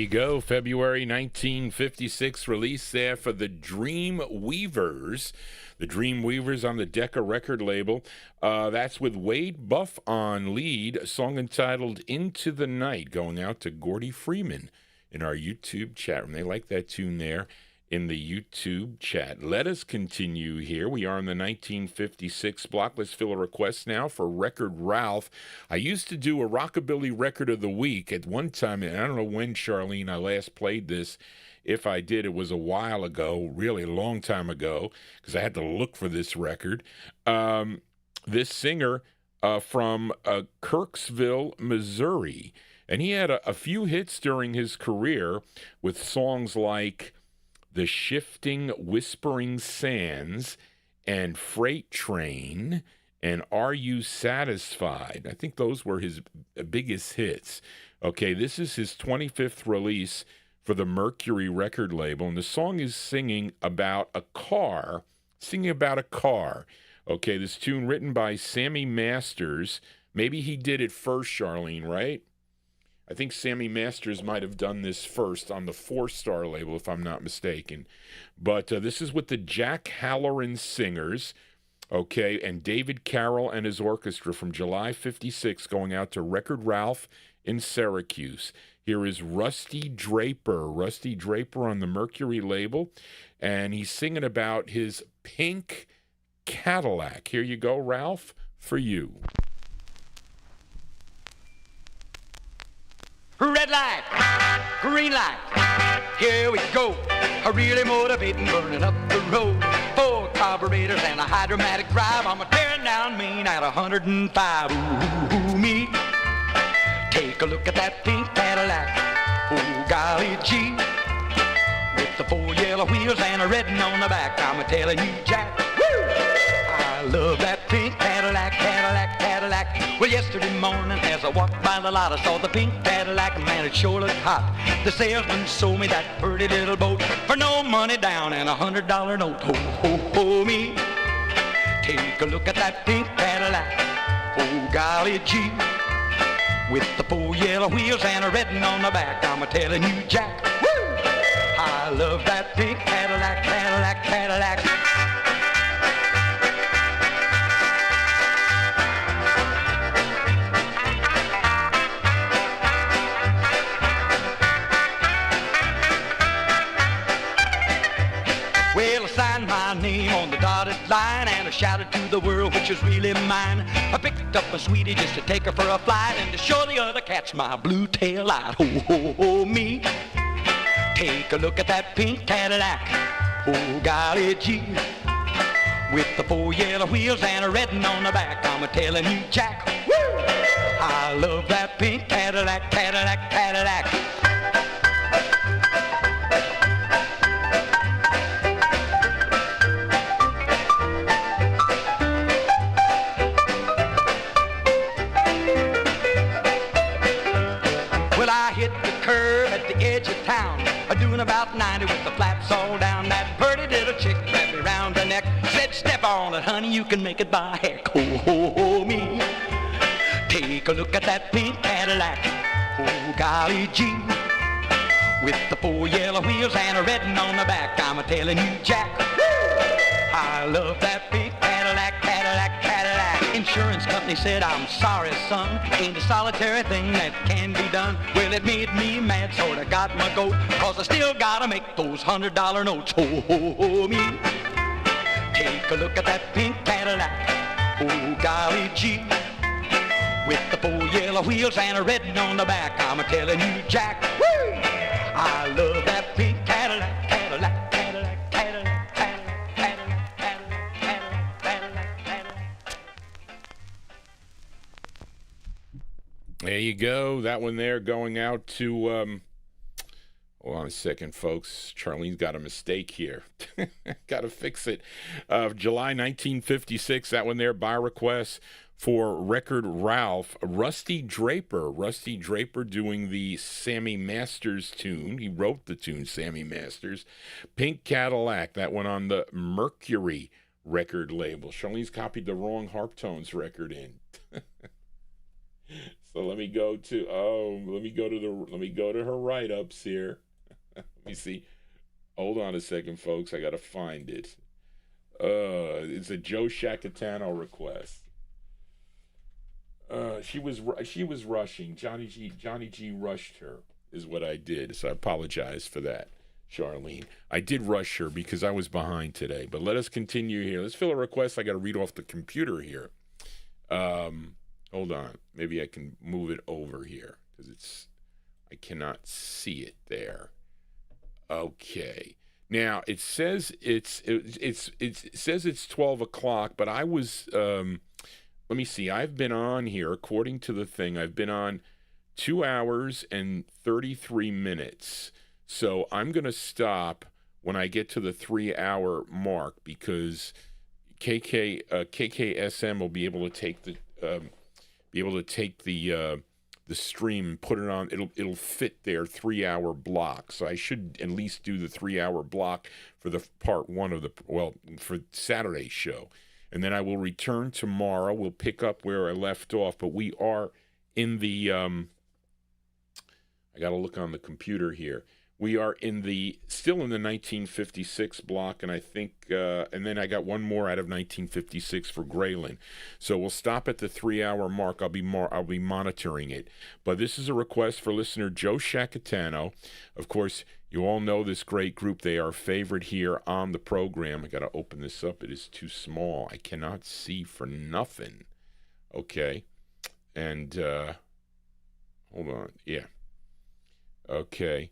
Go, February 1956 release there for the Dream Weavers. The Dream Weavers on the Decca record label. That's with Wade Buff on lead, a song entitled Into the Night, going out to Gordy Freeman in our YouTube chat room. They like that tune there in the YouTube chat. Let us continue here. We are on the 1956 block. Let's fill a request now for Record Ralph. I used to do a Rockabilly Record of the Week at one time, and I don't know when, Charlene, I last played this. If I did, it was a while ago, really a long time ago, because I had to look for this record. This singer from Kirksville, Missouri, and he had a few hits during his career with songs like The Shifting Whispering Sands and Freight Train and Are You Satisfied? I think those were his biggest hits. Okay, this is his 25th release for the Mercury record label, and the song is singing about a car. Okay, this tune written by Sammy Masters. Maybe he did it first, Charlene, right? I think Sammy Masters might have done this first on the 4-Star label, if I'm not mistaken. But this is with the Jack Halloran Singers, okay, and David Carroll and his orchestra from July 56, going out to Record Ralph in Syracuse. Here is Rusty Draper on the Mercury label, and he's singing about his pink Cadillac. Here you go, Ralph, for you. Red light, green light, here we go. A really motivating, burning up the road. 4 carburetors and a hydromatic drive. I'm a tearing down Main at 105. Ooh, me. Take a look at that pink Cadillac. Oh, golly gee. With the 4 yellow wheels and a red on the back. I'm a telling you, Jack. Woo! I love that pink Cadillac, Cadillac, Cadillac. Well, yesterday morning as I walked by the lot, I saw the pink Cadillac, man, it sure looked hot. The salesman sold me that pretty little boat for no money down and $100 note. Ho, ho, ho, me. Take a look at that pink Cadillac. Oh, golly gee. With the 4 yellow wheels and a red on the back, I'm a-telling you, Jack. Woo! I love that pink Cadillac, Cadillac, Cadillac. Well, I signed my name on the dotted line and I shouted to the world, which was really mine. I picked up my sweetie just to take her for a flight and to show the other cats my blue tail light. Ho, ho, ho, me. Take a look at that pink Cadillac. Oh, golly gee. With the 4 yellow wheels and a red on the back, I'm a-telling you, Jack. Woo! I love that pink Cadillac, Cadillac, Cadillac. Well, I hit the curve at the edge of town, doing about 90 little chick wrapped me round the neck. Said, step on it, honey, you can make it by heck. Oh, me. Take a look at that pink Cadillac. Oh, golly gee. With the 4 yellow wheels and a red one on the back. I'm a-telling you, Jack. I love that pink Cadillac, Cadillac, Cadillac. Insurance company said, I'm sorry, son. Ain't a solitary thing that can be done. Well, it made me mad, so I got my goat. Cause I still gotta make those $100 notes. Oh, me. Take a look at that pink Cadillac. Oh, golly gee. With the 4 yellow wheels and a red one on the back. I'm a-telling you, Jack. Woo! I love that pink Cadillac, Cadillac, Cadillac, Cadillac, Cadillac, Cadillac, Cadillac, Cadillac, Cadillac, Cadillac. There you go. That one there going out to, hold on a second, folks. Charlene's got a mistake here. Got to fix it. July 1956, that one there by request for Record Ralph. Rusty Draper doing the Sammy Masters tune. He wrote the tune, Sammy Masters. Pink Cadillac, that one on the Mercury record label. Charlene's copied the wrong Harp Tones record in. So let me go to her write-ups here. Let me see. Hold on a second, folks. I gotta find it. It's a Joe Shacatano request. She was rushing. Johnny G rushed her, is what I did. So I apologize for that, Charlene. I did rush her because I was behind today. But let us continue here. Let's fill a request. I got to read off the computer here. Hold on. Maybe I can move it over here because I cannot see it there. Okay. Now it says it says it's 12 o'clock, but I was let me see. I've been on here, according to the thing, I've been on 2 hours and 33 minutes. So I'm going to stop when I get to the 3-hour mark because KKSM will be able to take the stream and put it on. It'll fit their 3-hour block. So I should at least do the 3-hour block for the part one of for Saturday's show. And then I will return tomorrow. We'll pick up where I left off. But we are in the, I got to look on the computer here. We are still in the 1956 block, and I think, and then I got one more out of 1956 for Graylin. So we'll stop at the 3-hour mark. I'll be monitoring it. But this is a request for listener Joe Shacatano. Of course, you all know this great group. They are favorite here on the program. I got to open this up. It is too small. I cannot see for nothing. Okay. And, hold on. Yeah. Okay.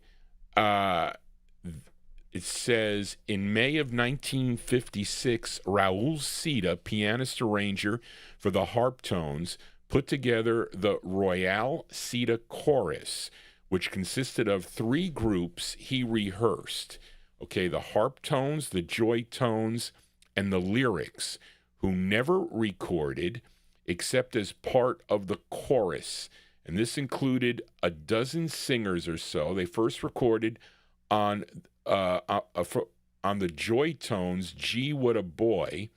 It says, in May of 1956, Raul Sita, pianist arranger for the Harp Tones, put together the Royale Sita Chorus, which consisted of 3 groups he rehearsed. Okay, the Harp Tones, the Joy Tones, and the Lyrics, who never recorded except as part of the chorus. And this included a dozen singers or so. They first recorded on the Joy Tones, Gee What a Boy.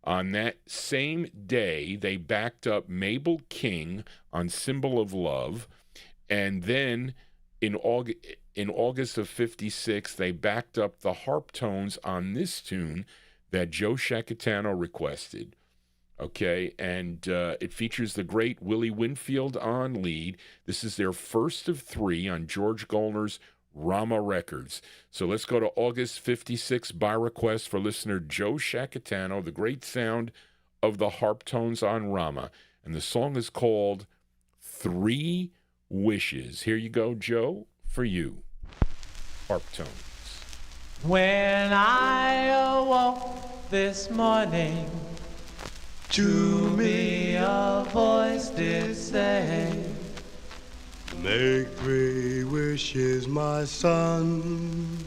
On that same day, they backed up Mabel King on Symbol of Love. And then in August of 56, they backed up the Harp Tones on this tune that Joe Shacatano requested. Okay, and it features the great Willie Winfield on lead. This is their first of 3 on George Gollner's Rama Records. So let's go to August 56 by request for listener Joe Shacatano, the great sound of the Harp Tones on Rama. And the song is called 3 Wishes. Here you go, Joe, for you. Harp Tones. When I awoke this morning, to me a voice did say, make 3 wishes, my son,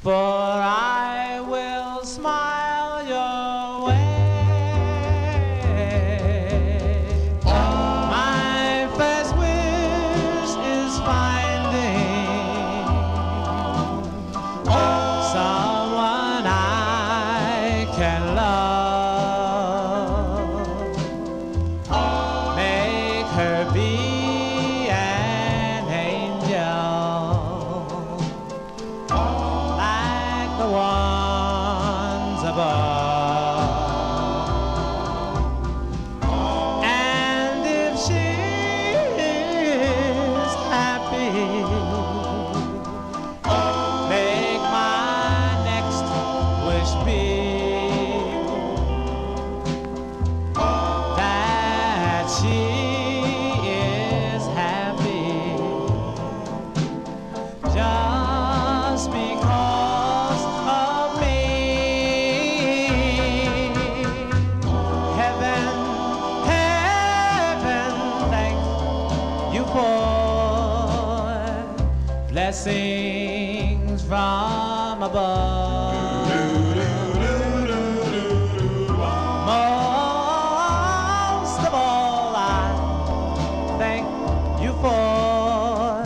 for I will smile your way. My first wish is finding someone I ones above. And if she is happy, make my next wish be that she is happy just because of me. Heaven, heaven, thank you for blessings from above. Most of all, I thank you for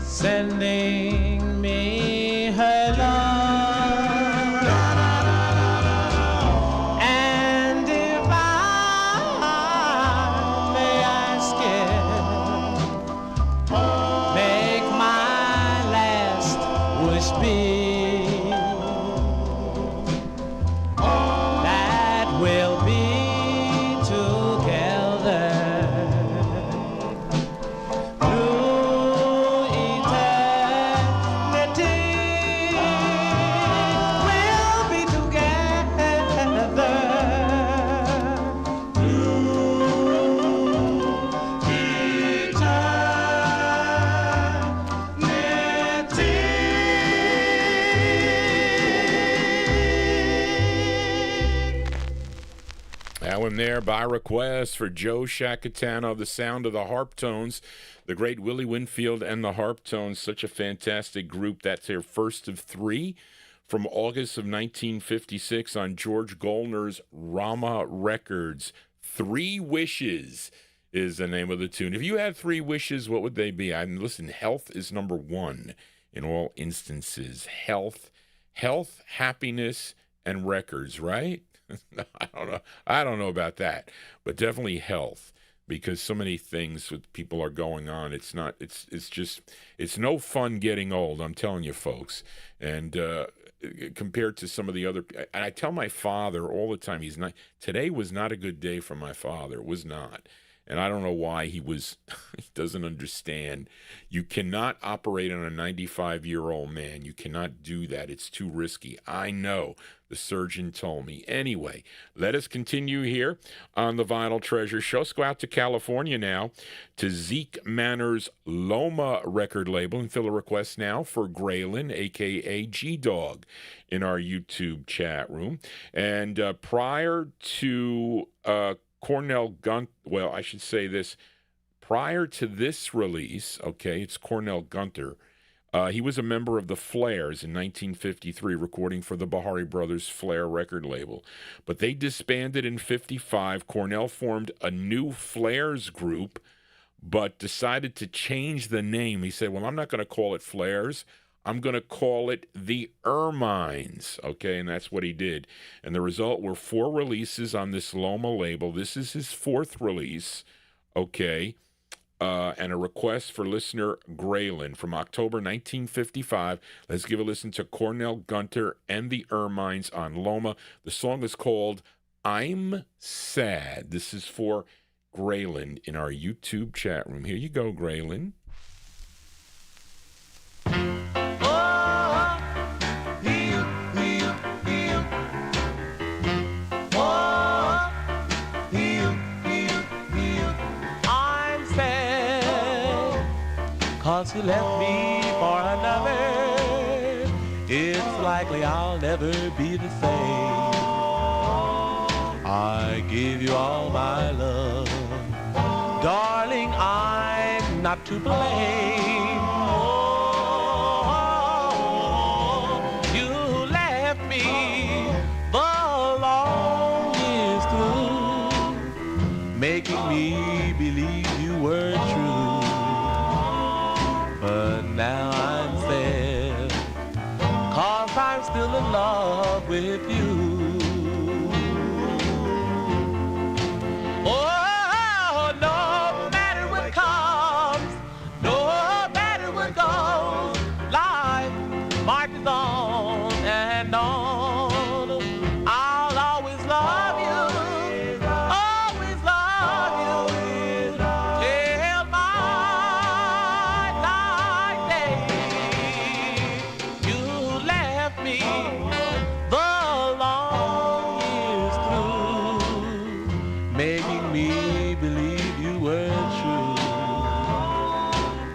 sending me her love. And if I may ask it, make my last wish be that we'll be together through eternity. We'll be together That one there by request for Joe Shacatano, the sound of the Harp Tones, the great Willie Winfield and the Harp Tones, such a fantastic group. That's their first of three from August of 1956 on George Goldner's Rama Records. 3 Wishes is the name of the tune. If you had 3 wishes, what would they be? I mean, listen, health is number 1 in all instances. Health, happiness, and records, right? I don't know about that, but definitely health, because so many things with people are going on. It's no fun getting old, I'm telling you, folks. And compared to some of the other, and I tell my father all the time, today was not a good day for my father. It was not. And I don't know why he doesn't understand. You cannot operate on a 95-year-old man. You cannot do that. It's too risky. I know. The surgeon told me. Anyway, let us continue here on the Vinyltreasure Show. Let's go out to California now to Zeke Manor's Loma record label and fill a request now for Graylin, a.k.a. G-Dog, in our YouTube chat room. And prior to Cornell Gunther, well, I should say this, prior to this release, okay, it's Cornell Gunther. He was a member of the Flares in 1953, recording for the Bahari Brothers Flare record label. But they disbanded in 55. Cornell formed a new Flares group, but decided to change the name. He said, well, I'm not going to call it Flares. I'm going to call it the Ermines, okay? And that's what he did. And the result were 4 releases on this Loma label. This is his 4th release, okay? And a request for listener Graylin from October 1955. Let's give a listen to Cornell Gunther and the Ermines on Loma. The song is called I'm Sad. This is for Graylin in our YouTube chat room. Here you go, Graylin. Cause you left me for another, it's likely I'll never be the same. I give you all my love, darling, I'm not to blame. Oh, you left me, the long years through, making me believe you were true. But now I'm sad, 'cause I'm still in love with you. Oh, no matter what comes, no matter what goes, life marches on and and on. I'll always love you, always love you, till my dying day. You left me the long years through, making me believe you were true.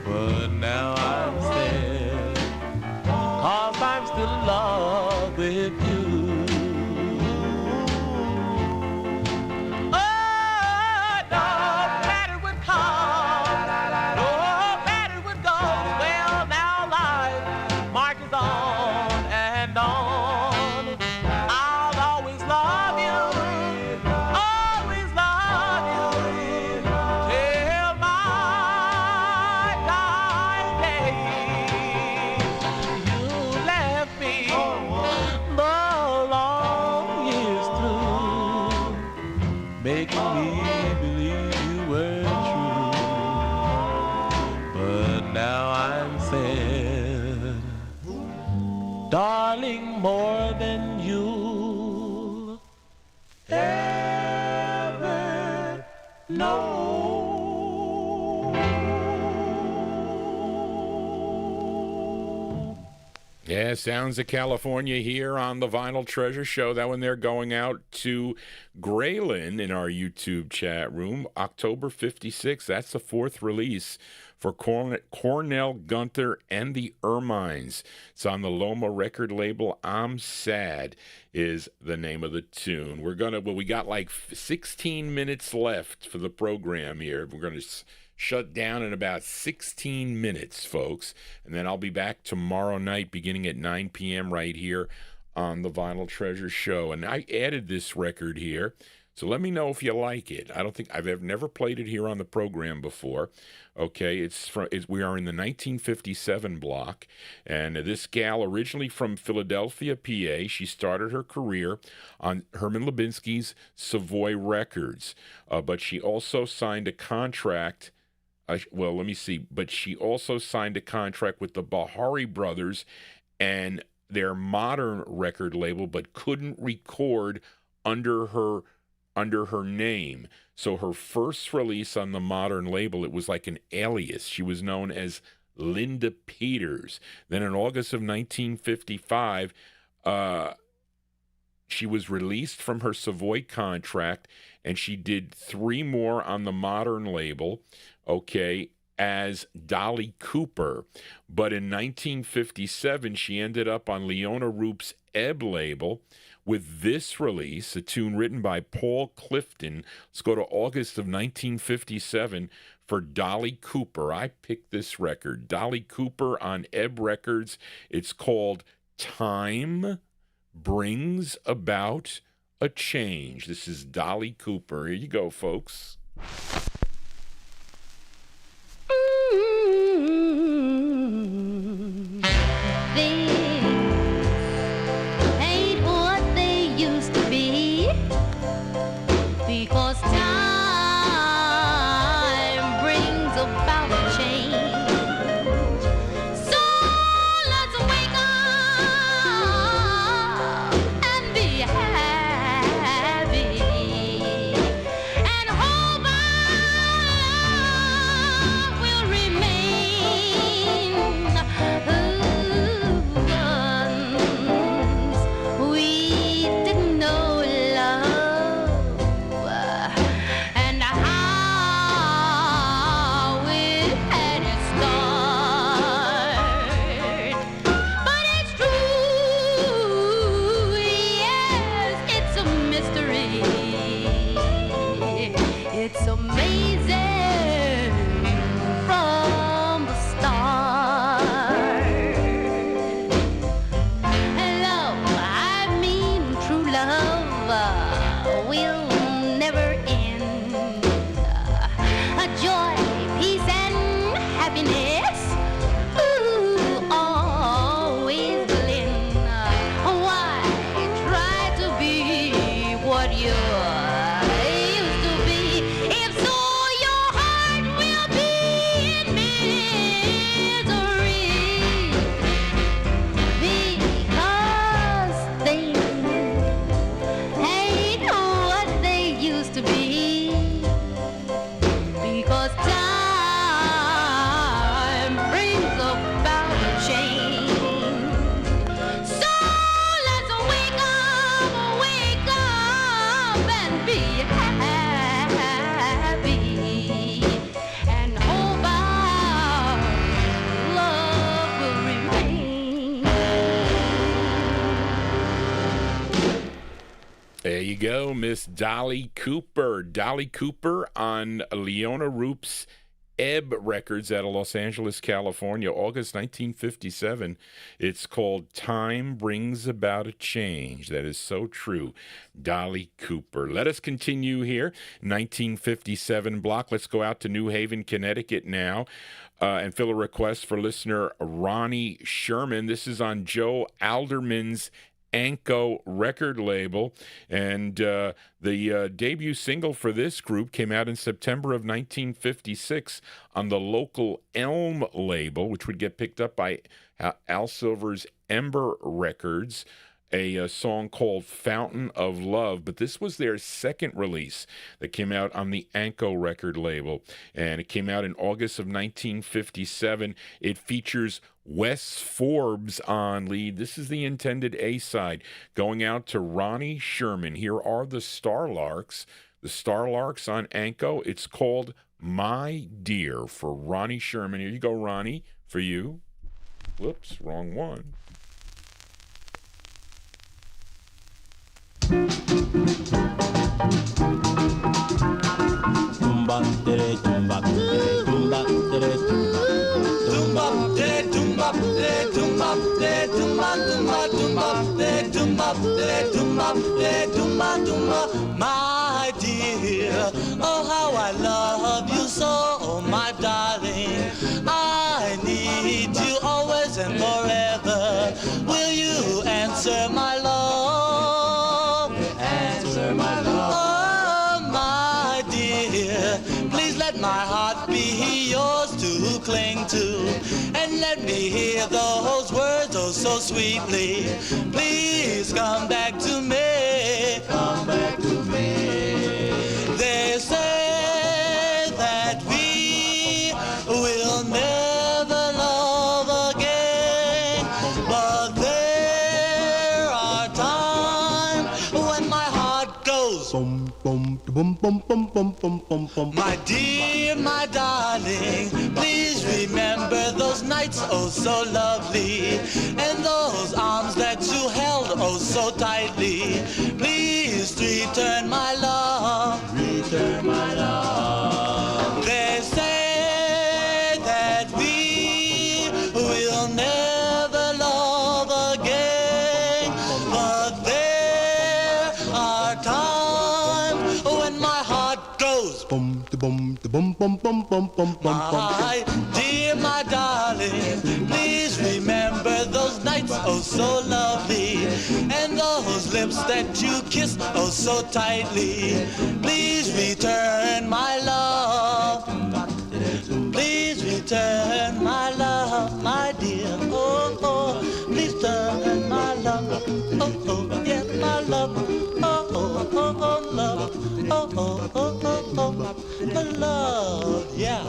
But now I'm sad, 'cause I'm still in love with you. Oh, no matter what comes, no matter what goes, well, now life marches on and on. I'll always love you, always love you, till my dying day. You left me the long years through, making me believe you were true. But now I'm sad, darling, more than you'll ever know. Yeah, sounds of California here on the Vinyltreasure Show. That one there going out to Graylin in our YouTube chat room. October 56, that's the fourth release for Cornell Gunther and the Ermines. It's on the Loma record label. I'm Sad is the name of the tune. We got like 16 minutes left for the program here. We're going to shut down in about 16 minutes, folks. And then I'll be back tomorrow night beginning at 9 p.m. right here on the Vinyltreasure Show. And I added this record here, so let me know if you like it. I don't think I've never played it here on the program before. Okay, we are in the 1957 block, and this gal originally from Philadelphia, PA. She started her career on Herman Lubinsky's Savoy Records, but she also signed a contract. But she also signed a contract with the Bahari Brothers and their modern record label, but couldn't record under her name. So her first release on the modern label, it was like an alias. She was known as Linda Peters. Then in August of 1955, she was released from her Savoy contract, and she did 3 more on the modern label, okay, as Dolly Cooper. But in 1957, she ended up on Leona Roop's Ebb label with this release, a tune written by Paul Clifton. Let's go to August of 1957 for Dolly Cooper. I picked this record, Dolly Cooper on Ebb Records. It's called Time Brings About a Change. This is Dolly Cooper. Here you go, folks. Ain't what they used to be, because time brings about a change. So let's wake up and be happy, and hope our love will remain. Once we didn't know love and how it had its start. But it's true, yes, it's a mystery. It's amazing from the start. Love, I mean true love, will never end. Joy, peace, and happiness, ooh, always blend. Why try to be what you used to be? If so, your heart will be in misery, because There you go, Miss Dolly Cooper. Dolly Cooper on Leona Roop's Ebb Records out of Los Angeles, California, August 1957. It's called Time Brings About a Change. That is so true. Dolly Cooper. Let us continue here. 1957 block. Let's go out to New Haven, Connecticut now and fill a request for listener Ronnie Sherman. This is on Joe Alderman's Anko record label, and the debut single for this group came out in September of 1956 on the local Elm label, which would get picked up by Al Silver's Ember Records, a song called Fountain of Love. But this was their second release that came out on the Anko record label, and it came out in August of 1957. It features Wes Forbes on lead. This is the intended A-side going out to Ronnie Sherman. Here are the Starlarks. The Starlarks on Anko. It's called My Dear for Ronnie Sherman. Here you go, Ronnie, for you. Whoops, wrong one. Tumba tere tumba tere tumba tere tumba tere tumba tere tumba tere tumba tumba tumba tere tumba tere tumba tere tumba tumba. My dear, oh how I love you so, my darling. I need you always and forever. Will you answer my love? Answer my love. Oh my dear, please let my heart be yours to cling to, and let me hear those words oh so sweetly. Please come back to me. Come back to me. They say that we will never love again, but there are times when my heart goes bum bum bum bum bum bum bum bum bum. My dear, my darling, please remember those nights oh so lovely, and those arms that you held oh so tightly. Please return my love. Return my love. They say that we will never love again, but there are times when my heart goes bum bum bum bum bum bum bum bum. My dear, my darling, please remember those nights oh so lovely, and those lips that you kissed oh so tightly. Please return my love. Please return my love, my dear. Oh, oh, please return my love. Oh, oh, yeah, my love. Oh, oh, oh, oh, love. Oh, oh, oh, oh, oh, love, yeah.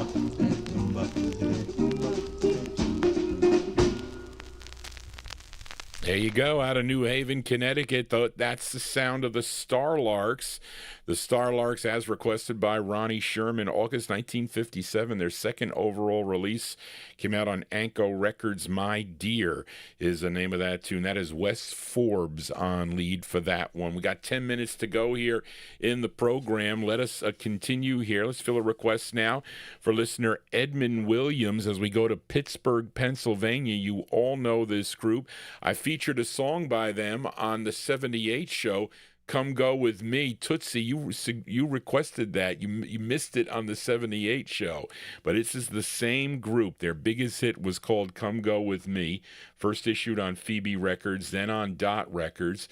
There you go, out of New Haven, Connecticut. That's the sound of the Starlarks. The Starlarks, as requested by Ronnie Sherman, August 1957. Their second overall release came out on Anko Records. My Dear is the name of that tune. That is Wes Forbes on lead for that one. We got 10 minutes to go here in the program. Let us continue here. Let's fill a request now for listener Edmund Williams as we go to Pittsburgh, Pennsylvania. You all know this group. I featured a song by them on the 78 show, Come Go With Me. Tootsie, you requested that. You missed it on the 78 show. But this is the same group. Their biggest hit was called Come Go With Me. First issued on Phoebe Records, then on Dot Records.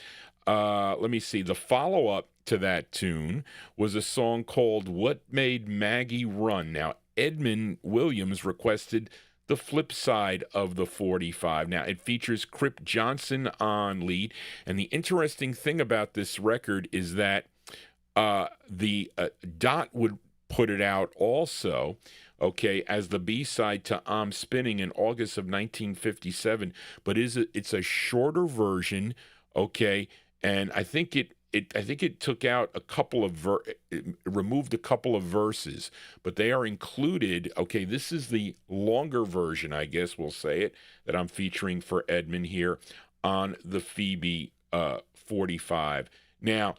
Let me see. The follow-up to that tune was a song called What Made Maggie Run. Now, Edmund Williams requested the flip side of the 45. Now, it features Crip Johnson on lead, and the interesting thing about this record is that the Dot would put it out also, okay, as the B-side to I'm Spinning in August of 1957, but it's a shorter version, okay, and I think it took out a couple of removed a couple of verses, but they are included. Okay, this is the longer version, I guess we'll say it, that I'm featuring for Edmund here on the Phoebe 45. Now,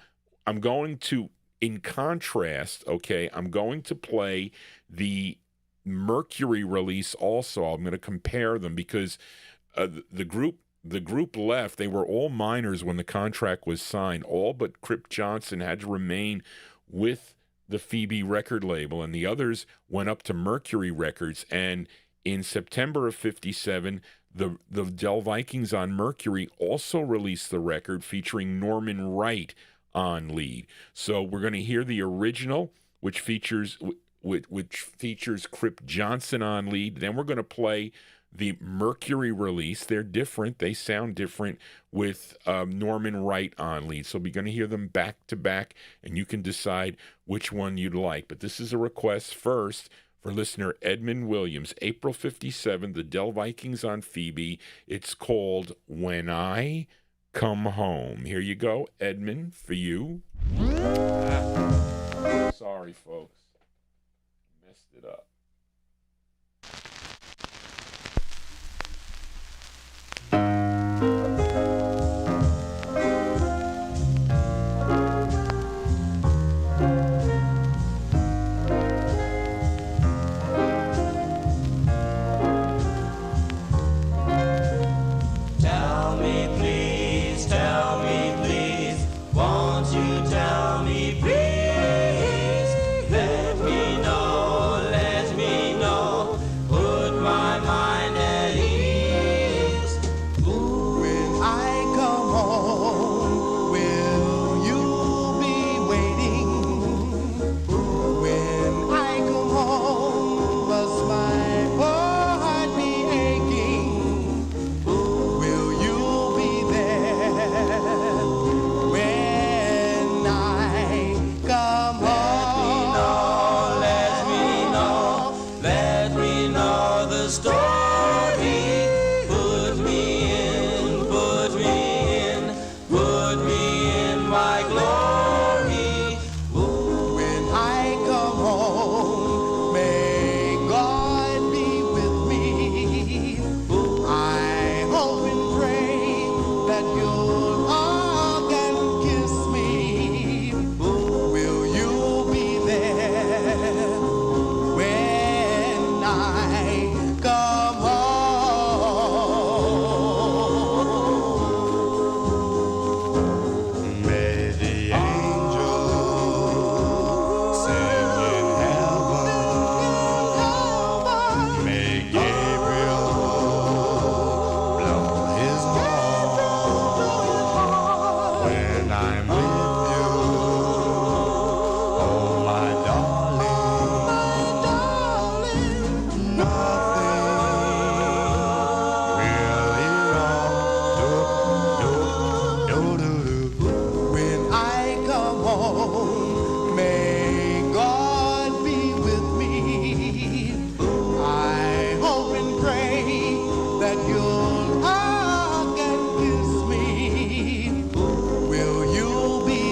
I'm going to, in contrast, okay, I'm going to play the Mercury release also. I'm going to compare them because the group left. They were all minors when the contract was signed. All but Crip Johnson had to remain with the Phoebe record label, and the others went up to Mercury Records. And in September of 57, the Dell Vikings on Mercury also released the record featuring Norman Wright on lead. So we're going to hear the original, which features Crip Johnson on lead. Then we're going to play the Mercury release. They're different. They sound different with Norman Wright on lead. So we're going to hear them back to back, and you can decide which one you'd like. But this is a request first for listener Edmund Williams, April 57, the Dell Vikings on Phoebe. It's called When I Come Home. Here you go, Edmund, for you. Sorry, folks. Messed it up. Will you be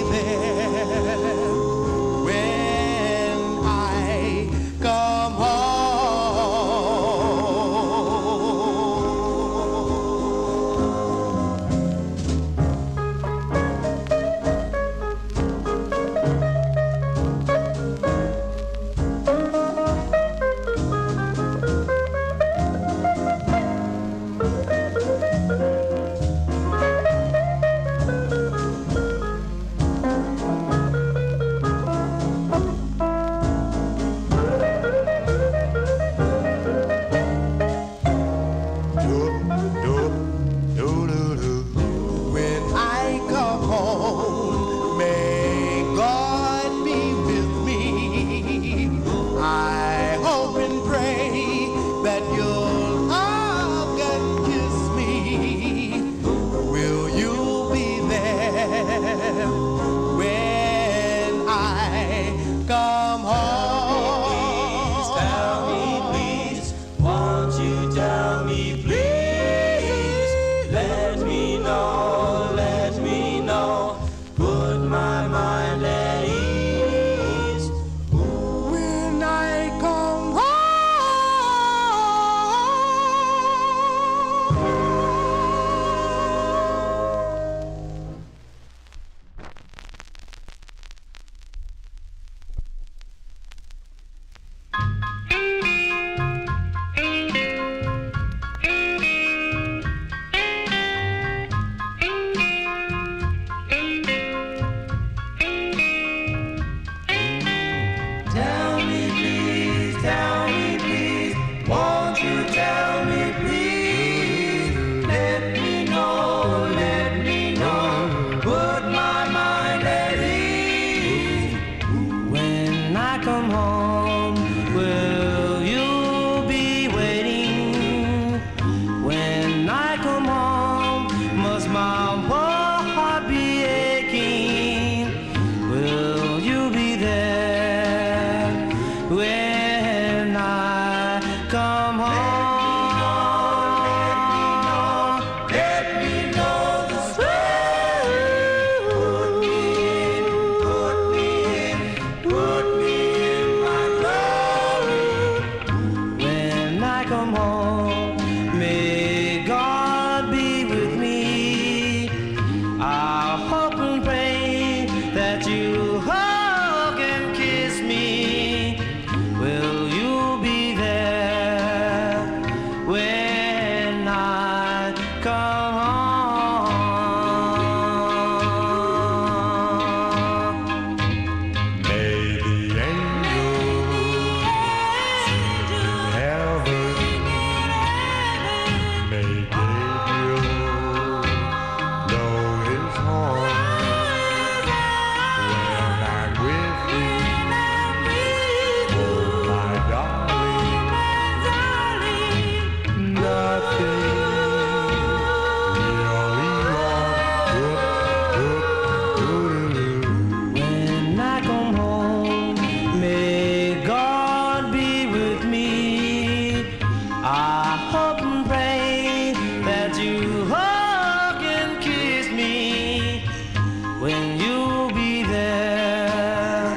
you'll be there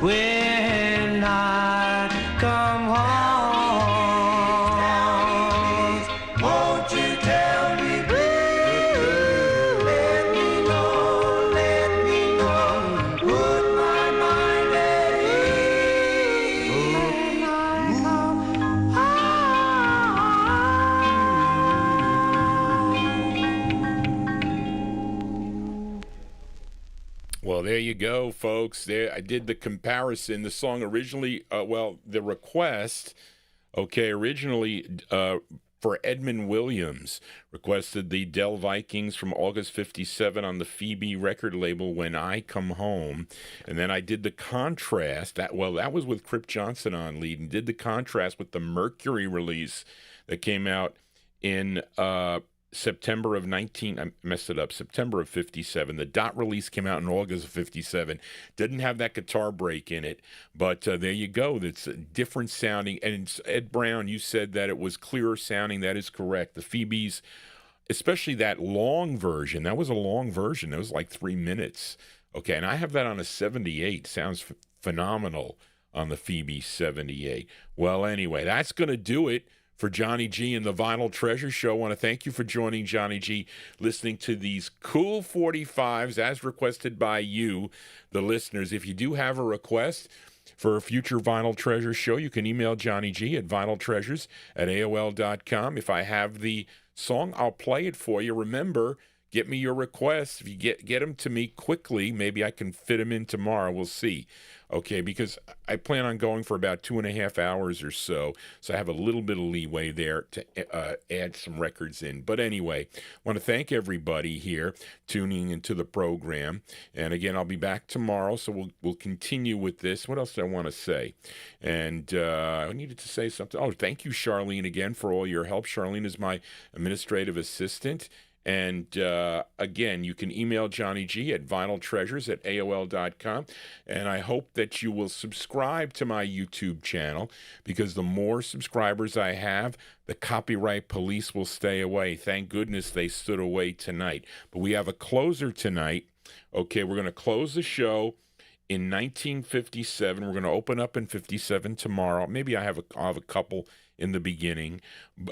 when I come home. Won't you tell me, please? Let me know, put my mind at ease. When I come Well, there you go, folks. There, I did the comparison. The song originally, the request, originally for Edmund Williams, requested the Dell Vikings from August 57 on the Phoebe record label, When I Come Home. And then I did the contrast. That was with Crip Johnson on lead, and did the contrast with the Mercury release that came out in September of 57. The Dot release came out in August of 57. Didn't have that guitar break in it, but there you go. It's different sounding. And Ed Brown, you said that it was clearer sounding. That is correct. The Phoebes, especially that long version, that was a long version. It was like 3 minutes. Okay, and I have that on a 78. Sounds phenomenal on the Phoebe 78. Well, anyway, that's going to do it for Johnny G and the Vinyltreasure Show. I want to thank you for joining Johnny G, listening to these cool 45s as requested by you, the listeners. If you do have a request for a future Vinyltreasure show, you can email Johnny G at vinyltreasures@aol.com. If I have the song, I'll play it for you. Remember, get me your requests. If you get them to me quickly, maybe I can fit them in tomorrow. We'll see. Okay, because I plan on going for about 2.5 hours or so I have a little bit of leeway there to add some records in. But anyway, I want to thank everybody here tuning into the program. And again, I'll be back tomorrow, so we'll continue with this. What else do I want to say? And I needed to say something. Oh, thank you, Charlene, again, for all your help. Charlene is my administrative assistant. And again, you can email Johnny G at vinyltreasures@aol.com. And I hope that you will subscribe to my YouTube channel, because the more subscribers I have, the copyright police will stay away. Thank goodness they stood away tonight. But we have a closer tonight. Okay, we're going to close the show in 1957. We're going to open up in 57 tomorrow. Maybe I'll have a couple in the beginning,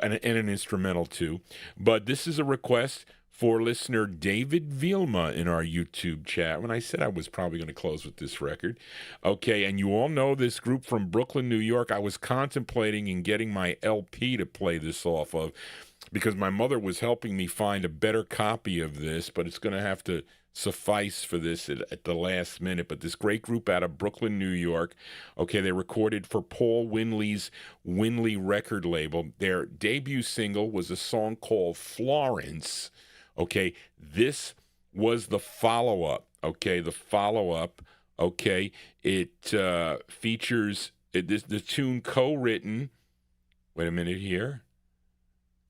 and an instrumental too. But this is a request for listener David Vilma in our YouTube chat, when I said I was probably going to close with this record. Okay, and you all know this group from Brooklyn, New York. I was contemplating in getting my LP to play this off of, because my mother was helping me find a better copy of this, but it's going to have to suffice for this at the last minute. But this great group out of Brooklyn, New York, okay, they recorded for Paul Winley's Winley record label. Their debut single was a song called Florence. Okay, this was the follow-up. Okay, it features the tune co-written. Wait a minute here.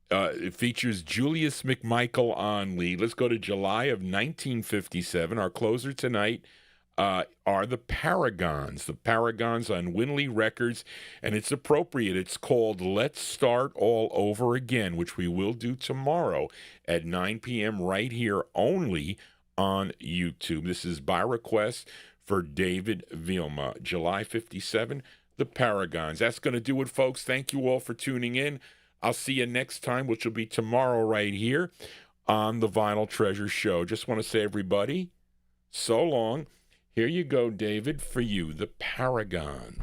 It features Julius McMichael on lead. Let's go to July of 1957. Our closer tonight are the Paragons. The Paragons on Winley Records, and it's appropriate. It's called Let's Start All Over Again, which we will do tomorrow at 9 p.m. right here only on YouTube. This is by request for David Vilma. July 57, the Paragons. That's going to do it, folks. Thank you all for tuning in. I'll see you next time, which will be tomorrow right here on the Vinyltreasure Show. Just want to say, everybody, so long. Here you go, David, for you, the Paragon.